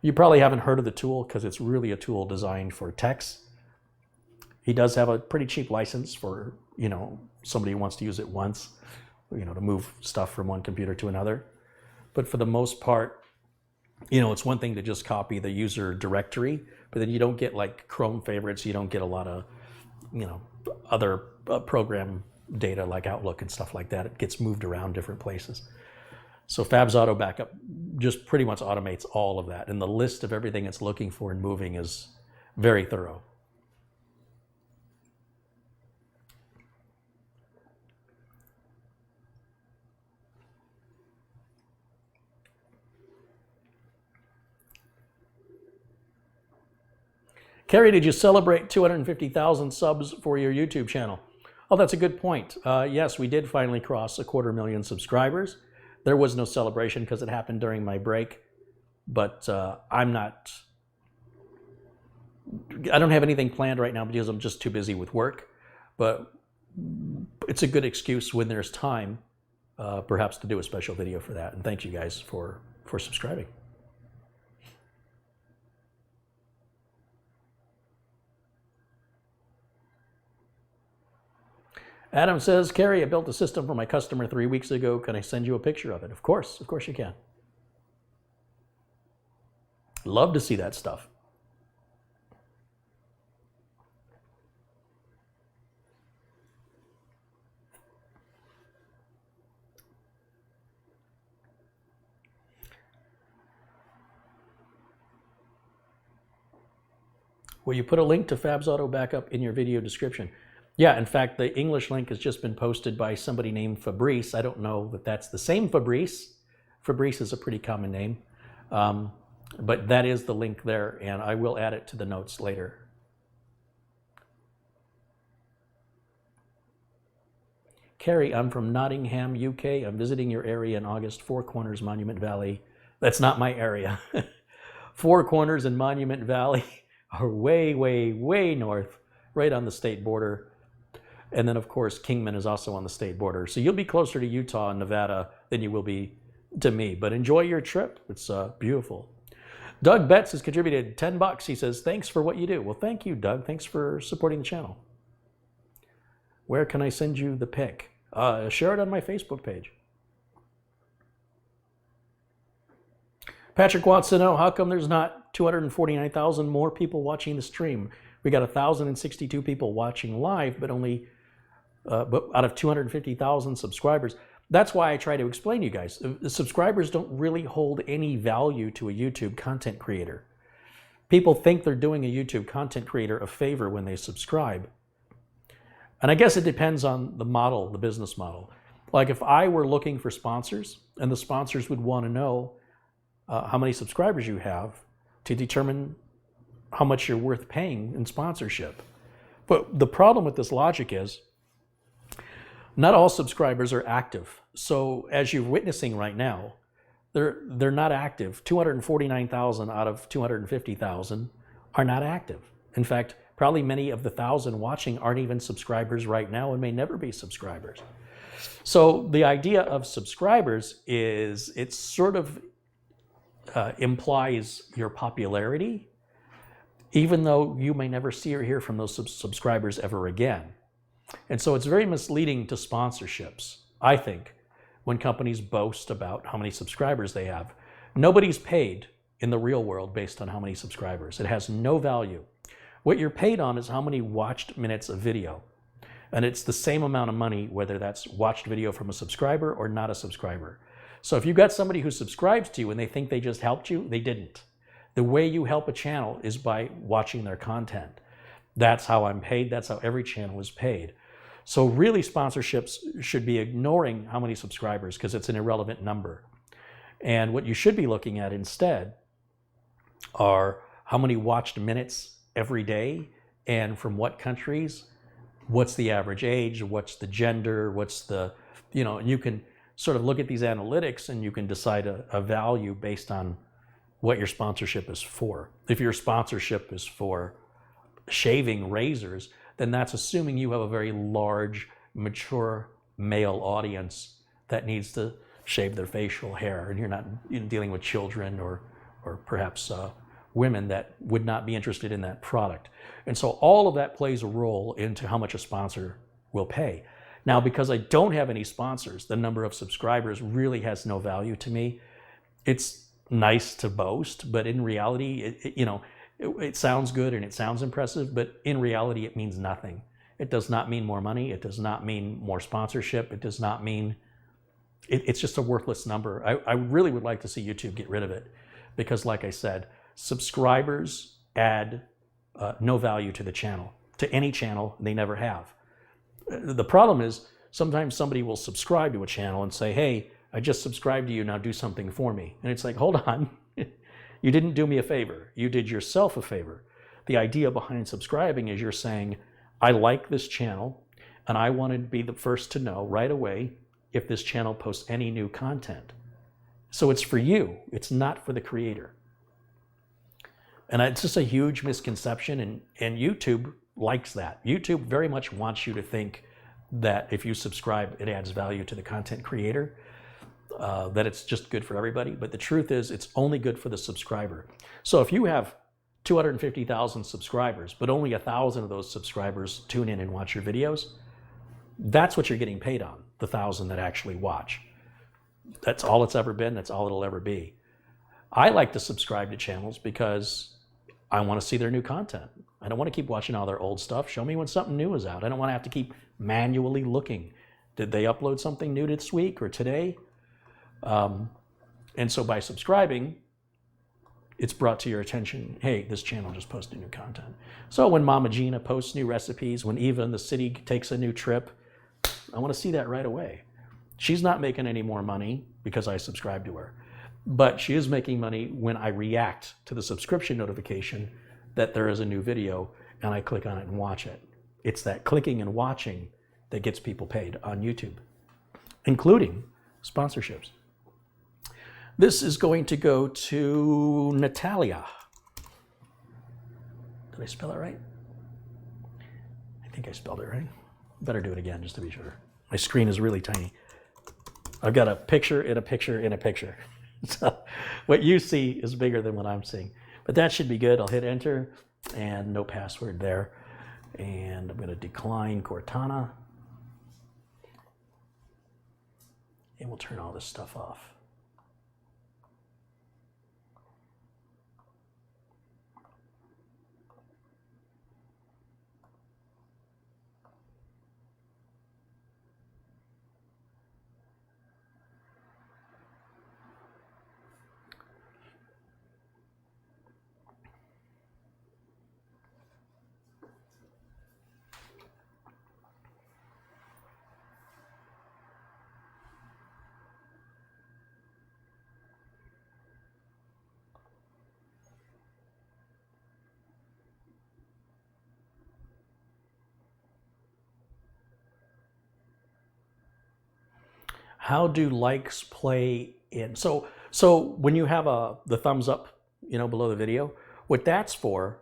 You probably haven't heard of the tool because it's really a tool designed for techs. He does have a pretty cheap license for, somebody who wants to use it once, to move stuff from one computer to another. But for the most part, it's one thing to just copy the user directory, but then you don't get like Chrome favorites. You don't get a lot of, other program data like Outlook and stuff like that. It gets moved around different places. So Fab's Auto Backup just pretty much automates all of that. And the list of everything it's looking for and moving is very thorough. Carey, did you celebrate 250,000 subs for your YouTube channel? Oh, that's a good point. Yes, we did finally cross 250,000 subscribers. There was no celebration because it happened during my break, but I don't have anything planned right now because I'm just too busy with work, but it's a good excuse when there's time, perhaps to do a special video for that. And thank you guys for subscribing. Adam says, Carey, I built a system for my customer 3 weeks ago. Can I send you a picture of it? Of course you can. Love to see that stuff. Will you put a link to Fab's Auto Backup in your video description? Yeah, in fact, the English link has just been posted by somebody named Fabrice. I don't know that that's the same Fabrice. Fabrice is a pretty common name. But that is the link there, and I will add it to the notes later. Carey, I'm from Nottingham, UK. I'm visiting your area in August, Four Corners, Monument Valley. That's not my area. Four Corners and Monument Valley are way, way, way north, right on the state border. And then, of course, Kingman is also on the state border. So you'll be closer to Utah and Nevada than you will be to me. But enjoy your trip. It's beautiful. Doug Betts has contributed $10. He says, thanks for what you do. Well, thank you, Doug. Thanks for supporting the channel. Where can I send you the pic? Share it on my Facebook page. Patrick wants to know, how come there's not 249,000 more people watching the stream? We got 1,062 people watching live, but only but out of 250,000 subscribers. That's why I try to explain to you guys. The subscribers don't really hold any value to a YouTube content creator. People think they're doing a YouTube content creator a favor when they subscribe. And I guess it depends on the model, the business model. Like if I were looking for sponsors, and the sponsors would want to know how many subscribers you have to determine how much you're worth paying in sponsorship. But the problem with this logic is not all subscribers are active. So as you're witnessing right now, they're not active. 249,000 out of 250,000 are not active. In fact, probably many of the 1,000 watching aren't even subscribers right now and may never be subscribers. So the idea of subscribers is it sort of implies your popularity, even though you may never see or hear from those subscribers ever again. And so it's very misleading to sponsorships, I think, when companies boast about how many subscribers they have. Nobody's paid in the real world based on how many subscribers. It has no value. What you're paid on is how many watched minutes of video. And it's the same amount of money whether that's watched video from a subscriber or not a subscriber. So if you've got somebody who subscribes to you and they think they just helped you, they didn't. The way you help a channel is by watching their content. That's how I'm paid. That's how every channel is paid. So really sponsorships should be ignoring how many subscribers because it's an irrelevant number. And what you should be looking at instead are how many watched minutes every day and from what countries, what's the average age, what's the gender, what's the, and you can sort of look at these analytics and you can decide a value based on what your sponsorship is for. If your sponsorship is for shaving razors, then that's assuming you have a very large, mature male audience that needs to shave their facial hair, and you're not dealing with children or perhaps women that would not be interested in that product. And so all of that plays a role into how much a sponsor will pay. Now, because I don't have any sponsors, the number of subscribers really has no value to me. It's nice to boast, but in reality, it sounds good and it sounds impressive, but in reality, it means nothing. It does not mean more money. It does not mean more sponsorship. It does not mean, it's just a worthless number. I really would like to see YouTube get rid of it because, like I said, subscribers add no value to the channel, to any channel. They never have. The problem is sometimes somebody will subscribe to a channel and say, hey, I just subscribed to you, now do something for me. And it's like, hold on, you didn't do me a favor. You did yourself a favor. The idea behind subscribing is you're saying, I like this channel and I want to be the first to know right away if this channel posts any new content. So it's for you, it's not for the creator. And it's just a huge misconception, and YouTube likes that. YouTube very much wants you to think that if you subscribe, it adds value to the content creator, that it's just good for everybody. But the truth is, it's only good for the subscriber. So if you have 250,000 subscribers, but only 1,000 of those subscribers tune in and watch your videos, that's what you're getting paid on, the 1,000 that actually watch. That's all it's ever been. That's all it'll ever be. I like to subscribe to channels because I want to see their new content. I don't want to keep watching all their old stuff. Show me when something new is out. I don't want to have to keep manually looking. Did they upload something new this week or today? And so by subscribing, it's brought to your attention, hey, this channel just posted new content. So when Mama Gina posts new recipes, when Eva in the city takes a new trip, I want to see that right away. She's not making any more money because I subscribe to her. But she is making money when I react to the subscription notification that there is a new video and I click on it and watch it. It's that clicking and watching that gets people paid on YouTube, including sponsorships. This is going to go to Natalia. Did I spell it right? I think I spelled it right. Better do it again just to be sure. My screen is really tiny. I've got a picture in a picture in a picture. So what you see is bigger than what I'm seeing. But that should be good. I'll hit enter and no password there. And I'm going to decline Cortana. And we'll turn all this stuff off. How do likes play in? So when you have the thumbs up, below the video, what that's for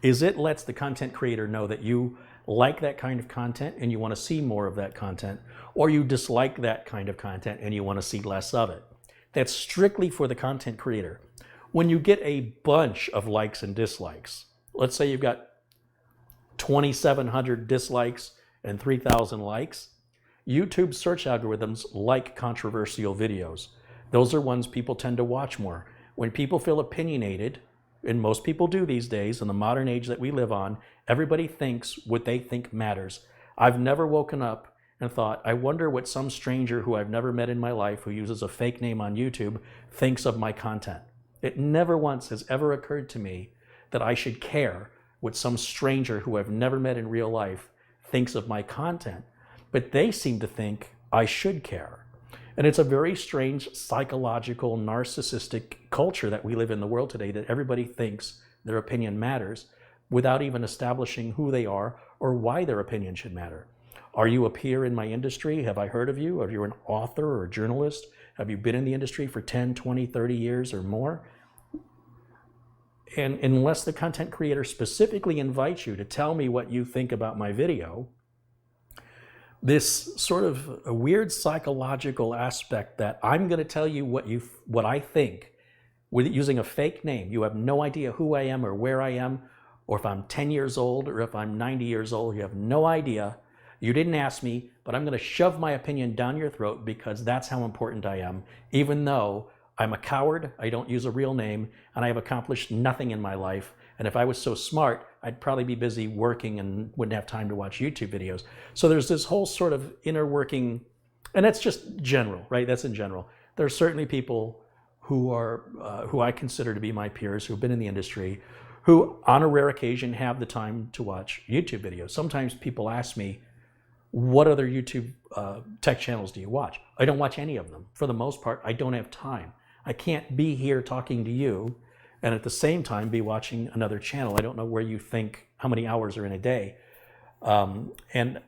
is it lets the content creator know that you like that kind of content and you want to see more of that content, or you dislike that kind of content and you want to see less of it. That's strictly for the content creator. When you get a bunch of likes and dislikes, let's say you've got 2,700 dislikes and 3,000 likes, YouTube search algorithms like controversial videos. Those are ones people tend to watch more. When people feel opinionated, and most people do these days in the modern age that we live on, everybody thinks what they think matters. I've never woken up and thought, I wonder what some stranger who I've never met in my life who uses a fake name on YouTube thinks of my content. It never once has ever occurred to me that I should care what some stranger who I've never met in real life thinks of my content, but they seem to think I should care. And it's a very strange psychological, narcissistic culture that we live in the world today, that everybody thinks their opinion matters without even establishing who they are or why their opinion should matter. Are you a peer in my industry? Have I heard of you? Are you an author or a journalist? Have you been in the industry for 10, 20, 30 years or more? And unless the content creator specifically invites you to tell me what you think about my video, this sort of a weird psychological aspect that I'm going to tell you what I think with using a fake name. You have no idea who I am or where I am, or if I'm 10 years old or if I'm 90 years old. You have no idea. You didn't ask me, but I'm going to shove my opinion down your throat because that's how important I am, even though I'm a coward, I don't use a real name, and I have accomplished nothing in my life. And if I was so smart, I'd probably be busy working and wouldn't have time to watch YouTube videos. So there's this whole sort of inner working, and that's just general, right? That's in general. There are certainly people who I consider to be my peers, who've been in the industry, who on a rare occasion have the time to watch YouTube videos. Sometimes people ask me, what other YouTube tech channels do you watch? I don't watch any of them. For the most part, I don't have time. I can't be here talking to you and at the same time be watching another channel. I don't know where you think, how many hours are in a day. And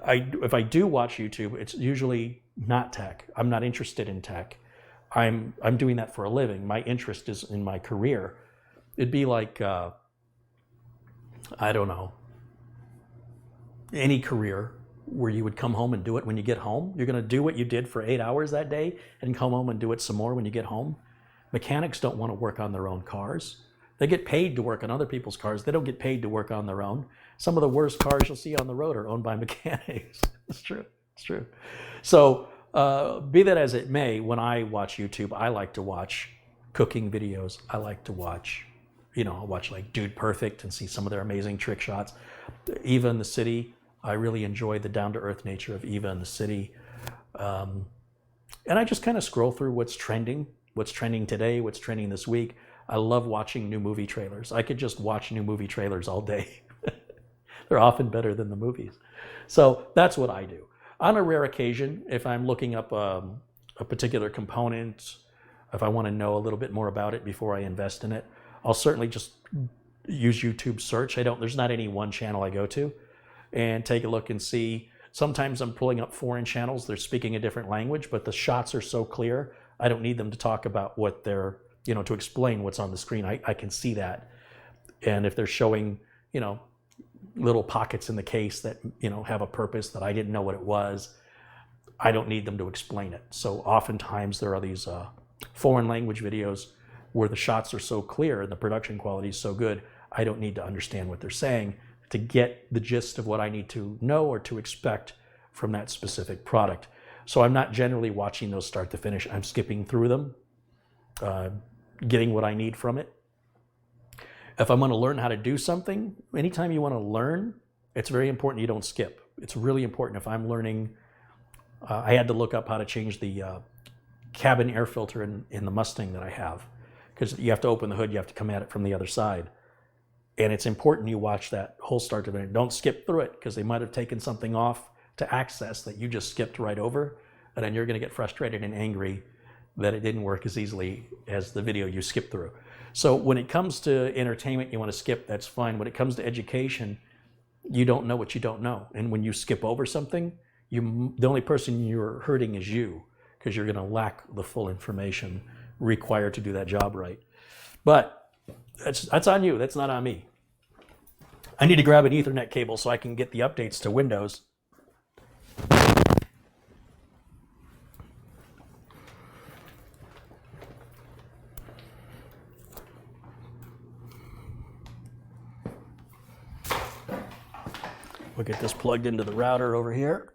if I do watch YouTube, it's usually not tech. I'm not interested in tech. I'm doing that for a living. My interest is in my career. It'd be like, I don't know, any career where you would come home and do it when you get home. You're going to do what you did for 8 hours that day and come home and do it some more when you get home. Mechanics don't want to work on their own cars. They get paid to work on other people's cars. They don't get paid to work on their own. Some of the worst cars you'll see on the road are owned by mechanics. It's true. It's true. So be that as it may, when I watch YouTube, I like to watch cooking videos. I like to watch, I'll watch like Dude Perfect and see some of their amazing trick shots. Eva in the City. I really enjoy the down-to-earth nature of Eva in the City. And I just kind of scroll through what's trending today, what's trending this week. I love watching new movie trailers. I could just watch new movie trailers all day. They're often better than the movies. So that's what I do. On a rare occasion, if I'm looking up a particular component, if I want to know a little bit more about it before I invest in it, I'll certainly just use YouTube search. There's not any one channel I go to and take a look and see. Sometimes I'm pulling up foreign channels. They're speaking a different language, but the shots are so clear, I don't need them to talk about what they're, to explain what's on the screen. I can see that. And if they're showing, little pockets in the case that, have a purpose that I didn't know what it was, I don't need them to explain it. So oftentimes there are these foreign language videos where the shots are so clear and the production quality is so good, I don't need to understand what they're saying to get the gist of what I need to know or to expect from that specific product. So I'm not generally watching those start to finish. I'm skipping through them, getting what I need from it. If I'm going to learn how to do something, anytime you want to learn, it's very important you don't skip. It's really important. If I'm learning, I had to look up how to change the cabin air filter in the Mustang that I have, because you have to open the hood, you have to come at it from the other side. And it's important you watch that whole start to finish. Don't skip through it, because they might have taken something off to access that you just skipped right over, and then you're going to get frustrated and angry that it didn't work as easily as the video you skipped through. So when it comes to entertainment, you want to skip, that's fine. When it comes to education, you don't know what you don't know. And when you skip over something, the only person you're hurting is you, because you're going to lack the full information required to do that job right. But that's on you. That's not on me. I need to grab an Ethernet cable so I can get the updates to Windows. We'll get this plugged into the router over here.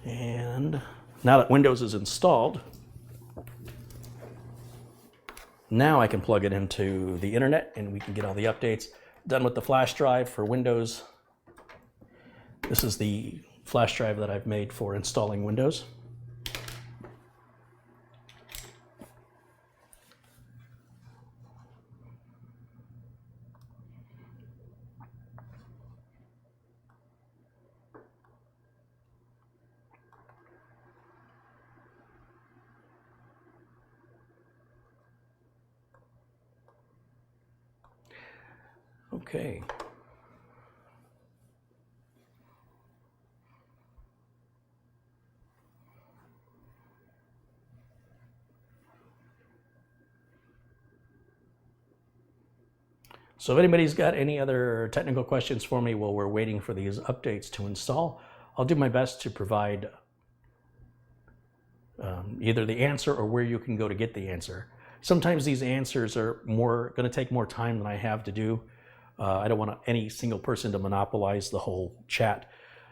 And now that Windows is installed, now I can plug it into the internet and we can get all the updates. Done with the flash drive for Windows. This is the flash drive that I've made for installing Windows. Okay. So if anybody's got any other technical questions for me while we're waiting for these updates to install, I'll do my best to provide either the answer or where you can go to get the answer. Sometimes these answers are going to take more time than I have to do. I don't want any single person to monopolize the whole chat.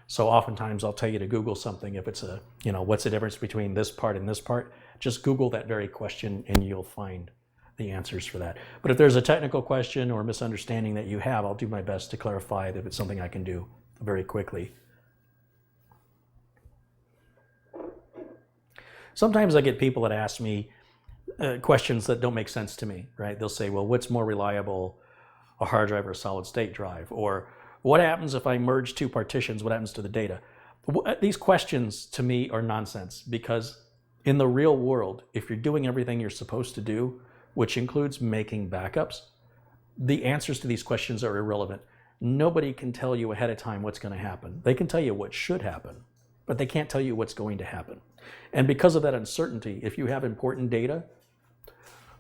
So oftentimes I'll tell you to Google something. If it's what's the difference between this part and this part? Just Google that very question and you'll find the answers for that. But if there's a technical question or misunderstanding that you have, I'll do my best to clarify that if it's something I can do very quickly. Sometimes I get people that ask me questions that don't make sense to me, right? They'll say, well, what's more reliable, a hard drive or a solid state drive? Or what happens if I merge two partitions? What happens to the data? These questions to me are nonsense, because in the real world, if you're doing everything you're supposed to do, which includes making backups, the answers to these questions are irrelevant. Nobody can tell you ahead of time what's going to happen. They can tell you what should happen, but they can't tell you what's going to happen. And because of that uncertainty, if you have important data,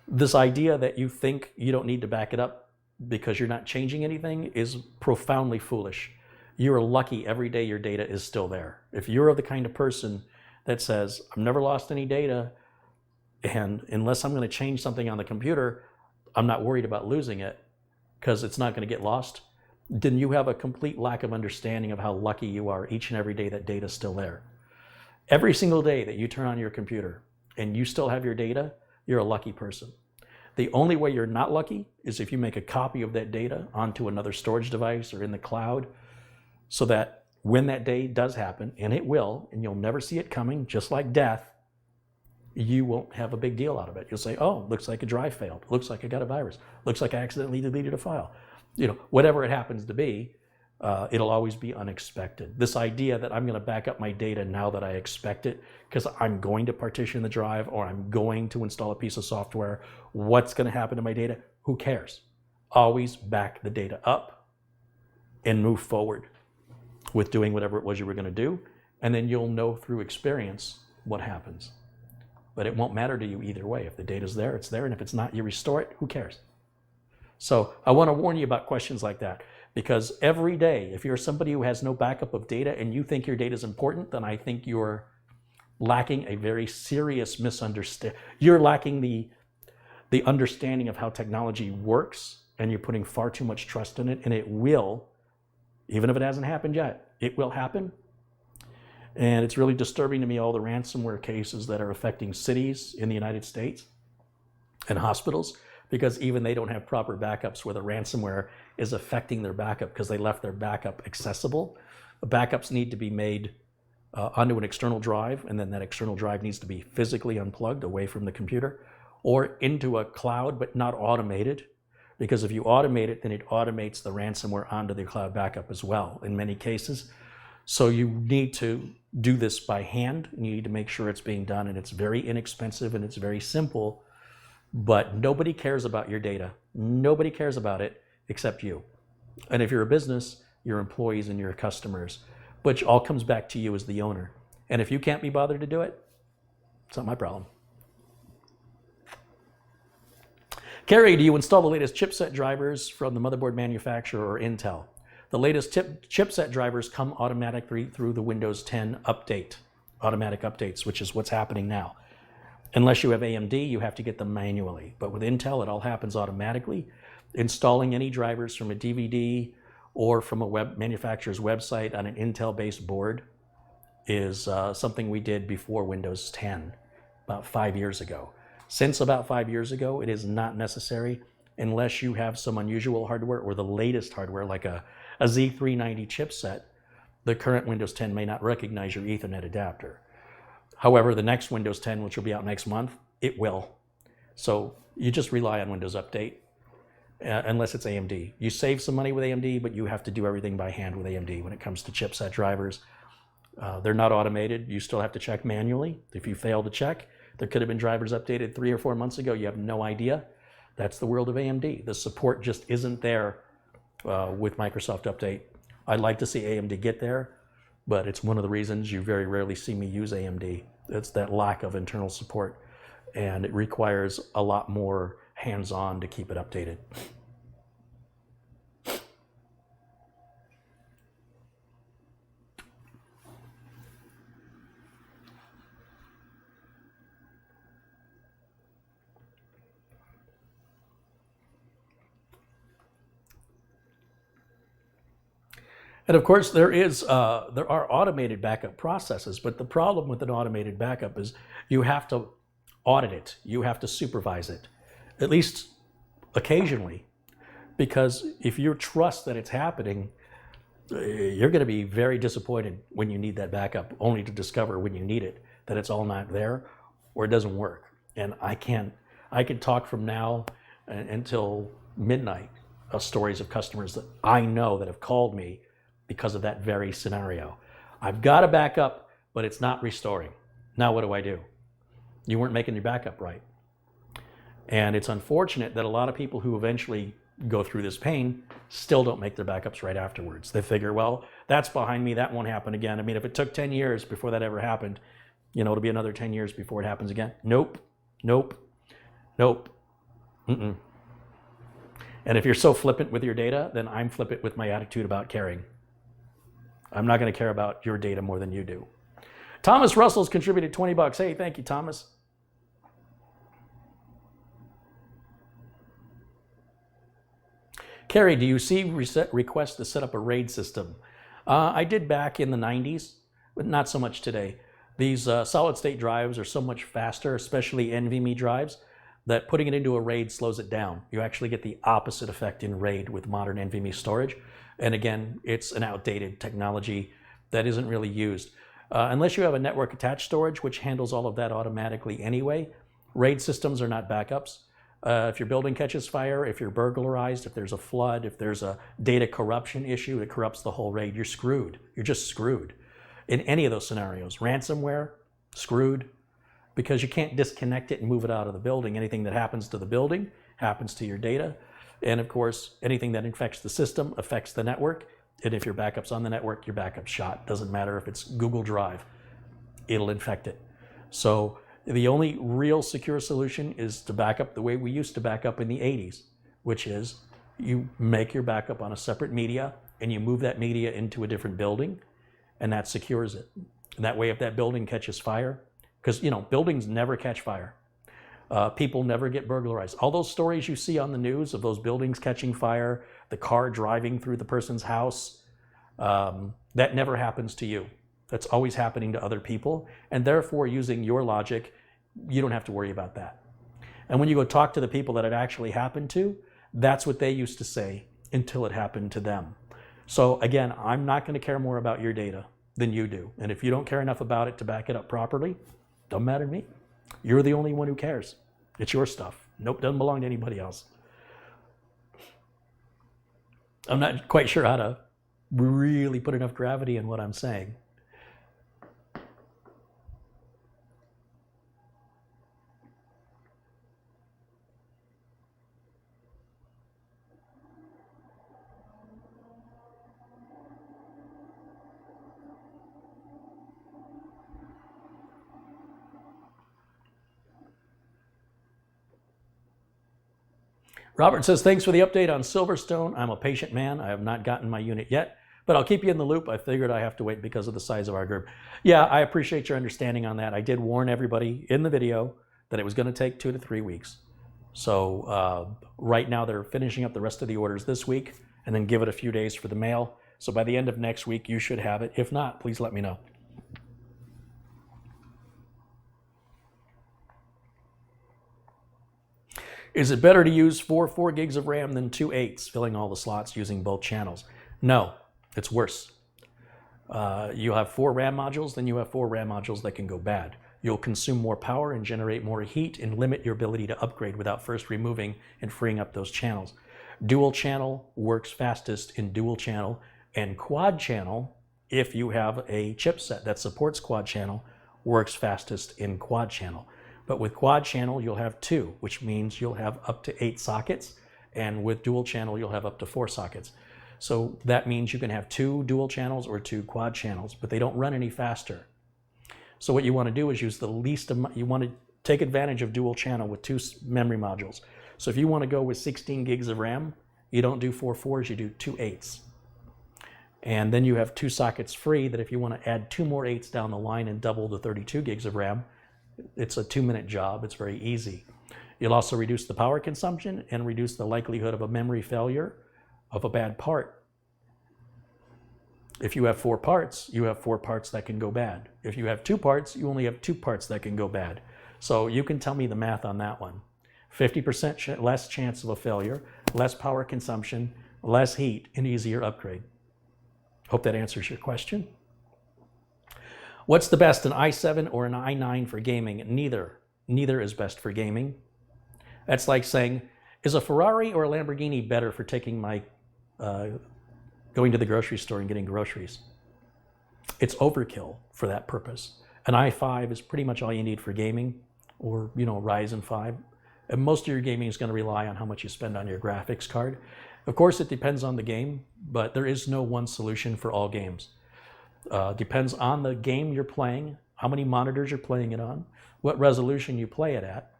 this idea that you think you don't need to back it up because you're not changing anything is profoundly foolish. You're lucky every day your data is still there. If you're the kind of person that says, I've never lost any data, and unless I'm going to change something on the computer, I'm not worried about losing it because it's not going to get lost, then you have a complete lack of understanding of how lucky you are each and every day that data is still there. Every single day that you turn on your computer and you still have your data, you're a lucky person. The only way you're not lucky is if you make a copy of that data onto another storage device or in the cloud, so that when that day does happen, and it will, and you'll never see it coming, just like death, you won't have a big deal out of it. You'll say, oh, looks like a drive failed. Looks like I got a virus. Looks like I accidentally deleted a file. Whatever it happens to be, it'll always be unexpected. This idea that I'm going to back up my data now that I expect it because I'm going to partition the drive or I'm going to install a piece of software, what's going to happen to my data? Who cares? Always back the data up and move forward with doing whatever it was you were going to do, and then you'll know through experience what happens. But it won't matter to you either way. If the data's there, it's there, and if it's not, you restore it, who cares? So I want to warn you about questions like that, because every day, if you're somebody who has no backup of data and you think your data is important, then I think you're lacking a very serious misunderstanding. You're lacking the understanding of how technology works, and you're putting far too much trust in it, and it will, even if it hasn't happened yet, it will happen. And it's really disturbing to me, all the ransomware cases that are affecting cities in the United States and hospitals, because even they don't have proper backups where the ransomware is affecting their backup because they left their backup accessible. The backups need to be made onto an external drive, and then that external drive needs to be physically unplugged away from the computer or into a cloud, but not automated, because if you automate it, then it automates the ransomware onto the cloud backup as well in many cases. So you need to do this by hand. You need to make sure it's being done, and it's very inexpensive and it's very simple, but nobody cares about your data. Nobody cares about it except you. And if you're a business, your employees and your customers, which all comes back to you as the owner. And if you can't be bothered to do it, it's not my problem. Carey, do you install the latest chipset drivers from the motherboard manufacturer or Intel? The latest chipset drivers come automatically through the Windows 10 update, automatic updates, which is what's happening now. Unless you have AMD, you have to get them manually. But with Intel, it all happens automatically. Installing any drivers from a DVD or from a web manufacturer's website on an Intel-based board is something we did before Windows 10, about 5 years ago. Since about 5 years ago, it is not necessary unless you have some unusual hardware or the latest hardware, like a Z390 chipset. The current Windows 10 may not recognize your Ethernet adapter. However, the next Windows 10, which will be out next month, it will. So you just rely on Windows Update, unless it's AMD. You save some money with AMD, but you have to do everything by hand with AMD when it comes to chipset drivers. They're not automated. You still have to check manually. If you fail to check, there could have been drivers updated 3 or 4 months ago. You have no idea. That's the world of AMD. The support just isn't there with Microsoft Update. I'd like to see AMD get there, but it's one of the reasons you very rarely see me use AMD. It's that lack of internal support, and it requires a lot more hands-on to keep it updated. And of course, there are automated backup processes, but the problem with an automated backup is you have to audit it, you have to supervise it, at least occasionally, because if you trust that it's happening, you're going to be very disappointed when you need that backup, only to discover when you need it that it's all not there or it doesn't work. And I can talk from now until midnight of stories of customers that I know that have called me because of that very scenario. I've got a backup, but it's not restoring. Now what do? You weren't making your backup right. And it's unfortunate that a lot of people who eventually go through this pain still don't make their backups right afterwards. They figure, well, that's behind me, that won't happen again. I mean, if it took 10 years before that ever happened, it'll be another 10 years before it happens again. Nope. Mm-mm. And if you're so flippant with your data, then I'm flippant with my attitude about caring. I'm not going to care about your data more than you do. Thomas Russell's contributed $20. Hey, thank you, Thomas. Carey, do you see requests to set up a RAID system? I did back in the 90s, but not so much today. These solid-state drives are so much faster, especially NVMe drives, that putting it into a RAID slows it down. You actually get the opposite effect in RAID with modern NVMe storage. And again, it's an outdated technology that isn't really used. Unless you have a network attached storage, which handles all of that automatically anyway, RAID systems are not backups. If your building catches fire, if you're burglarized, if there's a flood, if there's a data corruption issue that corrupts the whole RAID, you're screwed. You're just screwed. In any of those scenarios, ransomware, screwed, because you can't disconnect it and move it out of the building. Anything that happens to the building happens to your data. And of course, anything that infects the system affects the network. And if your backup's on the network, your backup's shot. Doesn't matter if it's Google Drive, it'll infect it. So the only real secure solution is to back up the way we used to back up in the 80s, which is you make your backup on a separate media and you move that media into a different building, and that secures it. And that way, if that building catches fire, because buildings never catch fire. People never get burglarized. All those stories you see on the news of those buildings catching fire, the car driving through the person's house, that never happens to you. That's always happening to other people. And therefore, using your logic, you don't have to worry about that. And when you go talk to the people that it actually happened to, that's what they used to say until it happened to them. So again, I'm not going to care more about your data than you do. And if you don't care enough about it to back it up properly, don't matter to me. You're the only one who cares. It's your stuff. Nope, doesn't belong to anybody else. I'm not quite sure how to really put enough gravity in what I'm saying. Robert says, thanks for the update on Silverstone. I'm a patient man. I have not gotten my unit yet, but I'll keep you in the loop. I figured I have to wait because of the size of our group. Yeah, I appreciate your understanding on that. I did warn everybody in the video that it was going to take 2 to 3 weeks. So right now they're finishing up the rest of the orders this week and then give it a few days for the mail. So by the end of next week, you should have it. If not, please let me know. Is it better to use 4 gigs of RAM than 2 8s, filling all the slots using both channels? No, it's worse. You have 4 RAM modules, then you have 4 RAM modules that can go bad. You'll consume more power and generate more heat and limit your ability to upgrade without first removing and freeing up those channels. Dual channel works fastest in dual channel, and quad channel, if you have a chipset that supports quad channel, works fastest in quad channel. But with quad channel, you'll have 2, which means you'll have up to 8 sockets. And with dual channel, you'll have up to 4 sockets. So that means you can have 2 dual channels or 2 quad channels, but they don't run any faster. So what you want to do is use the least amount. You want to take advantage of dual channel with 2 memory modules. So if you want to go with 16 gigs of RAM, you don't do 4 4s, you do 2 8s. And then you have 2 sockets free that if you want to add 2 more 8s down the line and double the 32 gigs of RAM, it's a 2-minute job. It's very easy. You'll also reduce the power consumption and reduce the likelihood of a memory failure of a bad part. If you have 4 parts, you have 4 parts that can go bad. If you have 2 parts, you only have 2 parts that can go bad. So you can tell me the math on that one. 50% less chance of a failure, less power consumption, less heat, and easier upgrade. Hope that answers your question. What's the best, an i7 or an i9 for gaming? Neither. Neither is best for gaming. That's like saying, is a Ferrari or a Lamborghini better for taking my, going to the grocery store and getting groceries? It's overkill for that purpose. An i5 is pretty much all you need for gaming, or Ryzen 5. And most of your gaming is going to rely on how much you spend on your graphics card. Of course, it depends on the game, but there is no one solution for all games. Depends on the game you're playing, how many monitors you're playing it on, what resolution you play it at.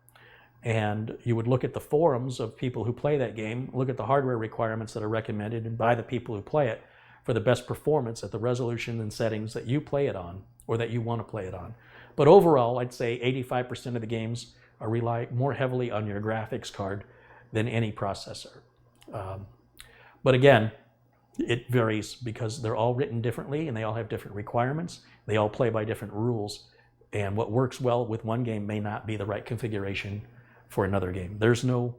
And you would look at the forums of people who play that game, look at the hardware requirements that are recommended by the people who play it for the best performance at the resolution and settings that you play it on or that you want to play it on. But overall, I'd say 85% of the games rely more heavily on your graphics card than any processor. But again, it varies because they're all written differently and they all have different requirements. They all play by different rules. And what works well with one game may not be the right configuration for another game. There's no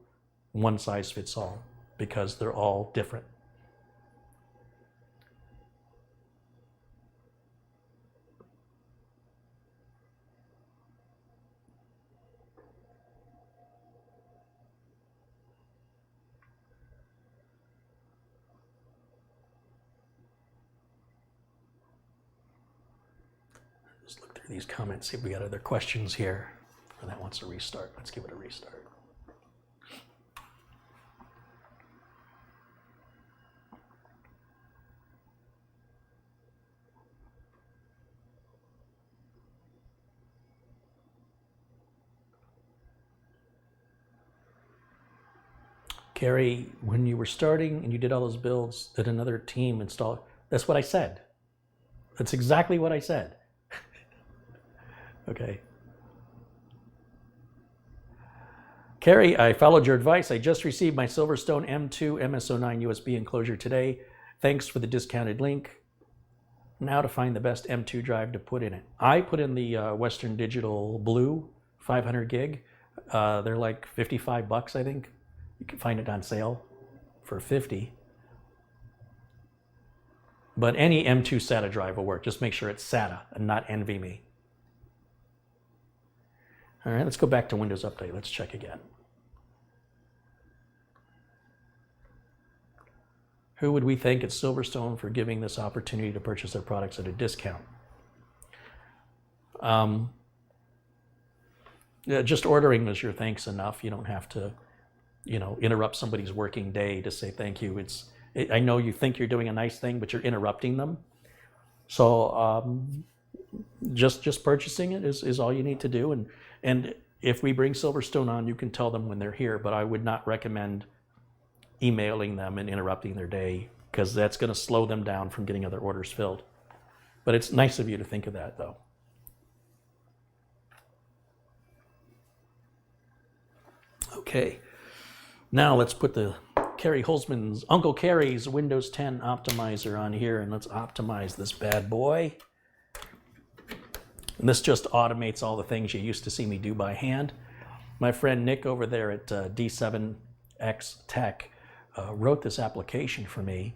one size fits all because they're all different. Just look through these comments, see if we got other questions here. Or that wants a restart. Let's give it a restart. Carey, when you were starting and you did all those builds, did another team install? That's what I said. That's exactly what I said. Okay. Carey, I followed your advice. I just received my Silverstone M2 MSO9 USB enclosure today. Thanks for the discounted link. Now to find the best M2 drive to put in it. I put in the Western Digital Blue 500 gig. They're like $55, I think. You can find it on sale for $50. But any M2 SATA drive will work. Just make sure it's SATA and not NVMe. All right, let's go back to Windows Update. Let's check again. Who would we thank at Silverstone for giving this opportunity to purchase their products at a discount? Yeah, just ordering is your thanks enough. You don't have to, interrupt somebody's working day to say thank you. I know you think you're doing a nice thing, but you're interrupting them. So just purchasing it is all you need to do. And if we bring Silverstone on, you can tell them when they're here, but I would not recommend emailing them and interrupting their day because that's going to slow them down from getting other orders filled. But it's nice of you to think of that, though. Okay, now let's put the Carey Holzman's, Uncle Carey's Windows 10 optimizer on here, and let's optimize this bad boy. And this just automates all the things you used to see me do by hand. My friend Nick over there at D7X Tech wrote this application for me,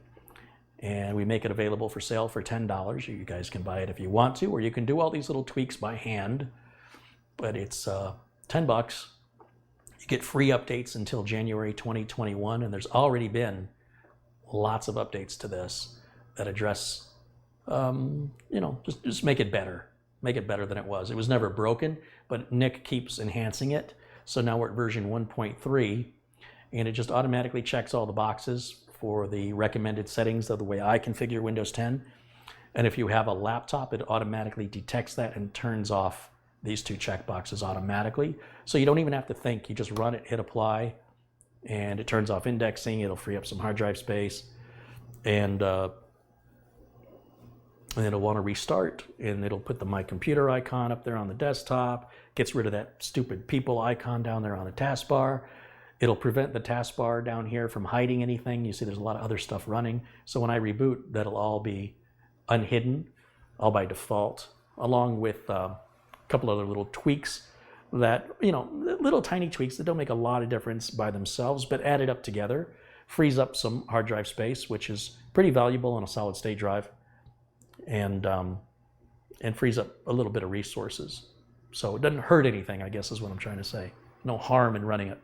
and we make it available for sale for $10. You guys can buy it if you want to, or you can do all these little tweaks by hand, but it's $10. You get free updates until January 2021, and there's already been lots of updates to this that address, just make it better. Make it better than it was. It was never broken, but Nick keeps enhancing it. So now we're at version 1.3, and it just automatically checks all the boxes for the recommended settings of the way I configure Windows 10. And if you have a laptop, it automatically detects that and turns off these two checkboxes automatically. So you don't even have to think. You just run it, hit apply, and it turns off indexing. It'll free up some hard drive space. And it'll want to restart, and it'll put the My Computer icon up there on the desktop, gets rid of that stupid people icon down there on the taskbar. It'll prevent the taskbar down here from hiding anything. You see there's a lot of other stuff running. So when I reboot, that'll all be unhidden, all by default, along with a couple other little tweaks that, little tiny tweaks that don't make a lot of difference by themselves, but added up together, frees up some hard drive space, which is pretty valuable on a solid state drive, and frees up a little bit of resources. So it doesn't hurt anything, I guess is what I'm trying to say. No harm in running it.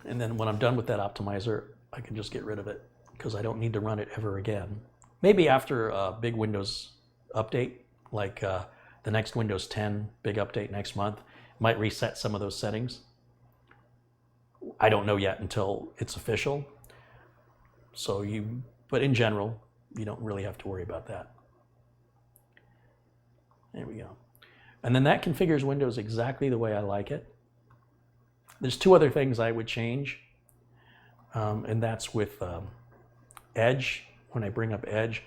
And then when I'm done with that optimizer, I can just get rid of it because I don't need to run it ever again. Maybe after a big Windows update, like the next Windows 10 big update next month, might reset some of those settings. I don't know yet until it's official. But in general, you don't really have to worry about that. There we go. And then that configures Windows exactly the way I like it. There's two other things I would change, and that's with Edge. When I bring up Edge,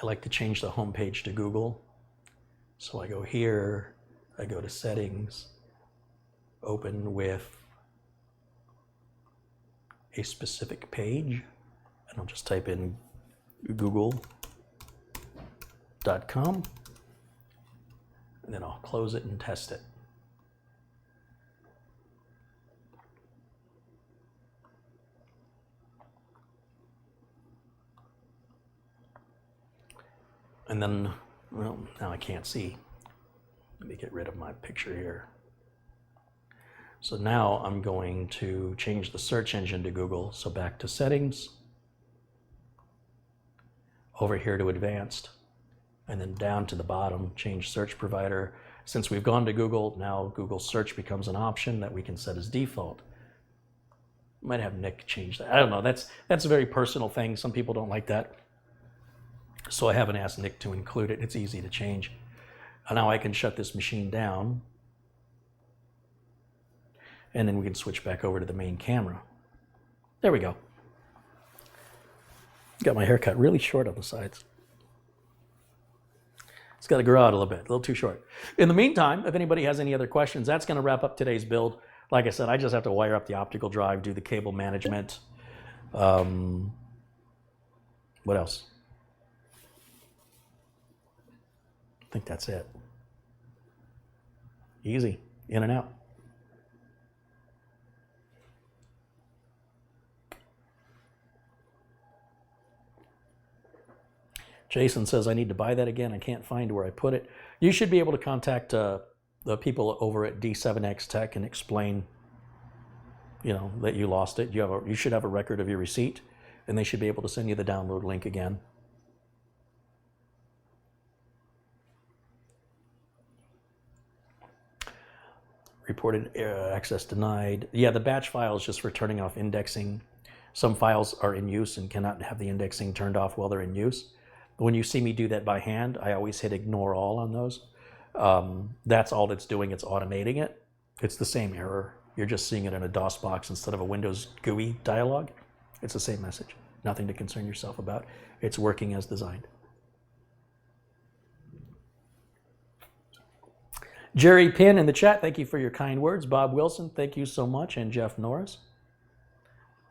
I like to change the home page to Google. So I go here, I go to Settings, open with a specific page, and I'll just type in google.com, and then I'll close it and test it. And then, well, now I can't see. Let me get rid of my picture here. So now I'm going to change the search engine to Google. So back to Settings, over here to Advanced, and then down to the bottom, change search provider. Since we've gone to Google, now Google search becomes an option that we can set as default. Might have Nick change that. I don't know. That's a very personal thing. Some people don't like that. So I haven't asked Nick to include it. It's easy to change. And now I can shut this machine down, and then we can switch back over to the main camera. There we go. Got my hair cut really short on the sides. It's got to grow out a little bit, a little too short. In the meantime, if anybody has any other questions, that's going to wrap up today's build. Like I said, I just have to wire up the optical drive, do the cable management. What else? I think that's it. Easy, in and out. Jason says, I need to buy that again. I can't find where I put it. You should be able to contact the people over at D7X Tech and explain, that you lost it. You should have a record of your receipt, and they should be able to send you the download link again. Reported access denied. Yeah, the batch file is just for turning off indexing. Some files are in use and cannot have the indexing turned off while they're in use. When you see me do that by hand, I always hit ignore all on those. That's all it's doing. It's automating it. It's the same error. You're just seeing it in a DOS box instead of a Windows GUI dialog. It's the same message. Nothing to concern yourself about. It's working as designed. Jerry Pinn in the chat, thank you for your kind words. Bob Wilson, thank you so much. And Jeff Norris.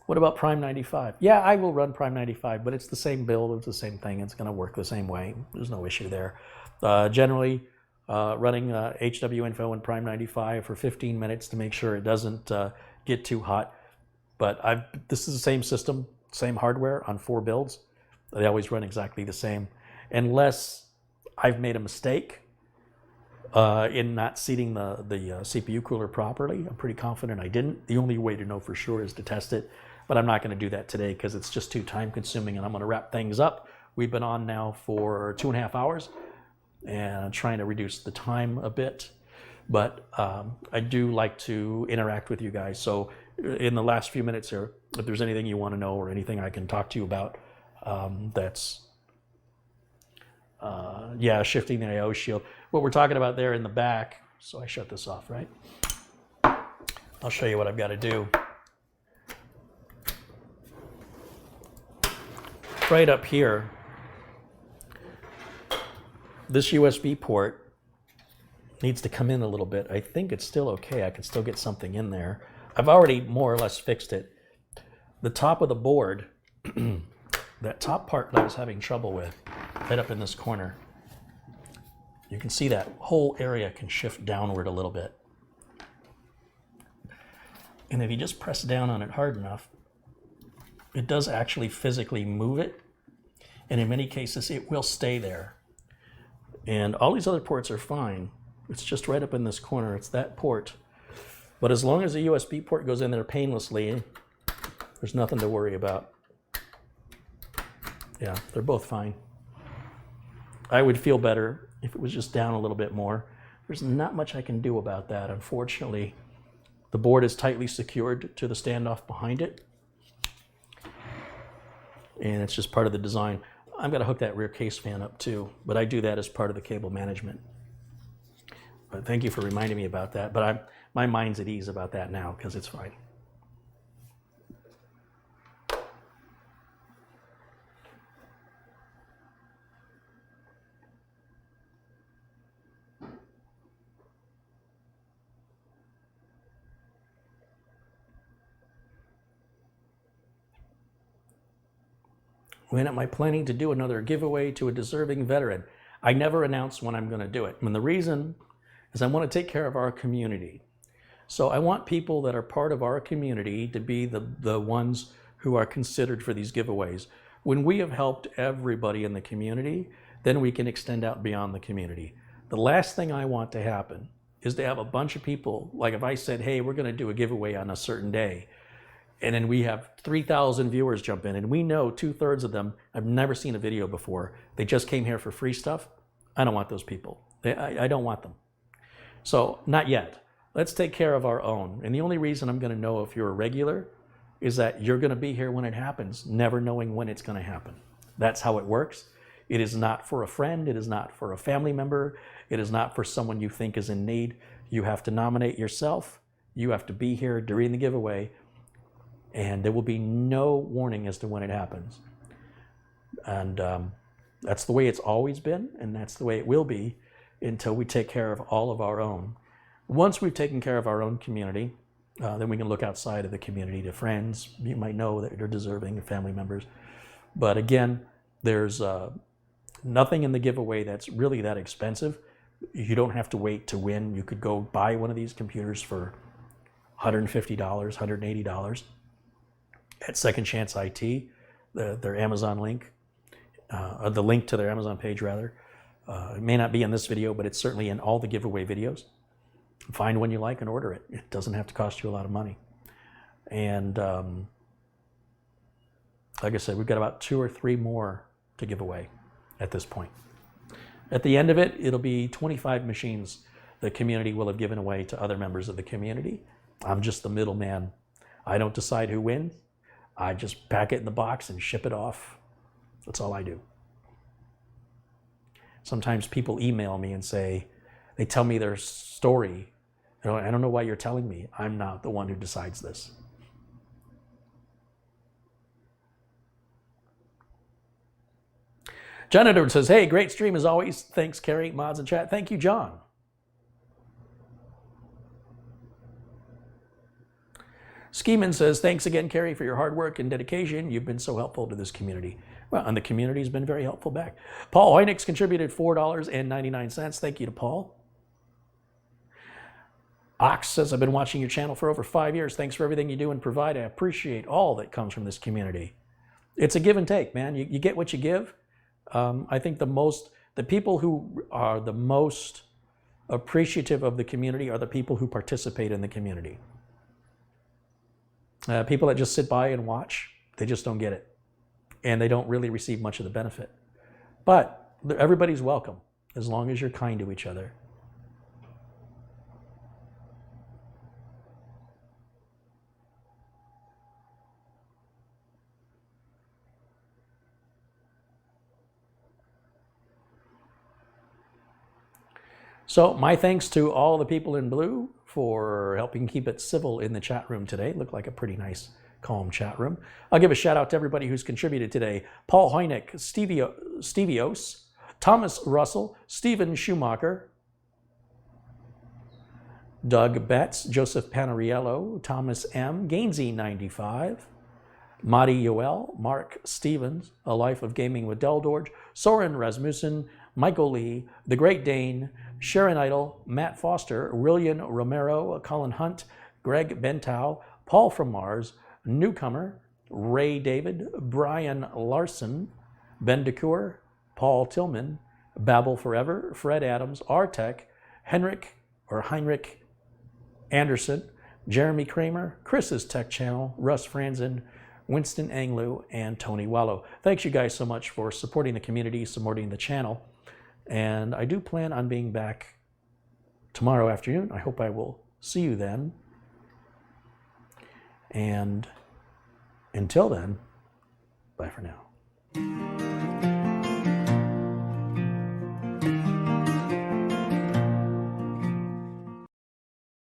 What about Prime 95? Yeah, I will run Prime 95, but it's the same build. It's the same thing. It's going to work the same way. There's no issue there. Generally, running HW Info and Prime 95 for 15 minutes to make sure it doesn't get too hot. But this is the same system, same hardware on 4 builds. They always run exactly the same. Unless I've made a mistake in not seating the CPU cooler properly. I'm pretty confident I didn't. The only way to know for sure is to test it. But I'm not going to do that today because it's just too time consuming, and I'm going to wrap things up. We've been on now for 2.5 hours and I'm trying to reduce the time a bit. but I do like to interact with you guys. So in the last few minutes here, if there's anything you want to know or anything I can talk to you about, that's, yeah, shifting the I/O shield. What we're talking about there in the back, so I shut this off, right? I'll show you what I've got to do. Right up here, this USB port needs to come in a little bit. I think it's still okay. I can still get something in there. I've already more or less fixed it. The top of the board, that top part that I was having trouble with, right up in this corner, you can see that whole area can shift downward a little bit. And if you just press down on it hard enough, it does actually physically move it. And in many cases, it will stay there. And all these other ports are fine. It's just right up in this corner. It's that port. But as long as the USB port goes in there painlessly, there's nothing to worry about. Yeah, they're both fine. I would feel better if it was just down a little bit more. There's not much I can do about that, unfortunately. The board is tightly secured to the standoff behind it. And it's just part of the design. I'm going to hook that rear case fan up too, but I do that as part of the cable management. But thank you for reminding me about that. But my mind's at ease about that now because it's fine. When am I planning to do another giveaway to a deserving veteran? I never announce when I'm going to do it. And the reason is I want to take care of our community. So I want people that are part of our community to be the ones who are considered for these giveaways. When we have helped everybody in the community, then we can extend out beyond the community. The last thing I want to happen is to have a bunch of people, like if I said, hey, we're going to do a giveaway on a certain day, and then we have 3,000 viewers jump in, and we know 2/3 of them have never seen a video before. They just came here for free stuff. I don't want those people. I don't want them. So not yet. Let's take care of our own. And the only reason I'm going to know if you're a regular is that you're going to be here when it happens, never knowing when it's going to happen. That's how it works. It is not for a friend. It is not for a family member. It is not for someone you think is in need. You have to nominate yourself. You have to be here during the giveaway. And there will be no warning as to when it happens. And that's the way it's always been, and that's the way it will be until we take care of all of our own. Once we've taken care of our own community, then we can look outside of the community to friends. You might know that they're deserving, family members. But again, there's nothing in the giveaway that's really that expensive. You don't have to wait to win. You could go buy one of these computers for $150, $180. At Second Chance IT, their Amazon link, the link to their Amazon page rather. It may not be in this video, but it's certainly in all the giveaway videos. Find one you like and order it. It doesn't have to cost you a lot of money. And like I said, we've got about 2 or 3 more to give away at this point. At the end of it, it'll be 25 machines the community will have given away to other members of the community. I'm just the middleman. I don't decide who wins. I just pack it in the box and ship it off. That's all I do. Sometimes people email me and say, they tell me their story. I don't know why you're telling me. I'm not the one who decides this. John Edwards says, hey, great stream as always. Thanks, Carey, mods and chat. Thank you, John. Skeeman says, thanks again, Carey, for your hard work and dedication. You've been so helpful to this community. Well, and the community's been very helpful back. Paul Hoynix contributed $4.99. Thank you to Paul. Ox says, I've been watching your channel for over 5 years. Thanks for everything you do and provide. I appreciate all that comes from this community. It's a give and take, man. You get what you give. I think the people who are the most appreciative of the community are the people who participate in the community. People that just sit by and watch, they just don't get it. And they don't really receive much of the benefit. But everybody's welcome, as long as you're kind to each other. So my thanks to all the people in blue for helping keep it civil in the chat room today. Looked like a pretty nice, calm chat room. I'll give a shout out to everybody who's contributed today. Paul Hoynick, Stevios, Thomas Russell, Stephen Schumacher, Doug Betts, Joseph Panariello, Thomas M., Gainsey95, Madi Yoel, Mark Stevens, A Life of Gaming with Deldorge, Soren Rasmussen, Michael Lee, The Great Dane, Sharon Idle, Matt Foster, William Romero, Colin Hunt, Greg Bentow, Paul from Mars, Newcomer, Ray David, Brian Larson, Ben DeCour, Paul Tillman, Babel Forever, Fred Adams, Artec, Heinrich Anderson, Jeremy Kramer, Chris's Tech Channel, Russ Franzen, Winston Anglu, and Tony Wallow. Thanks you guys so much for supporting the community, supporting the channel. And I do plan on being back tomorrow afternoon. I hope I will see you then. And until then, bye for now.